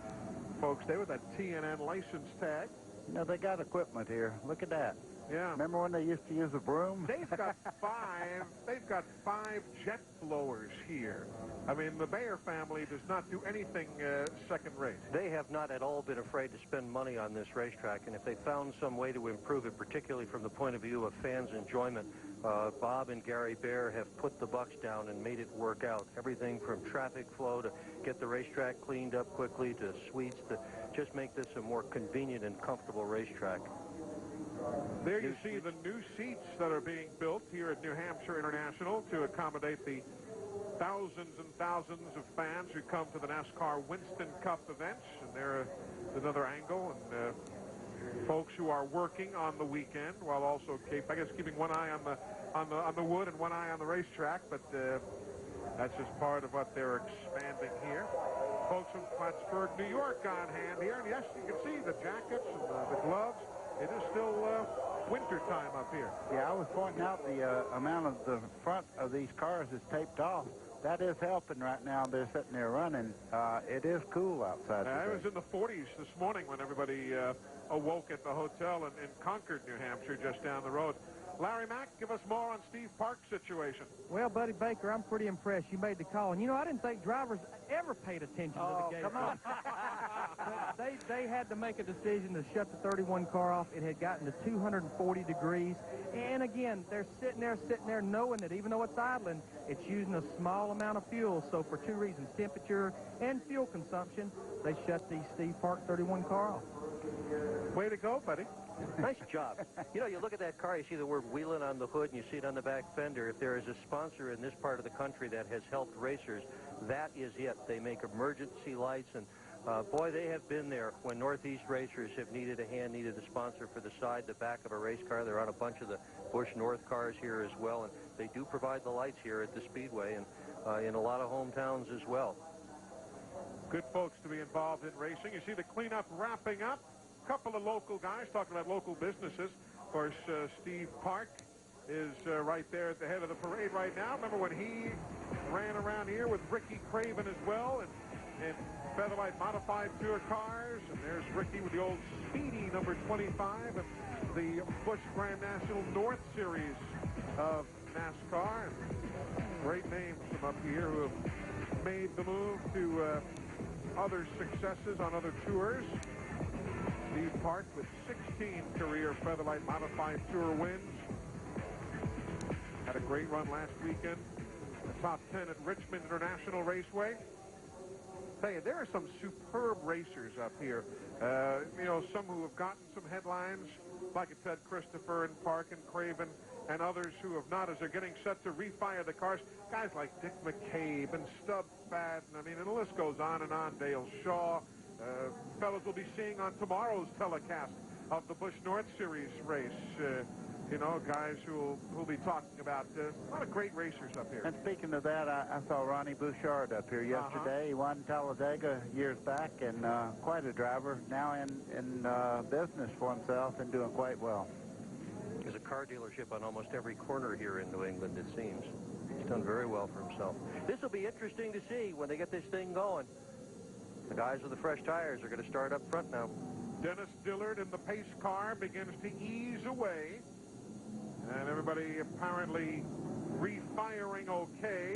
folks there with that TNN license tag. You know, they got equipment here. Look at that. Yeah. Remember when they used to use a broom? They've got 5 jet blowers here. I mean, the Bayer family does not do anything second rate. They have not at all been afraid to spend money on this racetrack, and if they found some way to improve it, particularly from the point of view of fans' enjoyment, Bob and Gary Bayer have put the bucks down and made it work out. Everything from traffic flow to get the racetrack cleaned up quickly to suites to just make this a more convenient and comfortable racetrack. There you see the new seats that are being built here at New Hampshire International to accommodate the thousands and thousands of fans who come to the NASCAR Winston Cup events. And there's another angle, and folks who are working on the weekend while also, I guess, keeping one eye on the wood and one eye on the racetrack. But that's just part of what they're expanding here. Folks from Plattsburgh, New York on hand here. And yes, you can see the jackets and the gloves. It is still winter time up here. Yeah, I was pointing out the amount of the front of these cars is taped off. That is helping right now. They're sitting there running. It is cool outside today. It was in the 40s this morning when everybody awoke at the hotel in Concord, New Hampshire, just down the road. Larry Mack, give us more on Steve Park's situation. Well, Buddy Baker, I'm pretty impressed. You made the call. And, you know, I didn't think drivers ever paid attention to the gate. Come on. They had to make a decision to shut the 31 car off. It had gotten to 240 degrees. And again, they're sitting there knowing that even though it's idling, it's using a small amount of fuel. So for two reasons, temperature and fuel consumption, they shut the Steve Park 31 car off. Way to go, buddy. Nice job. You know, you look at that car, you see the word Wheelin' on the hood, and you see it on the back fender. If there is a sponsor in this part of the country that has helped racers, that is it. They make emergency lights, and boy, they have been there when Northeast racers have needed a hand, needed a sponsor for the side, the back of a race car. They're on a bunch of the Busch North cars here as well, and they do provide the lights here at the Speedway and in a lot of hometowns as well. Good folks to be involved in racing. You see the cleanup wrapping up. A couple of local guys talking about local businesses. Of course, Steve Park is right there at the head of the parade right now. Remember when he ran around here with Ricky Craven as well, and Featherlight Modified Tour cars, and there's Ricky with the old Speedy number 25 and the Busch Grand National North Series of NASCAR. And great names from up here who have made the move to other successes on other tours. Steve Park with 16 career Featherlight Modified Tour wins. Had a great run last weekend. The top 10 at Richmond International Raceway. Tell you, there are some superb racers up here. You know, some who have gotten some headlines, like Ted Christopher and Park and Craven, and others who have not, as they're getting set to refire the cars. Guys like Dick McCabe and Stub Fadden. I mean, and the list goes on and on. Dale Shaw. Fellas will be seeing on tomorrow's telecast of the Busch North Series race. You know, guys who will be talking about a lot of great racers up here. And speaking of that, I saw Ronnie Bouchard up here yesterday. He won Talladega years back, and quite a driver. Now in business for himself and doing quite well. There's a car dealership on almost every corner here in New England, it seems. He's done very well for himself. This will be interesting to see when they get this thing going. The guys with the fresh tires are going to start up front now. Dennis Dillard in the pace car begins to ease away. And everybody apparently refiring okay.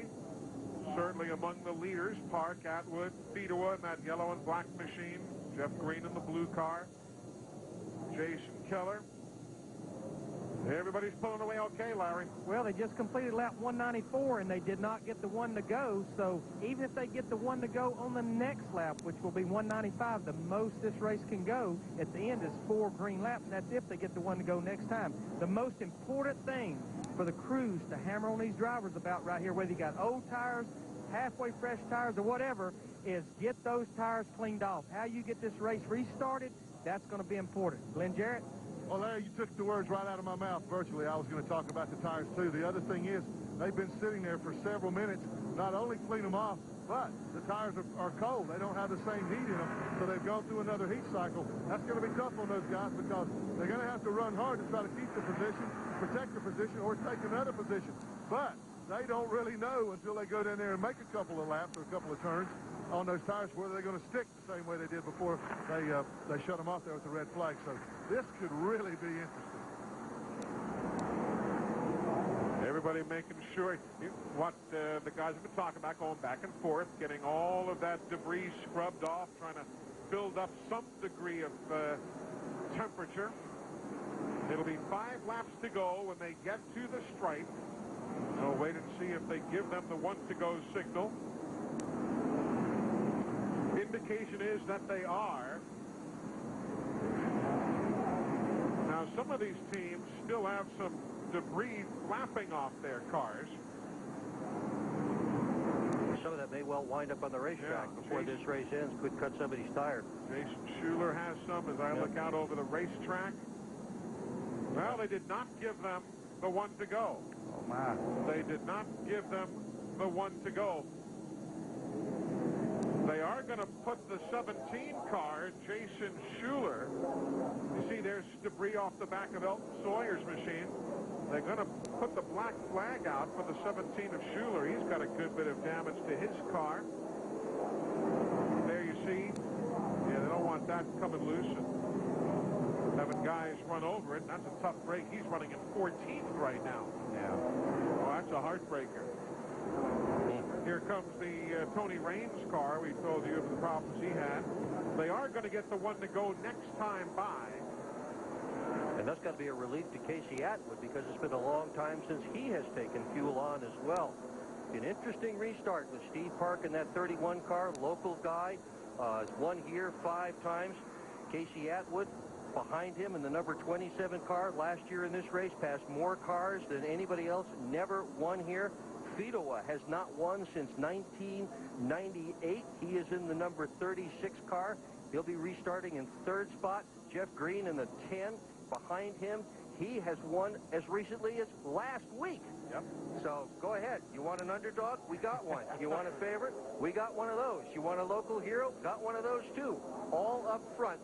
Certainly among the leaders, Park, Atwood, Fedewa in that yellow and black machine. Jeff Green in the blue car. Jason Keller. Everybody's pulling away okay, Larry. Well, they just completed lap 194, and they did not get the one to go. So even if they get the one to go on the next lap, which will be 195, the most this race can go at the end is 4 green laps. That's if they get the one to go next time. The most important thing for the crews to hammer on these drivers about right here, whether you got old tires, halfway fresh tires, or whatever, is get those tires cleaned off. How you get this race restarted, that's going to be important. Glenn Jarrett? Well, Larry, you took the words right out of my mouth virtually. I was going to talk about the tires, too. The other thing is they've been sitting there for several minutes. Not only clean them off, but the tires are cold. They don't have the same heat in them, so they've gone through another heat cycle. That's going to be tough on those guys because they're going to have to run hard to try to keep the position, protect the position, or take another position. But they don't really know until they go down there and make a couple of laps or a couple of turns on those tires whether they're going to stick the same way they did before they shut them off there with the red flag. So this could really be interesting. Everybody making sure what the guys have been talking about, going back and forth, getting all of that debris scrubbed off, trying to build up some degree of temperature. It'll be 5 laps to go when they get to the stripe. We'll wait and see if they give them the one to go signal. Indication is that they are. Now, some of these teams still have some debris flapping off their cars. Some of that may well wind up on the racetrack before this race ends. Could cut somebody's tire. Jason Schuler has some as I look out over the racetrack. Well, they did not give them the one to go. Oh, my. They did not give them the one to go. They are going to put the 17 car, Jason Schuler. You see, there's debris off the back of Elton Sawyer's machine. They're going to put the black flag out for the 17 of Schuler. He's got a good bit of damage to his car. There you see. Yeah, they don't want that coming loose and having guys run over it. That's a tough break. He's running in 14th right now. Yeah. Oh, that's a heartbreaker. Here comes the Tony Raines car. We told you of the problems he had. They are to get the one to go next time by. And that's got to be a relief to Casey Atwood because it's been a long time since he has taken fuel on as well. An interesting restart with Steve Park in that 31 car, local guy, has won here 5 times. Casey Atwood behind him in the number 27 car last year in this race, passed more cars than anybody else, never won here. Fidowa has not won since 1998. He is in the number 36 car. He'll be restarting in 3rd spot. Jeff Green in the 10 behind him. He has won as recently as last week. Yep. So go ahead. You want an underdog? We got one. You want a favorite? We got one of those. You want a local hero? Got one of those too. All up front.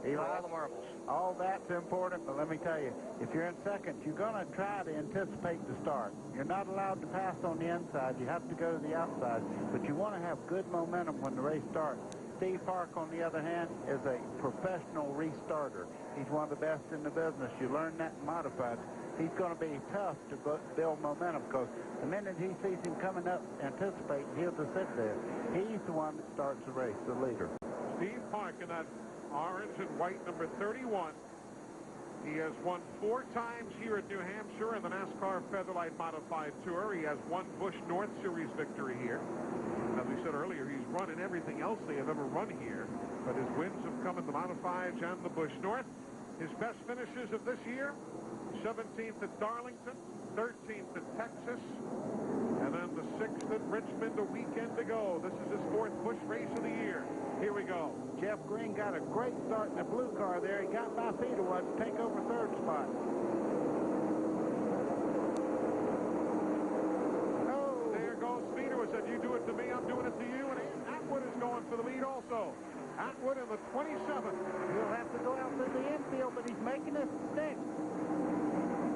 All the marbles. All that's important, but let me tell you, if you're in second, you're going to try to anticipate the start. You're not allowed to pass on the inside. You have to go to the outside, but you want to have good momentum when the race starts. Steve Park, on the other hand, is a professional restarter. He's one of the best in the business. You learn that in modified. He's going to be tough to build momentum because the minute he sees him coming up, anticipating, he'll just sit there. He's the one that starts the race, the leader. Steve Park in that orange and white number 31. He has won 4 times here at New Hampshire in the NASCAR Featherlight Modified Tour. He has one Busch North Series victory here. As we said earlier, he's run in everything else they have ever run here, but his wins have come in the Modifieds and the Busch North. His best finishes of this year: 17th at Darlington, 13th at Texas, and then the 6th at Richmond a weekend ago. This is his 4th Busch race of the year. Here we go. Jeff Green got a great start in the blue car there. He got by Fidowa to take over 3rd spot. Oh, there goes Fidowa. Said, you do it to me, I'm doing it to you. And Atwood is going for the lead also. Atwood in the 27th. He'll have to go out through the infield, but he's making it stick.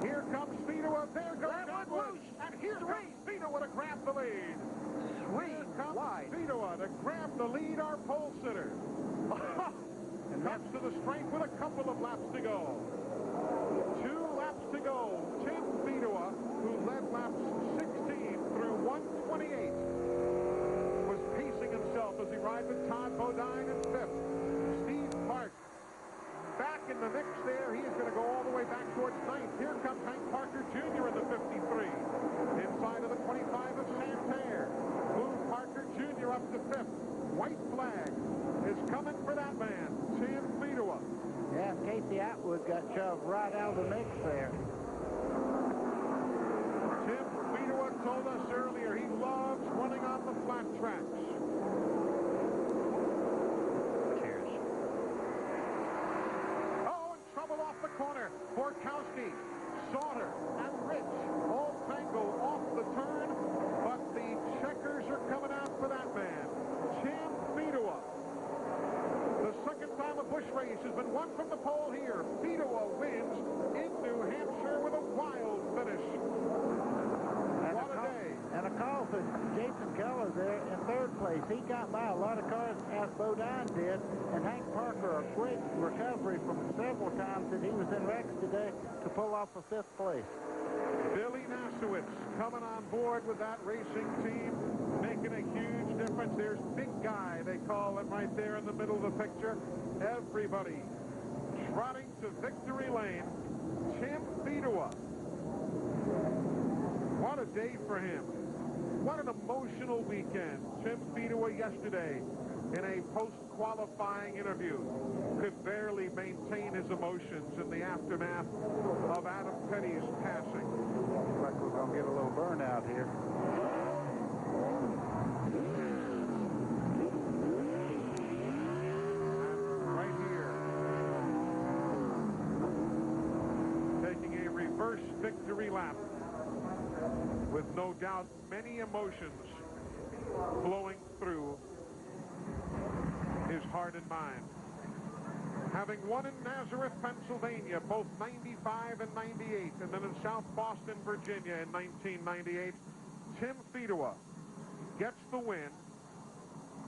Here comes Fidowa. There goes Atwood. And here comes Fidowa to grab the lead. Here comes Fidowa to grab the lead, our pole sitter. And comes to the straight with a couple of laps to go. 2 laps to go. Tim Fidowa, who led laps 16 through 128, was pacing himself as he rides with Todd Bodine in 5th. Steve Park back in the mix there. He is going to go all the way back towards 9th. Here comes Hank Parker Jr. in the 53. Inside of the 25 of Santerre. Move Parker Jr. up to 5th. White flag is coming for that man, Tim Fidowa. Yeah, Casey Atwood got shoved right out of the mix there. Tim Fidowa told us earlier he loves running on the flat tracks. Cheers. Oh, and trouble off the corner. Borkowski, Sauter, and Rich all tangle off the turn, but the checkers are coming out for that man, Tim Fidowa. The second time a Busch race has been won from the pole here. Fidowa wins in New Hampshire with a wild finish. What a day. And a call for Jason Keller there in 3rd place. He got by a lot of cars as Bodine did, and Hank Parker, a great recovery from several times that he was in wrecks today to pull off a 5th place. Billy Nasowitz coming on board with that racing team, making a huge difference. There's Big Guy, they call him right there in the middle of the picture. Everybody trotting to victory lane. Tim Fidowa. What a day for him. What an emotional weekend. Tim Fidowa yesterday in a post-qualifying interview could barely maintain his emotions in the aftermath of Adam Petty's passing. Looks like we're going to get a little burnout here. Right here, taking a reverse victory lap with no doubt many emotions flowing through his heart and mind. Having won in Nazareth, Pennsylvania, both 95 and 98, and then in South Boston, Virginia in 1998, Tim Fidowa gets the win.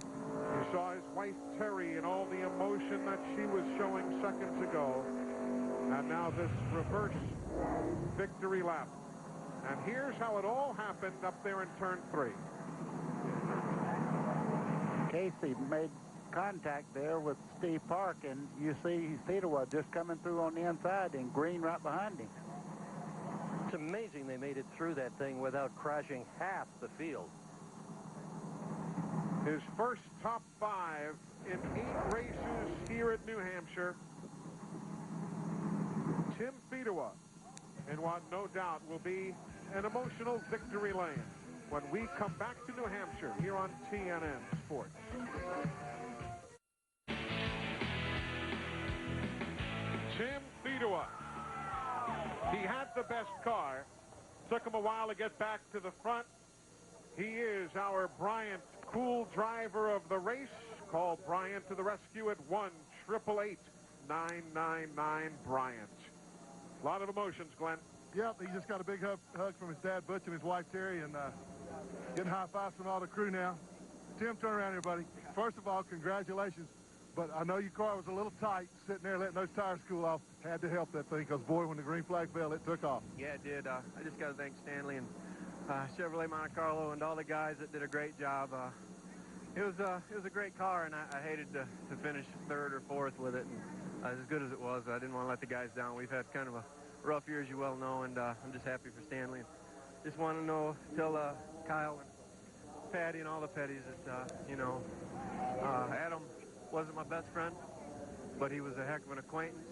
You saw his wife, Terry, and all the emotion that she was showing seconds ago. And now this reverse victory lap. And here's how it all happened up there in turn 3. Casey made contact there with Steve Park, and you see Fedewa just coming through on the inside and Green right behind him. It's amazing they made it through that thing without crashing half the field. His first top 5 in 8 races here at New Hampshire. Tim Fedewa in what no doubt will be an emotional victory lane when we come back to New Hampshire here on TNN Sports. Tim Fedewa. He had the best car. Took him a while to get back to the front. He is our Bryant Cool driver of the race. Call Bryant to the rescue at 1-888-999 Bryant. A lot of emotions, Glenn. Yep, he just got a big hug from his dad, Butch, and his wife, Terry, and getting high fives from all the crew now. Tim, turn around here, buddy. First of all, congratulations. But I know your car was a little tight, sitting there letting those tires cool off. Had to help that thing, because, boy, when the green flag fell, it took off. Yeah, it did. I just got to thank Stanley and Chevrolet Monte Carlo and all the guys that did a great job. It was a great car, and I hated to finish 3rd or 4th with it. And as good as it was, I didn't want to let the guys down. We've had kind of a rough year, as you well know, and I'm just happy for Stanley. And just want to tell Kyle and Patty and all the Petties that, Adam wasn't my best friend, but he was a heck of an acquaintance,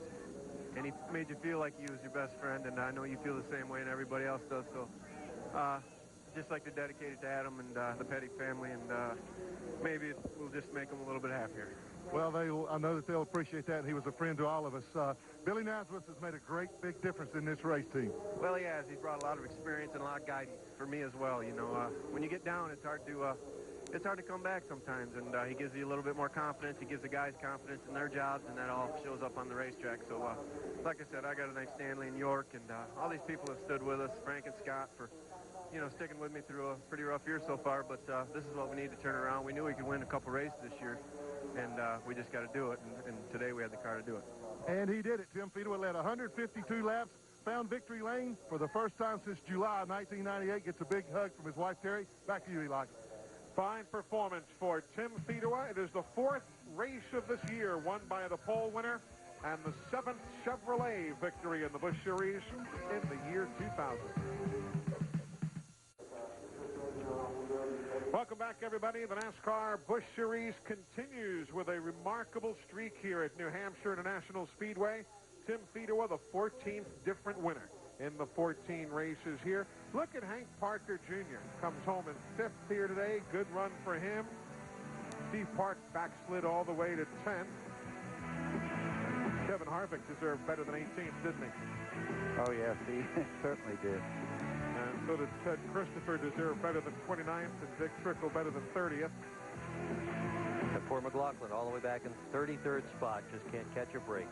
and he made you feel like he was your best friend, and I know you feel the same way, and everybody else does. So just like to dedicate it to Adam and the Petty family, and maybe we'll just make them a little bit happier. Well, I know that they'll appreciate that, and he was a friend to all of us. Billy Naswitz has made a great, big difference in this race team. Well, he has. He's brought a lot of experience and a lot of guidance for me as well. You know, when you get down, it's hard to come back sometimes, and he gives you a little bit more confidence. He gives the guys confidence in their jobs, and that all shows up on the racetrack. So, like I said, I got to thank Stanley and York, and all these people have stood with us, Frank and Scott, for sticking with me through a pretty rough year so far, but this is what we need to turn around. We knew we could win a couple races this year, and we just got to do it, and today we had the car to do it. And he did it. Tim Fedewa led 152 laps, found victory lane for the first time since July 1998, gets a big hug from his wife, Terry. Back to you, Eli. Fine performance for Tim Fedewa. It is the 4th race of this year won by the pole winner, and the 7th Chevrolet victory in the Busch Series in the year 2000. Welcome back, everybody. The NASCAR Busch Series continues with a remarkable streak here at New Hampshire International Speedway. Tim Fedewa, the 14th different winner in the 14 races here. Look at Hank Parker Jr. Comes home in 5th here today. Good run for him. Steve Park backslid all the way to 10th. Kevin Harvick deserved better than 18th, didn't he? Oh, yes, he certainly did. And so did Ted Christopher deserve better than 29th, and Dick Trickle better than 30th. And poor McLaughlin all the way back in 33rd spot, just can't catch a break.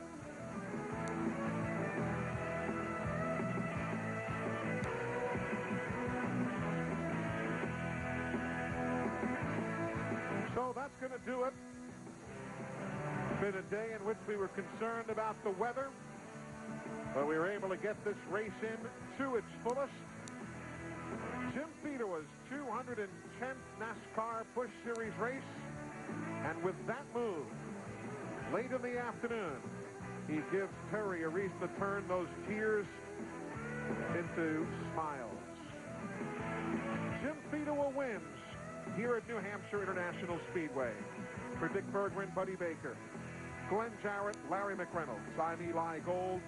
So that's going to do it. Been a day in which we were concerned about the weather, but we were able to get this race in to its fullest. Tim Fedewa's 210th NASCAR Busch Series race, and with that move, late in the afternoon, he gives Terry a reason to turn those tears into smiles. Tim Fedewa wins here at New Hampshire International Speedway. For Dick Berggren, Buddy Baker, Glenn Jarrett, Larry McReynolds, I'm Eli Gold.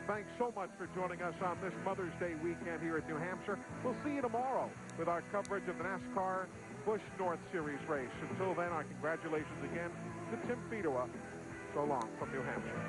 Thanks so much for joining us on this Mother's Day weekend here at New Hampshire. We'll see you tomorrow with our coverage of the NASCAR Busch North Series race. Until then, our congratulations again to Tim Fedewa. So long from New Hampshire.